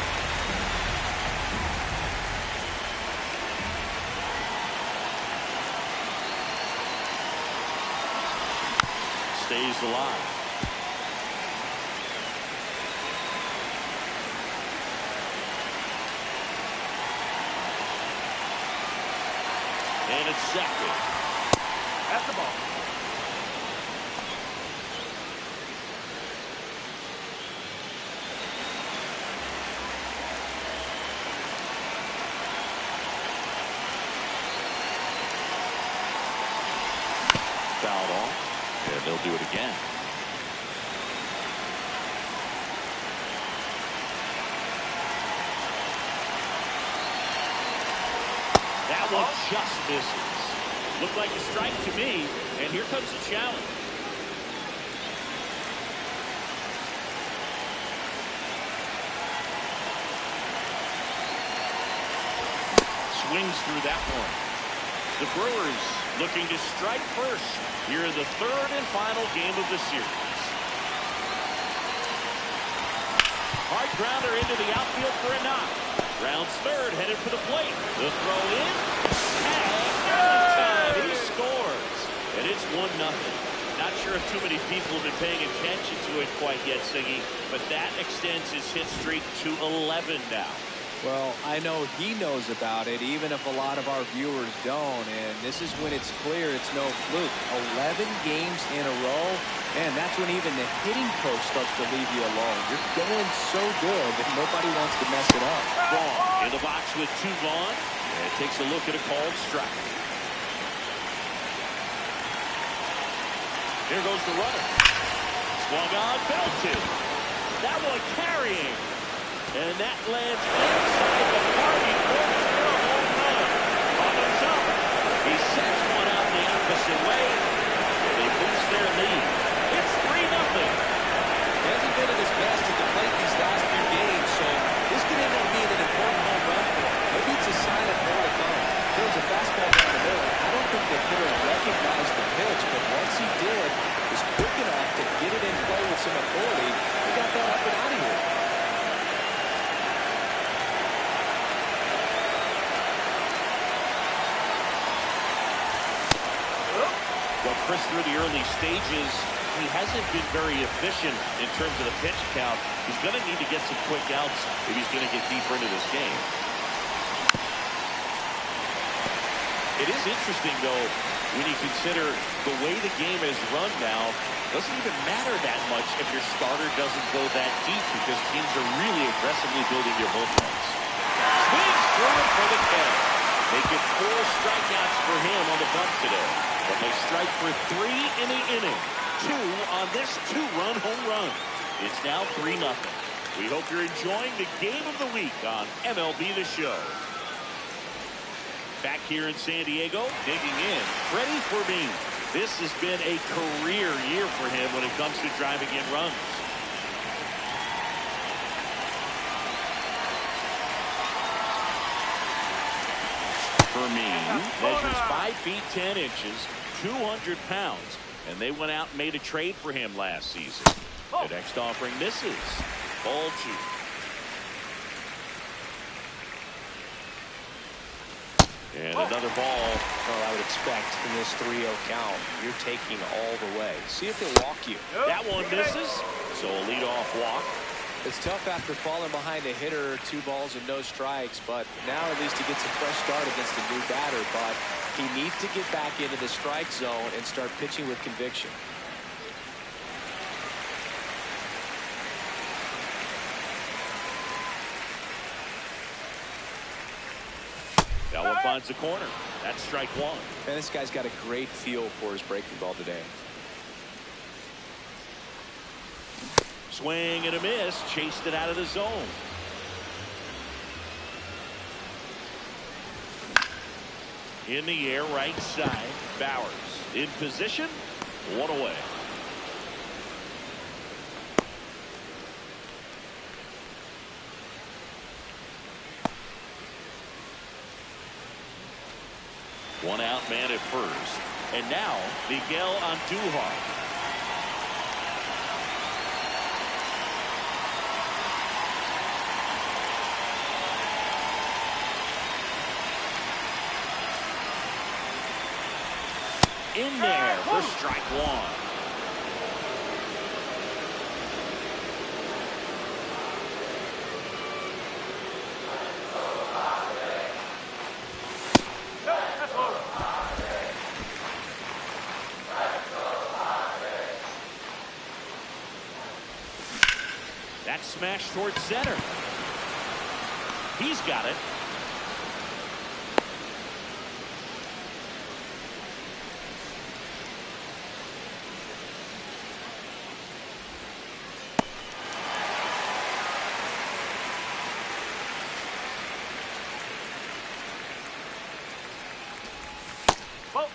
Stays alive. And it's second. That's the ball. Fouled off. And they'll do it again. That one just misses. Looked like a strike to me. And here comes the challenge. Swings through that one. The Brewers looking to strike first here in the third and final game of the series. Hard grounder into the outfield for a knock. Rounds third, headed for the plate. The throw in. And time he scores. And it's 1-0. Not sure if too many people have been paying attention to it quite yet, Siggy, but that extends his hit streak to 11 now. Well, I know he knows about it, even if a lot of our viewers don't. And this is when it's clear it's no fluke. 11 games in a row, and that's when even the hitting coach starts to leave you alone. You're going so good that nobody wants to mess it up. Vaughn in the box with 2 gone, and takes a look at a called strike. Here goes the runner. Swung on, belted. That one carrying. And that lands inside the party for a home run. On the jump, he sends one out the opposite way. They boost their lead. It's 3-0. Chris, through the early stages, he hasn't been very efficient in terms of the pitch count. He's going to need to get some quick outs if he's going to get deeper into this game. It is interesting, though, when you consider the way the game is run now. Doesn't even matter that much if your starter doesn't go that deep because teams are really aggressively building their bullpens. Swings through it for the catch. Make it 4 strikeouts for him on the bunt today. But they strike for 3 in the inning. 2 on this 2-run home run. It's now 3-0. We hope you're enjoying the game of the week on MLB The Show. Back here in San Diego, digging in, Freddie Fermin. This has been a career year for him when it comes to driving in runs. Fermin measures 5 feet 10 inches, 200 pounds, and they went out and made a trade for him last season. The next offering misses. Ball 2. And another ball. Well, I would expect in this 3-0 count, you're taking all the way. See if they walk you. That one misses. So a leadoff walk. It's tough after falling behind a hitter, 2 balls and no strikes, but now at least he gets a fresh start against a new batter. But he needs to get back into the strike zone and start pitching with conviction. That one finds the corner. That's strike 1. And this guy's got a great feel for his breaking ball today. Swing and a miss. Chased it out of the zone. In the air, right side. Bowers in position. 1 away. One out man at first. And now Miguel Andujar. In there for strike 1. That smash towards center. He's got it. Whoa.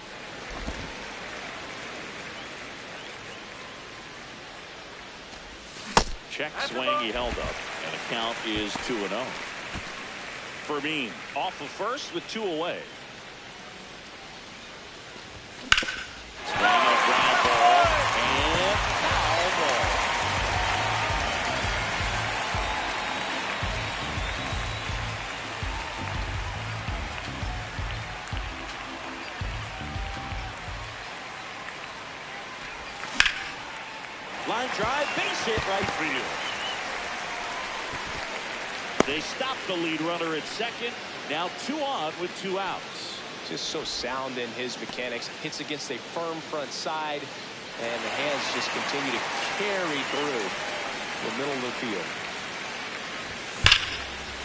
Check swing, he held up, and the count is 2-0. Fermin off of first with 2 away. Swing and a ground ball, and foul ball. Line drive, base hit right field. They stop the lead runner at second. Now 2 on with 2 outs. Just so sound in his mechanics. Hits against a firm front side, and the hands just continue to carry through the middle of the field.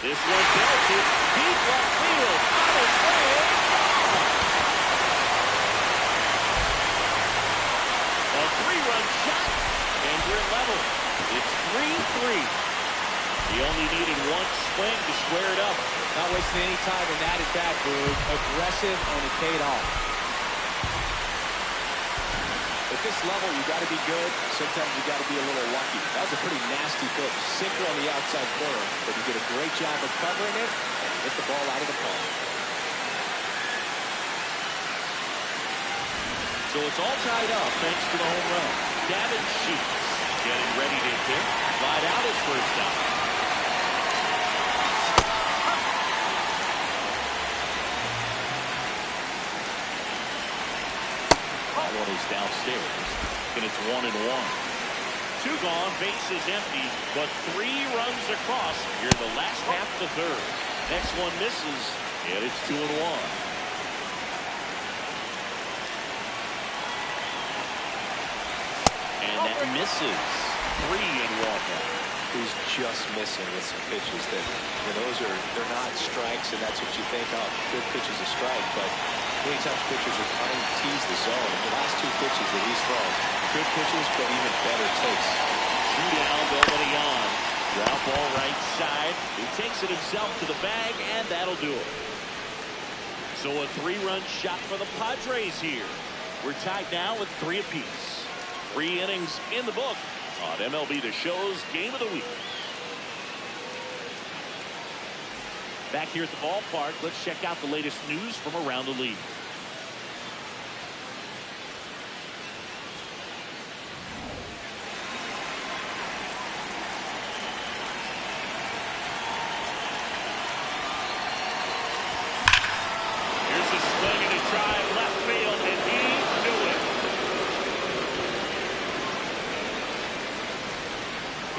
This one belted deep left field. On his way. A 3-run shot, and we're level. It's 3-3. He only needed 1 swing to square it up. Not wasting any time in that at bat, Boog. Aggressive, and it paid off. At this level, you got to be good. Sometimes you got to be a little lucky. That was a pretty nasty pitch. Sinker on the outside corner, but he did a great job of covering it and hit the ball out of the park. So it's all tied up thanks to the home run. Gavin Sheets getting ready to hit. Slide out his first out. One is down downstairs. And it's 1-1. 2 gone, base is empty, but 3 runs across here in the last half of the third. Next one misses, and it's 2-1. And that misses. 3-1. He's just missing with some pitches that, they're not strikes, and that's what you think, oh, good pitch is a strike. But many times pitchers are trying to tease the zone. And the last 2 pitches that he's thrown, good pitches, but even better takes. 2 down, nobody on. Ground ball right side. He takes it himself to the bag, and that'll do it. So a 3-run shot for the Padres here. We're tied now with 3 apiece. 3 innings in the book on MLB The Show's Game of the Week. Back here at the ballpark, let's check out the latest news from around the league. Here's a swing and a drive left field, and he knew it.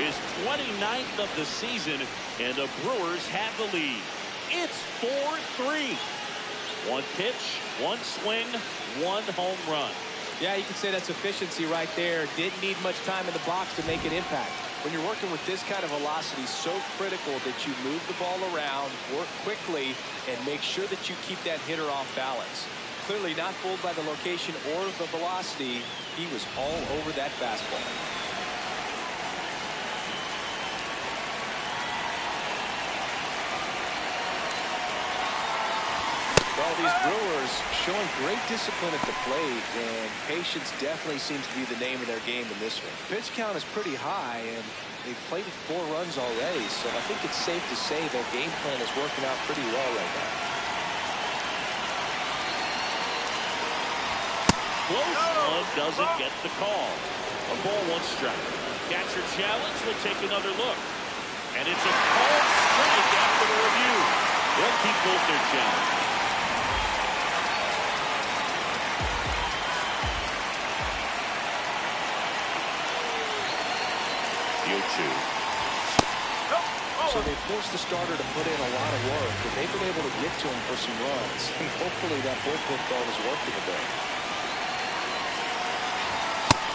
His 29th of the season, and the Brewers have the lead. It's 4-3. 1 pitch, 1 swing, 1 home run. Yeah, you can say that's efficiency right there. Didn't need much time in the box to make an impact. When you're working with this kind of velocity, so critical that you move the ball around, work quickly, and make sure that you keep that hitter off balance. Clearly not fooled by the location or the velocity. He was all over that fastball. Well, these Brewers showing great discipline at the plate, and patience definitely seems to be the name of their game in this one. Pitch count is pretty high, and they've played 4 runs already, so I think it's safe to say their game plan is working out pretty well right now. Close one doesn't get the call. A ball, 1 strike. Catcher challenge will take another look. And it's a called strike after the review. They'll keep both their challenge. So they forced the starter to put in a lot of work, but they've been able to get to him for some runs. And hopefully that bullpen throw is working a bit.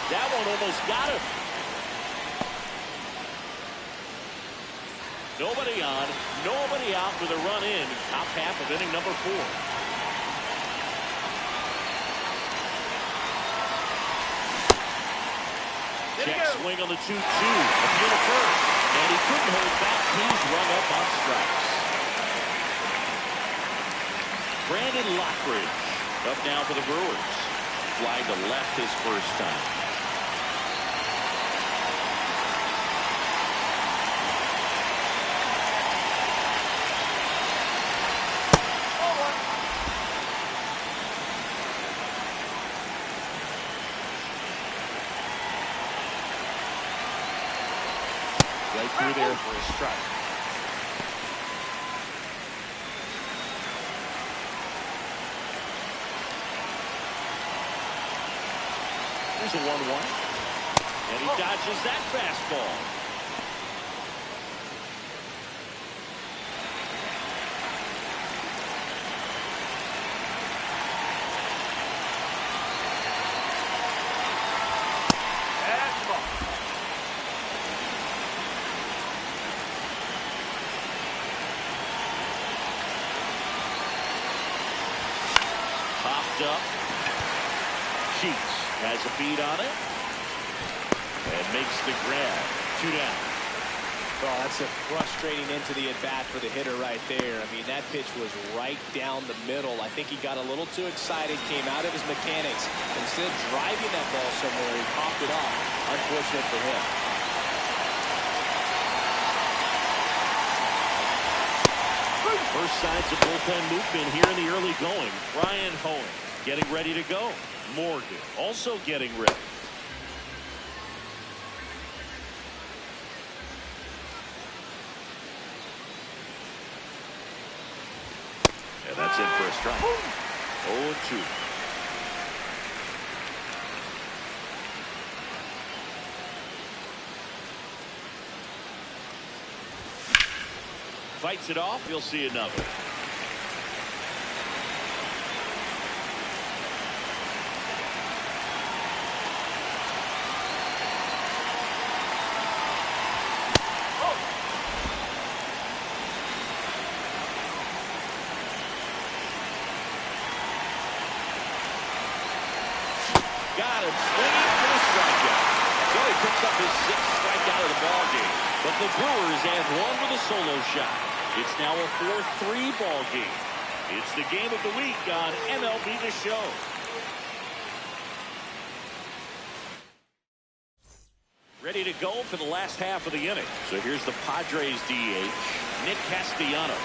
That one almost got him. Nobody on, nobody out with a run in. Top half of inning number 4. Check swing on the 2-2. Appeal to first. And he couldn't hold back. He's run up on strikes. Brandon Lockridge up now for the Brewers. Fly to left his first time. Right through there for a strike. There's a 1-1. And he dodges that fastball. Up. Sheets has a beat on it and makes the grab. 2 down. Well, that's a frustrating into the at-bat for the hitter right there. I mean, that pitch was right down the middle. I think he got a little too excited, came out of his mechanics. Instead of driving that ball somewhere, he popped it off. Unfortunate for him. First signs of bullpen movement here in the early going. Ryan Hoeing getting ready to go. Morgan also getting ready. And that's in for a strike. 0-2. fights it off. You'll see another. Got him swinging for the strikeout. So he picks up his 6th strikeout of the ball game. But the Brewers add one with a solo shot. It's now a 4-3 ball game. It's the game of the week on MLB The Show. Ready to go for the last half of the inning. So here's the Padres DH, Nick Castellanos.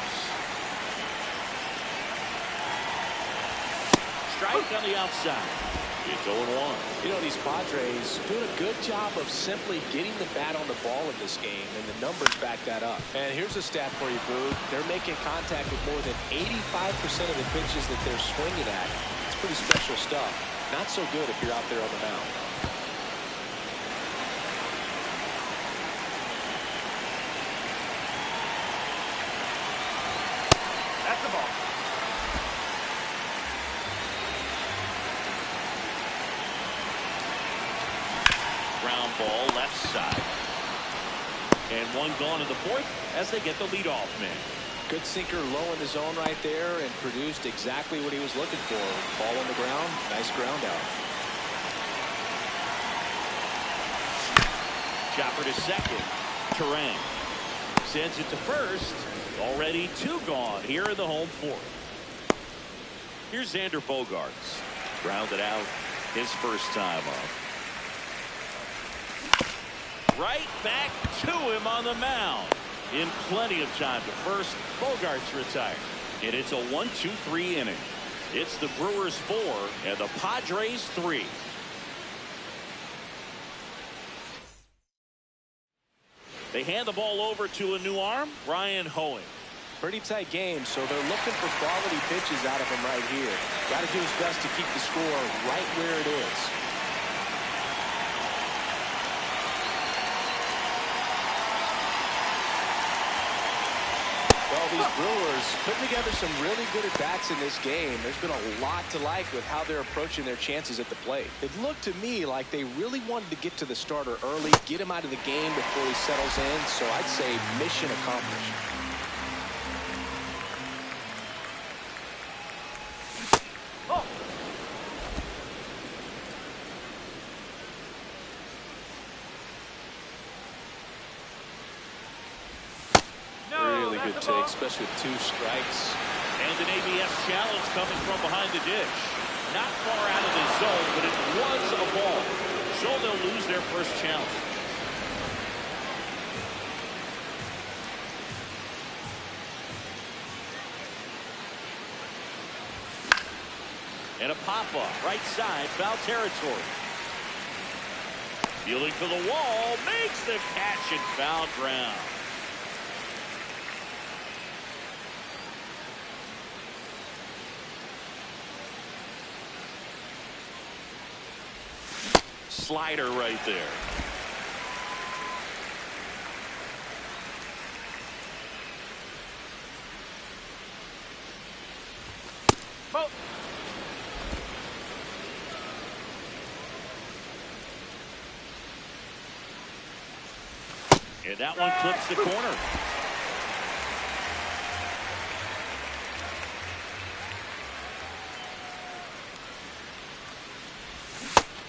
Strike on the outside. It's 0-1. You know, these Padres doing a good job of simply getting the bat on the ball in this game, and the numbers back that up. And here's a stat for you, Boog. They're making contact with more than 85% of the pitches that they're swinging at. It's pretty special stuff. Not so good if you're out there on the mound. That's the ball. Ground ball left side. And one gone in the 4th as they get the leadoff man. Good sinker low in the zone right there and produced exactly what he was looking for. Ball on the ground. Nice ground out. Chopper to second. Terang sends it to first. Already 2 gone here in the home 4th. Here's Xander Bogaerts. Grounded out his first time up. Right back to him on the mound. In plenty of time to first. Bogaerts retired. And it's a 1-2-3 inning. It's the Brewers 4 and the Padres 3. They hand the ball over to a new arm, Ryan Hoeing. Pretty tight game, so they're looking for quality pitches out of him right here. Got to do his best to keep the score right where it is. Well, these Brewers putting together some really good at-bats in this game. There's been a lot to like with how they're approaching their chances at the plate. It looked to me like they really wanted to get to the starter early, get him out of the game before he settles in, so I'd say mission accomplished. Really good take, especially with 2 strikes. And an ABS challenge coming from behind the dish. Not far out of the zone, but it was a ball. So they'll lose their first challenge. And a pop-up, right side, foul territory. Fielding for the wall, makes the catch and foul ground. Slider right there. Oh. And that one clips the corner.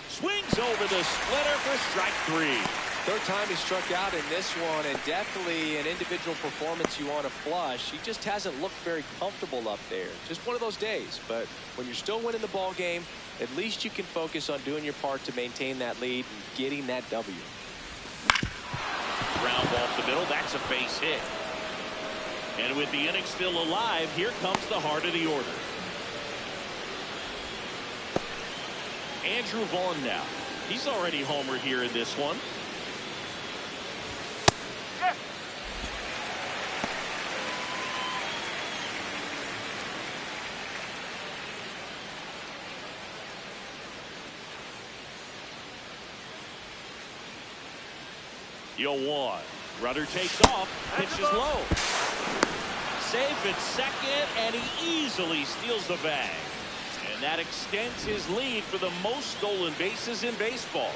Swings over the splitter for strike 3. Third time he struck out in this one, and definitely an individual performance you want to flush. He just hasn't looked very comfortable up there. Just one of those days. But when you're still winning the ball game, at least you can focus on doing your part to maintain that lead and getting that W. Ground ball to the middle. That's a base hit. And with the inning still alive, here comes the heart of the order. Andrew Vaughn now. He's already homered here in this one. The 0-1. Runner takes off. Pitch is low. safe at second, and he easily steals the bag. And that extends his lead for the most stolen bases in baseball.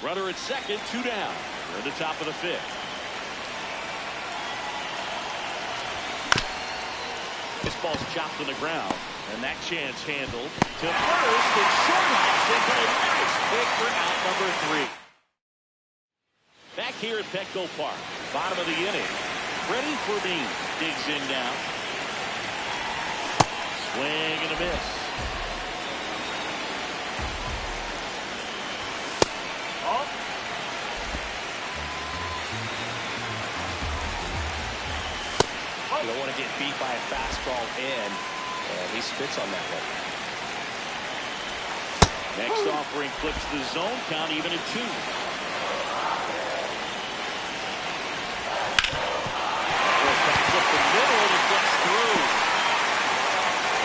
Runner at second, 2 down. We're at the top of the 5th. This ball's chopped on the ground, and that chance handled to first. It's short option, but a nice pick for out number 3. Back here at Petco Park, bottom of the inning. Freddie Fermin digs in now. Swing and a miss. You don't want to get beat by a fastball in, and he spits on that one. Next offering flips the zone count even at 2. Back up the middle, and it gets through.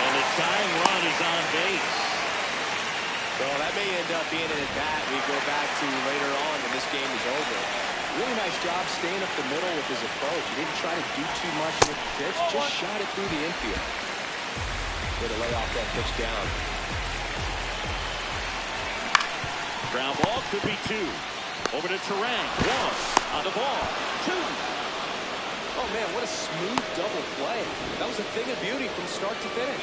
And the tying run is on base. Well, that may end up being an at-bat we go back to later on when this game is over. Really nice job staying up the middle with his approach. He didn't try to do too much with the pitch, just shot it through the infield. Way to lay off that pitch down. Ground ball could be 2. Over to Terang. 1 on the ball. 2. Oh, man, what a smooth double play. That was a thing of beauty from start to finish.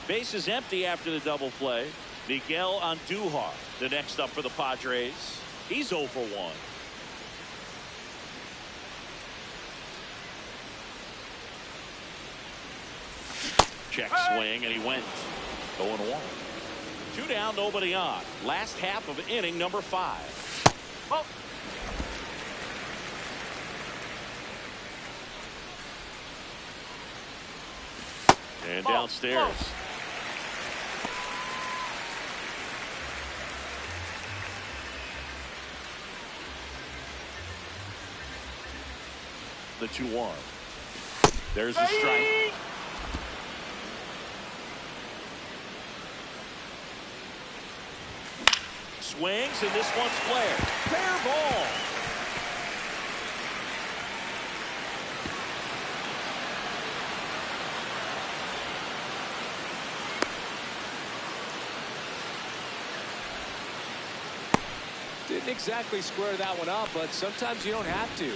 Base is empty after the double play. Miguel Andujar, the next up for the Padres. He's 0 for 1. Check swing, and he went 0 1. 2 down, nobody on. Last half of inning number 5. Oh. And downstairs. The 2-1. There's the strike. Swings, and this one's flared. Fair ball. Didn't exactly square that one up, but sometimes you don't have to.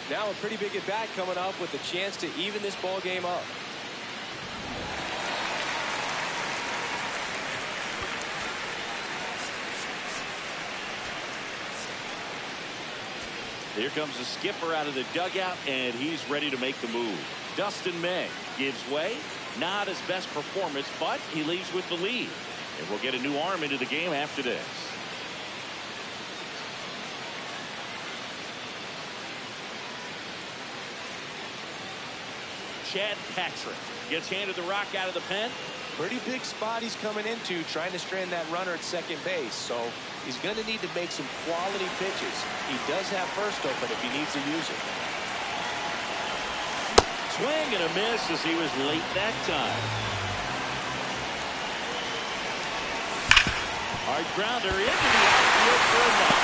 Now a pretty big at-bat coming up with a chance to even this ball game up. Here comes the skipper out of the dugout, and he's ready to make the move. Dustin May gives way. Not his best performance, but he leaves with the lead. And we'll get a new arm into the game after this. Chad Patrick gets handed the rock out of the pen. Pretty big spot he's coming into, trying to strand that runner at second base. So he's going to need to make some quality pitches. He does have first open if he needs to use it. Swing and a miss as he was late that time. Hard grounder into the outfield for a knock.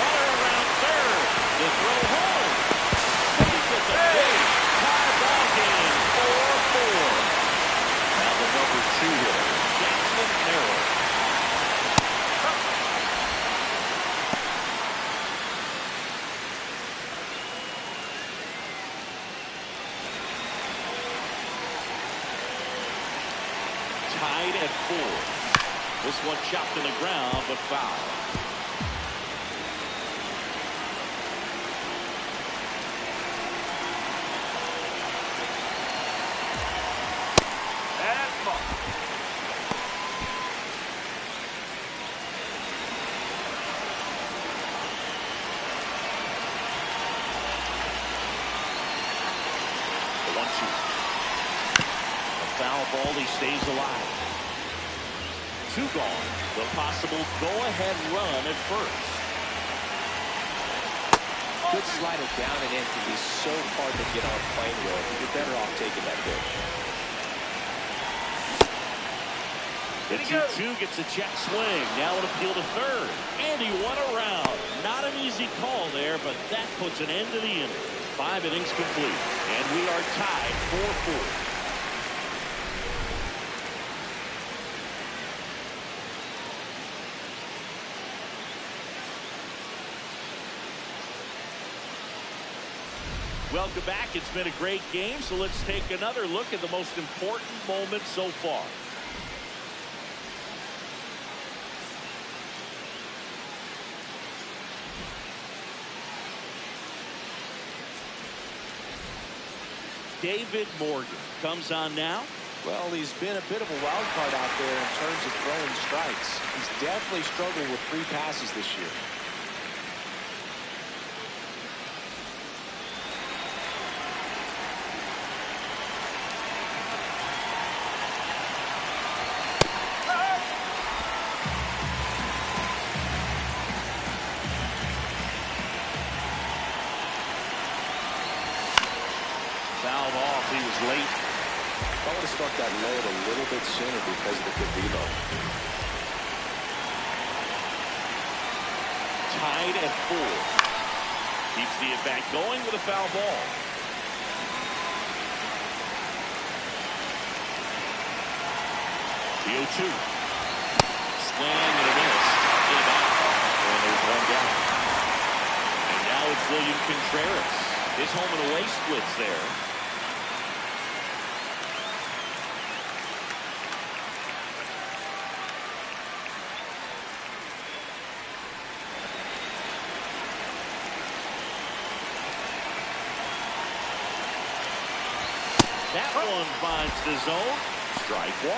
Runner around third. The throw home. He's at the base. Tie ball game. 4-4. Now the number 2 hitter, Jackson Merrill. Tied at 4. This one chopped in the ground, but foul. Ball, he stays alive. 2 gone. The possible go-ahead run at first. Good slider down and in can be so hard to get on plane with. You're better off taking that pitch. The 2-2 gets a check swing. Now an appeal to third. And he went around. Not an easy call there, but that puts an end to the inning. 5 innings complete. And we are tied 4-4. Welcome back. It's been a great game, so let's take another look at the most important moment so far. David Morgan comes on now. Well, he's been a bit of a wild card out there in terms of throwing strikes. He's definitely struggling with free passes this year. Fouled off. He was late. I would have struck that load a little bit sooner because of the good velo. Tied at 4. Keeps the at-bat going with a foul ball. The 0-2. Swing and a miss. And there's one down. And now it's William Contreras. His home and away splits there. That one finds the zone. Strike 1.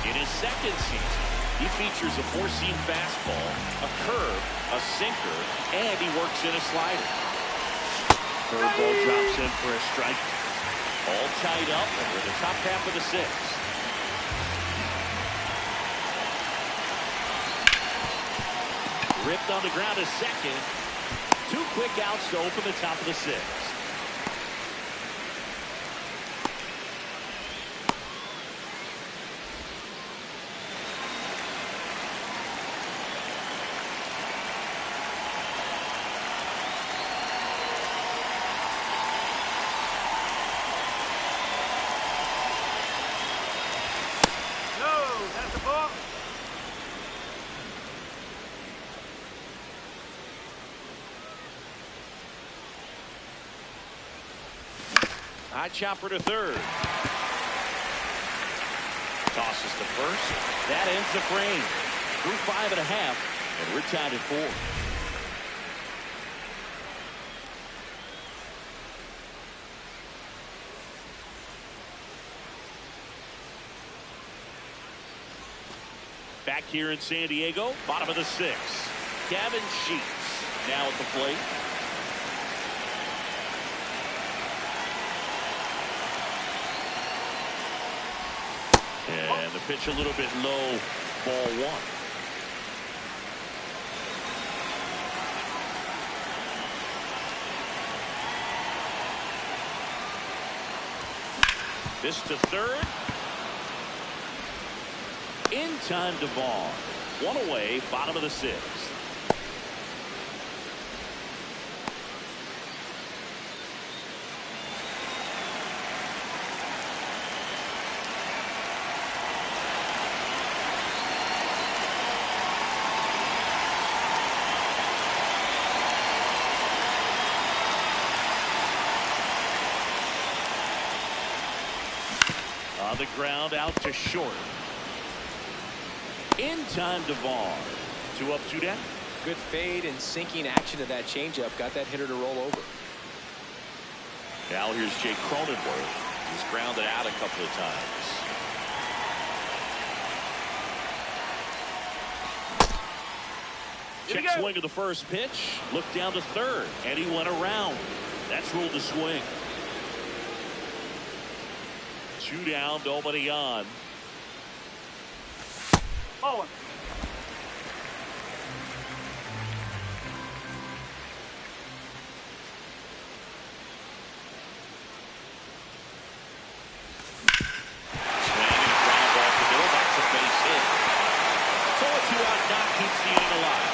In his second season, he features a 4-seam fastball, a curve, a sinker, and he works in a slider. Curveball drops in for a strike. All tied up, and we're in the top half of the 6th. Ripped on the ground to second. 2 quick outs to open the top of the 6th. That's the ball. High chopper to third. Tosses to first. That ends the frame. Through 5 1/2, and we're tied at 4. Back here in San Diego, bottom of the 6th. Gavin Sheets now at the plate. And the pitch a little bit low, ball 1. This to third. In time to Vaughn. 1 away, bottom of the 6th. On the ground, out to short. In time to Vaughn. 2 up, 2 down. Good fade and sinking action to that changeup. Got that hitter to roll over. Now here's Jake Cronenworth. He's grounded out a couple of times. Check swing of the first pitch. Look down to third. And he went around. That's ruled a swing. 2 down, nobody on. Bowling. Keeps the inning alive.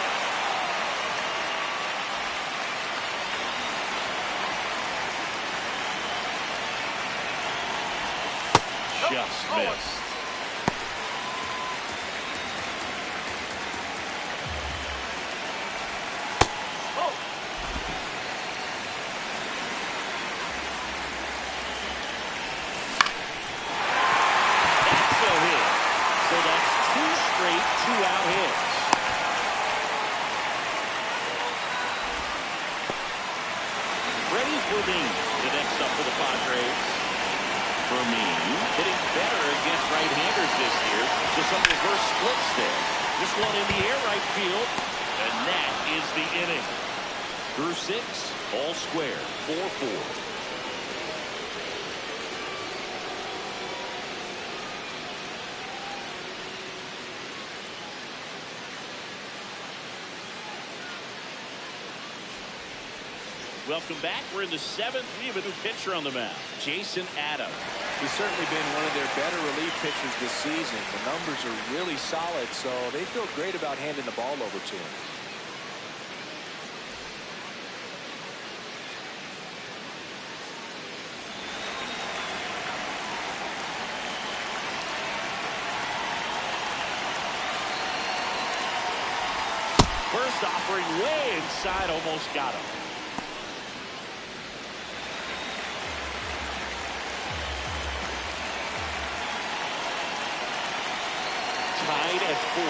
Just missed. That's a hit. So that's 2 straight 2-out hits. The next up for the Padres. Vermin hitting better against right-handers this year. So some reverse splits there. This one in the air right field. And that is the inning. Through 6, all square, 4-4. Welcome back. We're in the 7th. We have a new pitcher on the mound, Jason Adams. He's certainly been one of their better relief pitchers this season. The numbers are really solid, so they feel great about handing the ball over to him. First offering way inside, almost got him. Tied at 4.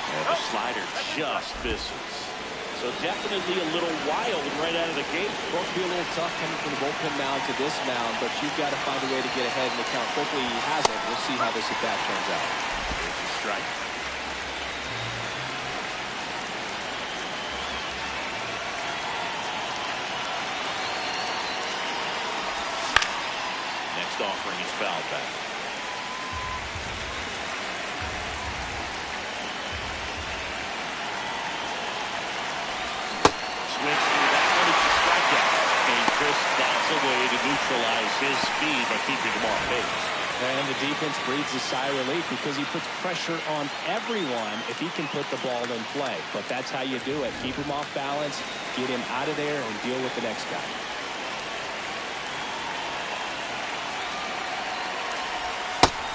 And the slider just misses. So definitely a little wild right out of the gate. Going to be a little tough coming from the bullpen mound to this mound, but you've got to find a way to get ahead in the count quickly. He hasn't. We'll see how this at bat turns out. There's a strike. Next offering is fouled back. Swings through that one. It's a strikeout. And Chris, that's a way to neutralize his speed by keeping him off base. And the defense breathes a sigh of relief because he puts pressure on everyone if he can put the ball in play. But that's how you do it. Keep him off balance, get him out of there, and deal with the next guy.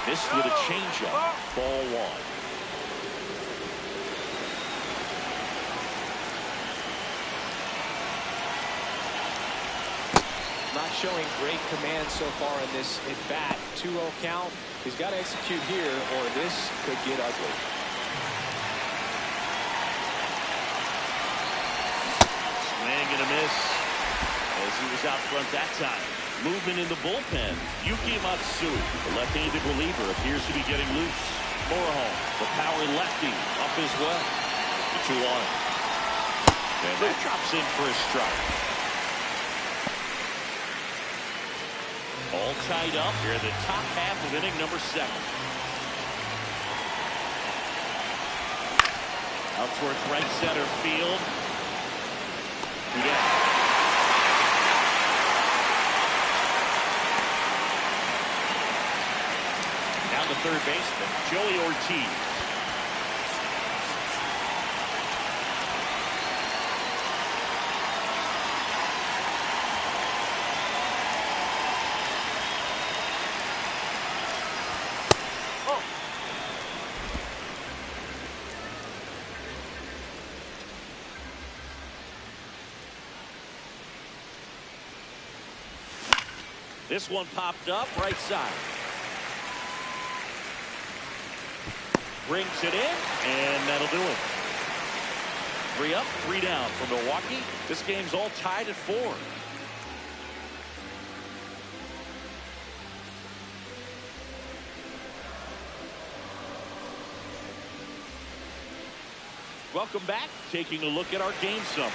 This with a changeup. Ball 1. Not showing great command so far in this at bat. 2-0 count. He's got to execute here or this could get ugly. Swing and a miss as he was out front that time. Movement in the bullpen. Yuki Matsui, the left-handed reliever, appears to be getting loose. Moreholm, the power lefty, up as well. 2-1. And that drops in for a strike. All tied up here in the top half of inning number 7. Out towards right center field. 2 down. The third baseman, Joey Ortiz. This one popped up right side. Brings it in, and that'll do it. 3 up, 3 down for Milwaukee. This game's all tied at 4. Welcome back. Taking a look at our game summary.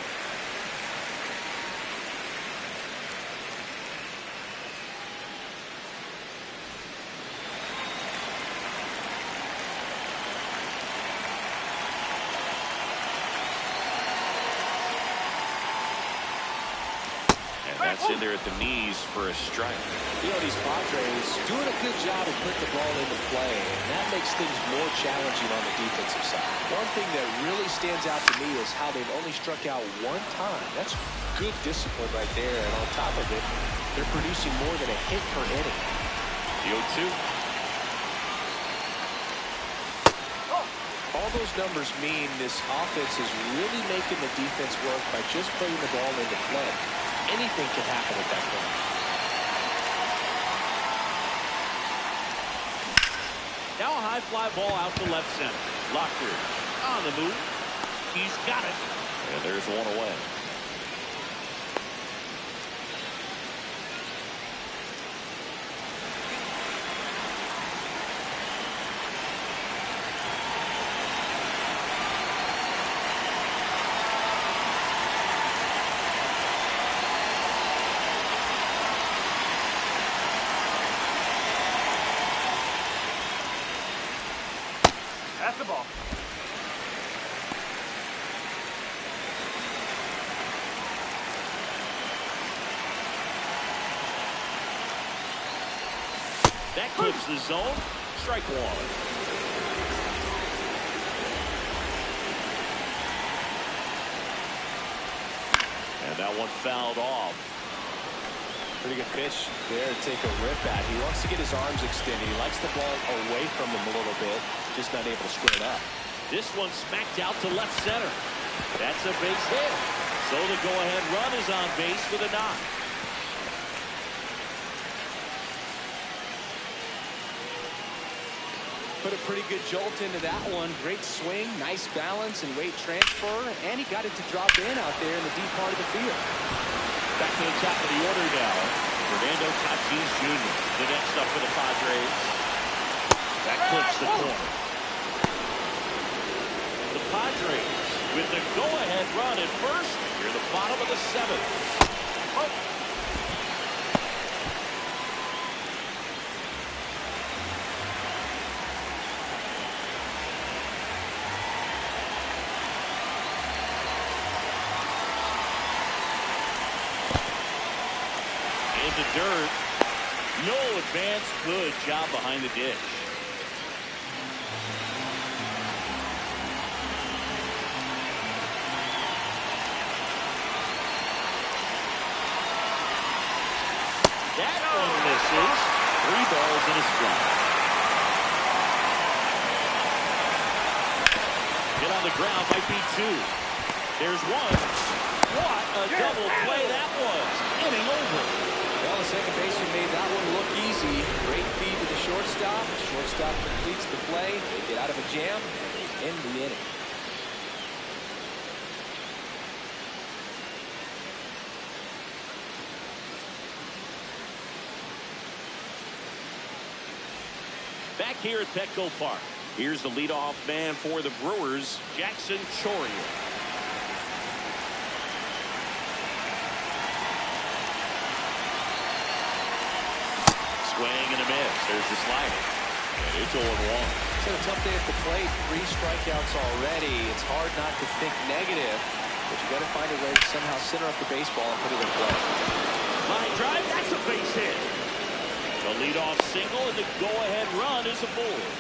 That's in there at the knees for a strike. You know, these Padres doing a good job of putting the ball into play, and that makes things more challenging on the defensive side. One thing that really stands out to me is how they've only struck out one time. That's good discipline right there, and on top of it, they're producing more than a hit per inning. The 0-2. All those numbers mean this offense is really making the defense work by just putting the ball into play. Anything can happen at that point. Now a high fly ball out to left center. Lockwood on the move. He's got it. And there's one away. That's the ball. That clips the zone. Strike one. And that one fouled off. Pretty good pitch there to take a rip at. He wants to get his arms extended. He likes the ball away from him a little bit. Just not able to square it up. This one smacked out to left center. That's a base hit. So the go-ahead run is on base with a knock. Put a pretty good jolt into that one. Great swing, nice balance and weight transfer. And he got it to drop in out there in the deep part of the field. Back to the top of the order now. Fernando Tatis Jr. the next up for the Padres. That clips the corner. The Padres with the go-ahead run at first near the bottom of the seventh. Into dirt. No advance. Good job behind the dish. That one misses. 3 balls and a strike. Hit on the ground might be 2. There's 1. What a double play that was. Inning over. Well, the second baseman made that one look easy. Great feed to the shortstop. Shortstop completes the play. They get out of a jam and they end the inning. Back here at Petco Park, here's the leadoff man for the Brewers, Jackson Chourio. Swing and a miss. There's the slider. And it's 0-1. It's been a tough day at the plate. 3 strikeouts already. It's hard not to think negative, but you got to find a way to somehow center up the baseball and put it in play. Line drive. That's a base hit. The leadoff single and the go-ahead run is aboard.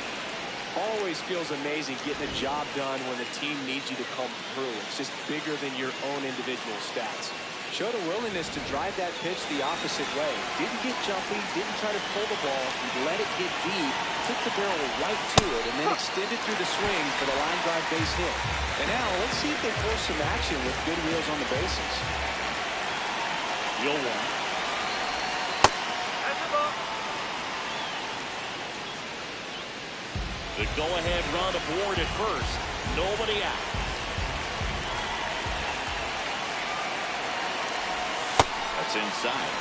Always feels amazing getting a job done when the team needs you to come through. It's just bigger than your own individual stats. Showed a willingness to drive that pitch the opposite way. Didn't get jumpy, didn't try to pull the ball. He let it get deep, took the barrel right to it, and then extended through the swing for the line drive base hit. And now let's see if they force some action with good wheels on the bases. You'll want. That's the ball. The go-ahead run aboard at first. Nobody out. That's inside.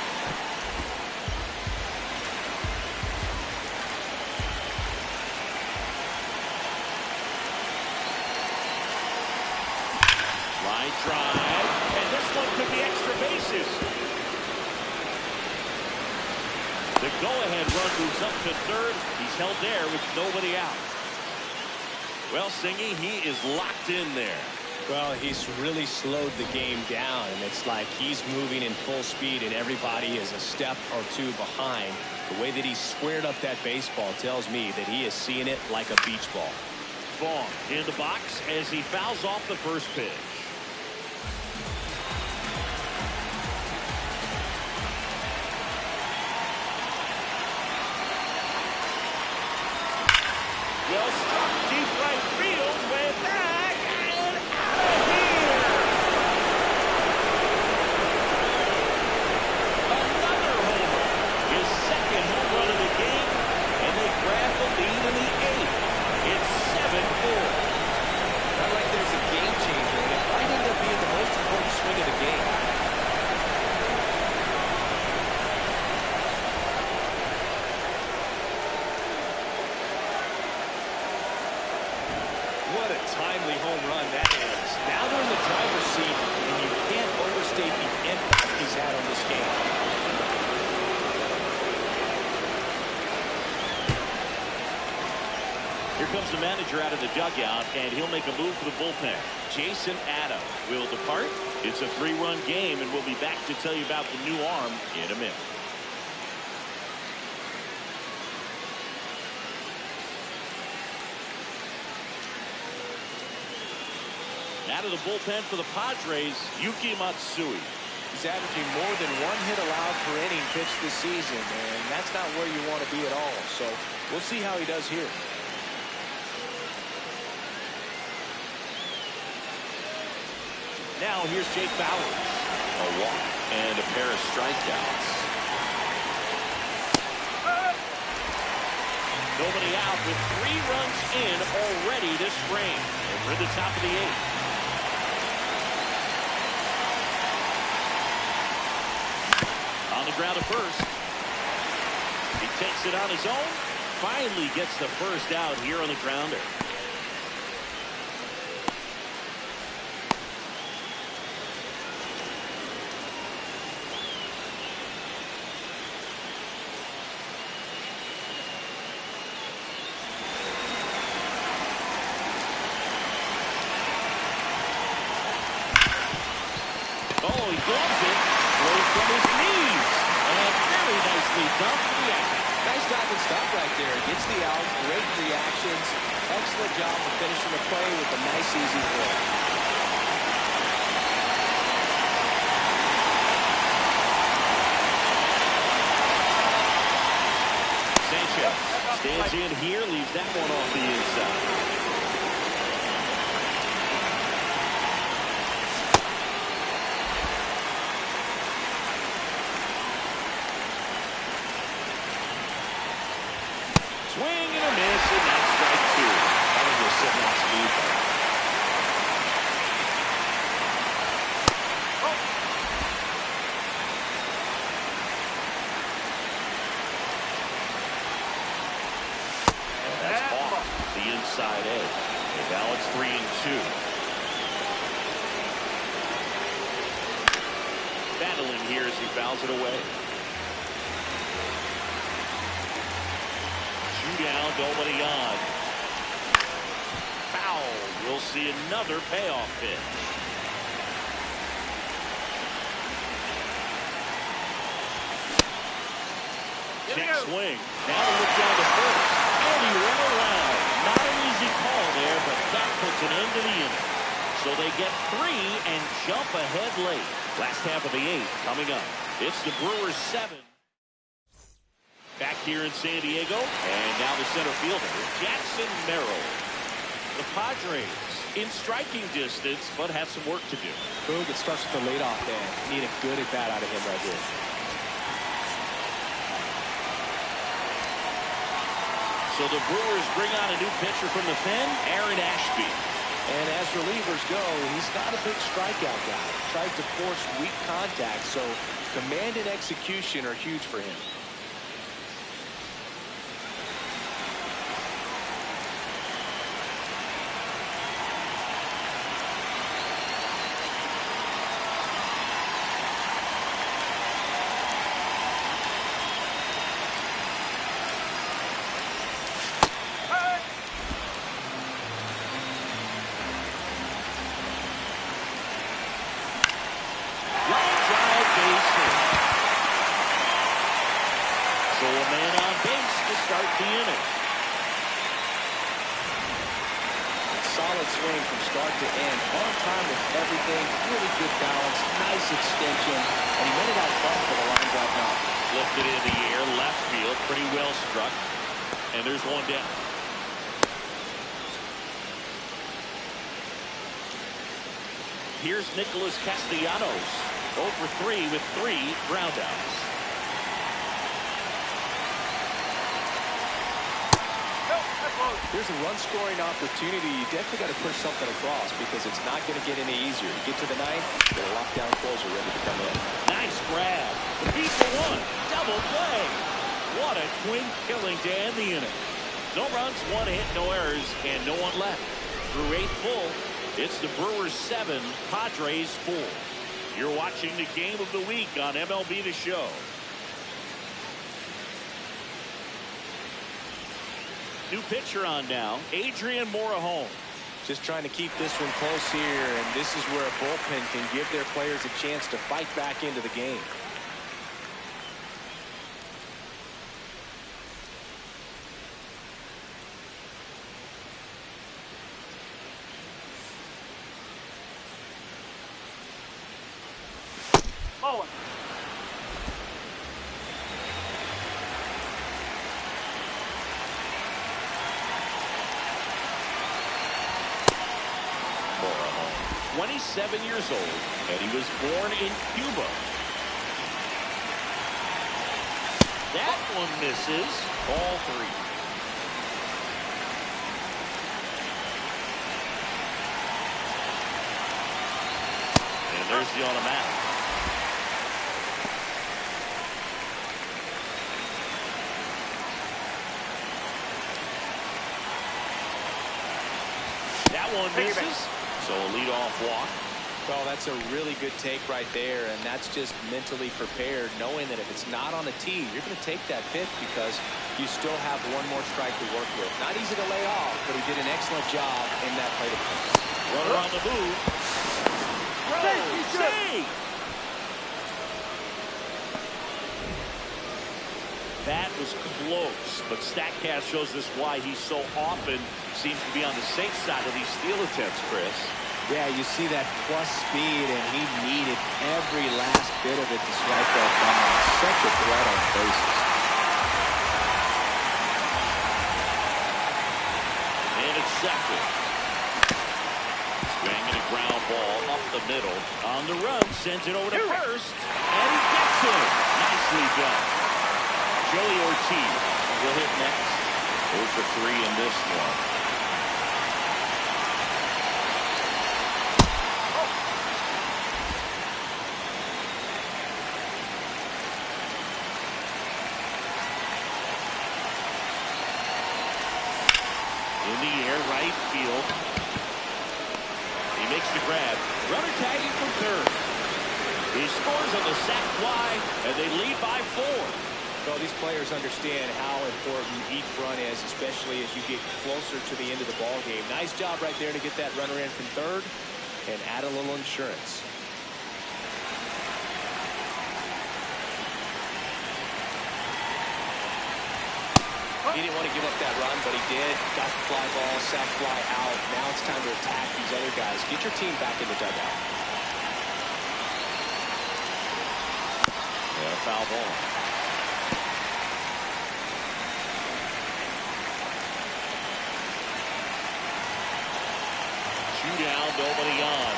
Line drive, and this one could be extra bases. The go-ahead run moves up to third. He's held there with nobody out. Well, Singy, he is locked in there. Well, he's really slowed the game down, and it's like he's moving in full speed, and everybody is a step or two behind. The way that he squared up that baseball tells me that he is seeing it like a beach ball. Vaughn in the box as he fouls off the first pitch. Well struck deep right field, way back and out of here. Another homer, his second home run of the game, and they grab the lead in the eighth. It's 7-4. Not like there's a game changer, and it might end up being the most important swing of the game. What a timely home run that is. Now they're in the driver's seat, and you can't overstate the impact he's had on this game. Here comes the manager out of the dugout, and he'll make a move for the bullpen. Jason Adams will depart. It's a 3-run game, and we'll be back to tell you about the new arm in a minute. Out of the bullpen for the Padres, Yuki Matsui. He's averaging more than 1 hit allowed per inning pitched this season, and that's not where you want to be at all. So we'll see how he does here. Now here's Jake Bauers. A walk and a pair of strikeouts. Nobody out with 3 runs in already this spring. And we're at the top of the 8th. On the ground at first. He takes it on his own. Finally gets the first out here on the grounder. Oh, he gloves it. Throws from his knees. And very nicely done for the out. Nice dive and stop right there. Gets the out. Great reactions. Excellent job of finishing the play with a nice, easy throw. Sanchez stands in here, leaves that one off the inside. Swing and a miss, and that's strike 2. That was just sitting on speed. And that's off the inside edge. And now it's 3-2. Battling here as he fouls it away. Down, nobody on. Foul. We'll see another payoff pitch. Check swing. Now to look down the first. And he ran around. Not an easy call there, but that puts an end to the inning. So they get 3 and jump ahead late. Last half of the 8th coming up. It's the Brewers 7. Back here in San Diego, and now the center fielder, Jackson Merrill. The Padres in striking distance, but have some work to do. Boog, it starts with the leadoff man. Need a good at bat out of him right here. So the Brewers bring on a new pitcher from the pen, Aaron Ashby. And as relievers go, he's not a big strikeout guy. Tries to force weak contact, so command and execution are huge for him. start the inning. Solid swing from start to end. On time with everything. Really good balance. Nice extension. And he made it out front for the line drive knock. Lifted in the air, left field, pretty well struck. And there's one down. Here's Nicholas Castellanos. 0 for 3 with 3 groundouts. Here's a run-scoring opportunity. You definitely got to push something across because it's not going to get any easier. You get to the ninth, get a lockdown closer ready to come in. Nice grab. The beat for one. Double play. What a swing killing to end the inning. No runs, 1 hit, no errors, and no one left. Through 8 full, it's the Brewers 7, Padres 4. You're watching the game of the week on MLB The Show. New pitcher on now, Adrian Morejon. Just trying to keep this one close here, and this is where a bullpen can give their players a chance to fight back into the game. Bowling. Morejon, 27 years old, and he was born in Cuba. That one misses. Ball 3. And there's the automatic. That one misses. So a leadoff walk. Well, that's a really good take right there, and that's just mentally prepared, knowing that if it's not on the tee, you're going to take that pitch because you still have one more strike to work with. Not easy to lay off, but he did an excellent job in that plate appearance. Runner on the move. Save! That was close, but StatCast shows us why he so often seems to be on the safe side of these steal attempts, Chris. Yeah, you see that plus speed, and he needed every last bit of it to swipe that ball. Such a threat on the bases. And it's second. Swinging a ground ball up the middle. On the run, sends it over to first. And he gets it. Nicely done. Joey Ortiz will hit next. 0 for 3 in this one. In the air, right field. He makes the grab. Runner tagging from third. He scores on the sac fly, and they lead by 4. Well, these players understand how important each run is, especially as you get closer to the end of the ball game. Nice job right there to get that runner in from third and add a little insurance. He didn't want to give up that run, but he did. Got the fly ball, sac fly out. Now it's time to attack these other guys. Get your team back in the dugout. Yeah, foul ball. Two down, nobody on.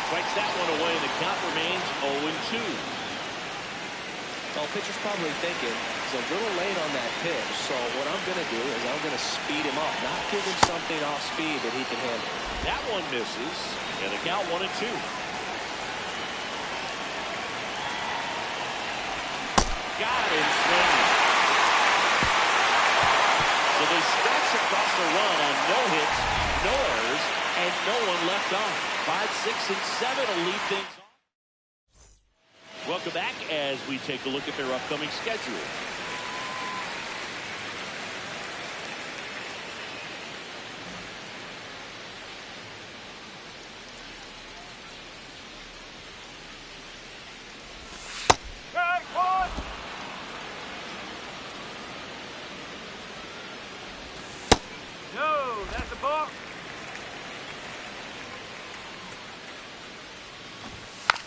Strikes that one away, and the count remains 0-2. Well, pitcher's probably thinking he's a little late on that pitch, so what I'm going to do is I'm going to speed him up, not give him something off speed that he can handle. That one misses, and the count 1-2. Got him swinging. So they stretch across the run on no hits, no errors, and no one left on. 5, 6, and 7 will lead things on. Welcome back as we take a look at their upcoming schedule.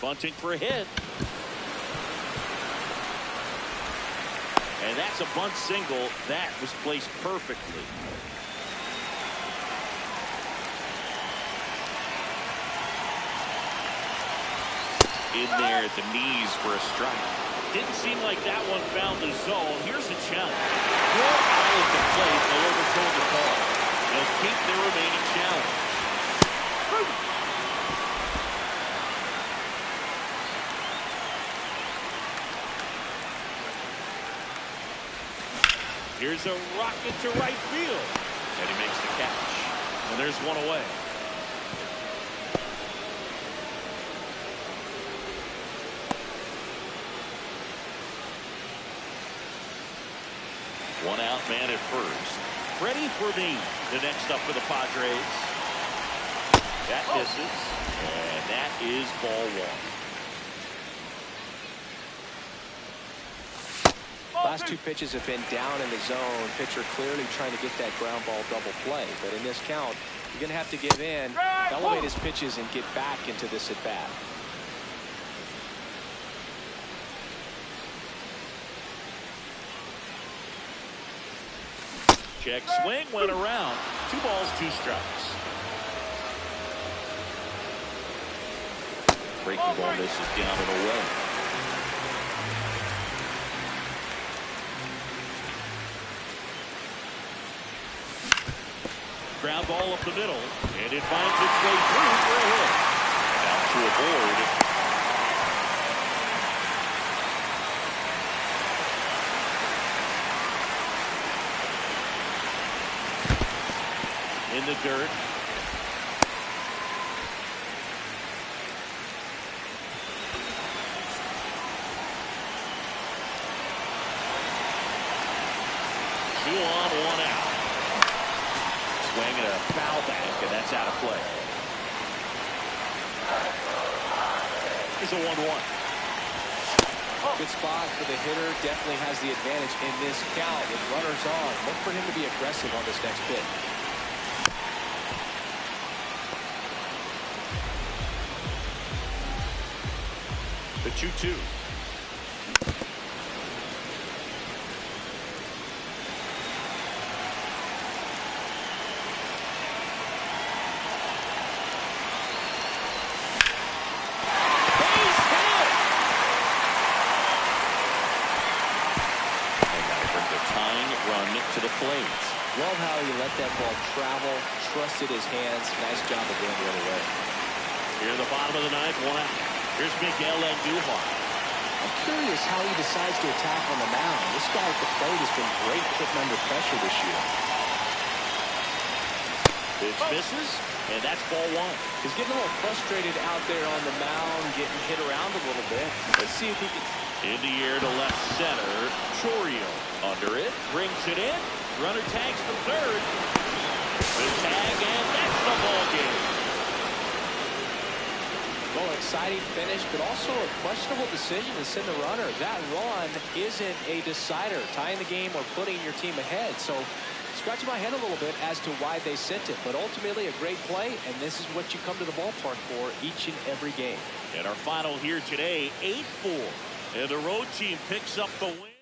Bunting for a hit. And that's a bunt single. That was placed perfectly. In there at the knees for a strike. Didn't seem like that one found the zone. Here's the challenge. Four out at the plate. They'll overturn the call. They'll keep their remaining challenge. Here's a rocket to right field. And he makes the catch. And there's one away. One out, man at first. Freddie Fermin, the next up for the Padres. That misses, and that is ball one. Last two pitches have been down in the zone. Pitcher clearly trying to get that ground ball double play. But in this count, you're going to have to give in, elevate his pitches, and get back into this at bat. Check swing, went around. 2 balls, 2 strikes. Breaking ball misses down and away. Ground ball up the middle, and it finds its way through for a hit. Out to a board. In the dirt. Two on, 1 out. Swing and a foul back, and that's out of play. It's a 1-1. Good spot for the hitter. Definitely has the advantage in this count with runners on. Look for him to be aggressive on this next pitch. The 2-2. To the plate. Love how he let that ball travel, trusted his hands. Nice job of going the other way. Here in the bottom of the 9th, 1 out. Here's Miguel Andujar. I'm curious how he decides to attack on the mound. This guy at the plate has been great hitting under pressure this year. Pitch misses, and that's ball 1. He's getting a little frustrated out there on the mound, getting hit around a little bit. Let's see if he can. In the air to left center. Chourio under it, brings it in. Runner tags from third. The tag, and that's the ball game. Well, exciting finish, but also a questionable decision to send the runner. That run isn't a decider, tying the game or putting your team ahead. So, scratching my head a little bit as to why they sent it. But ultimately, a great play, and this is what you come to the ballpark for each and every game. And our final here today, 8-4. And the road team picks up the win.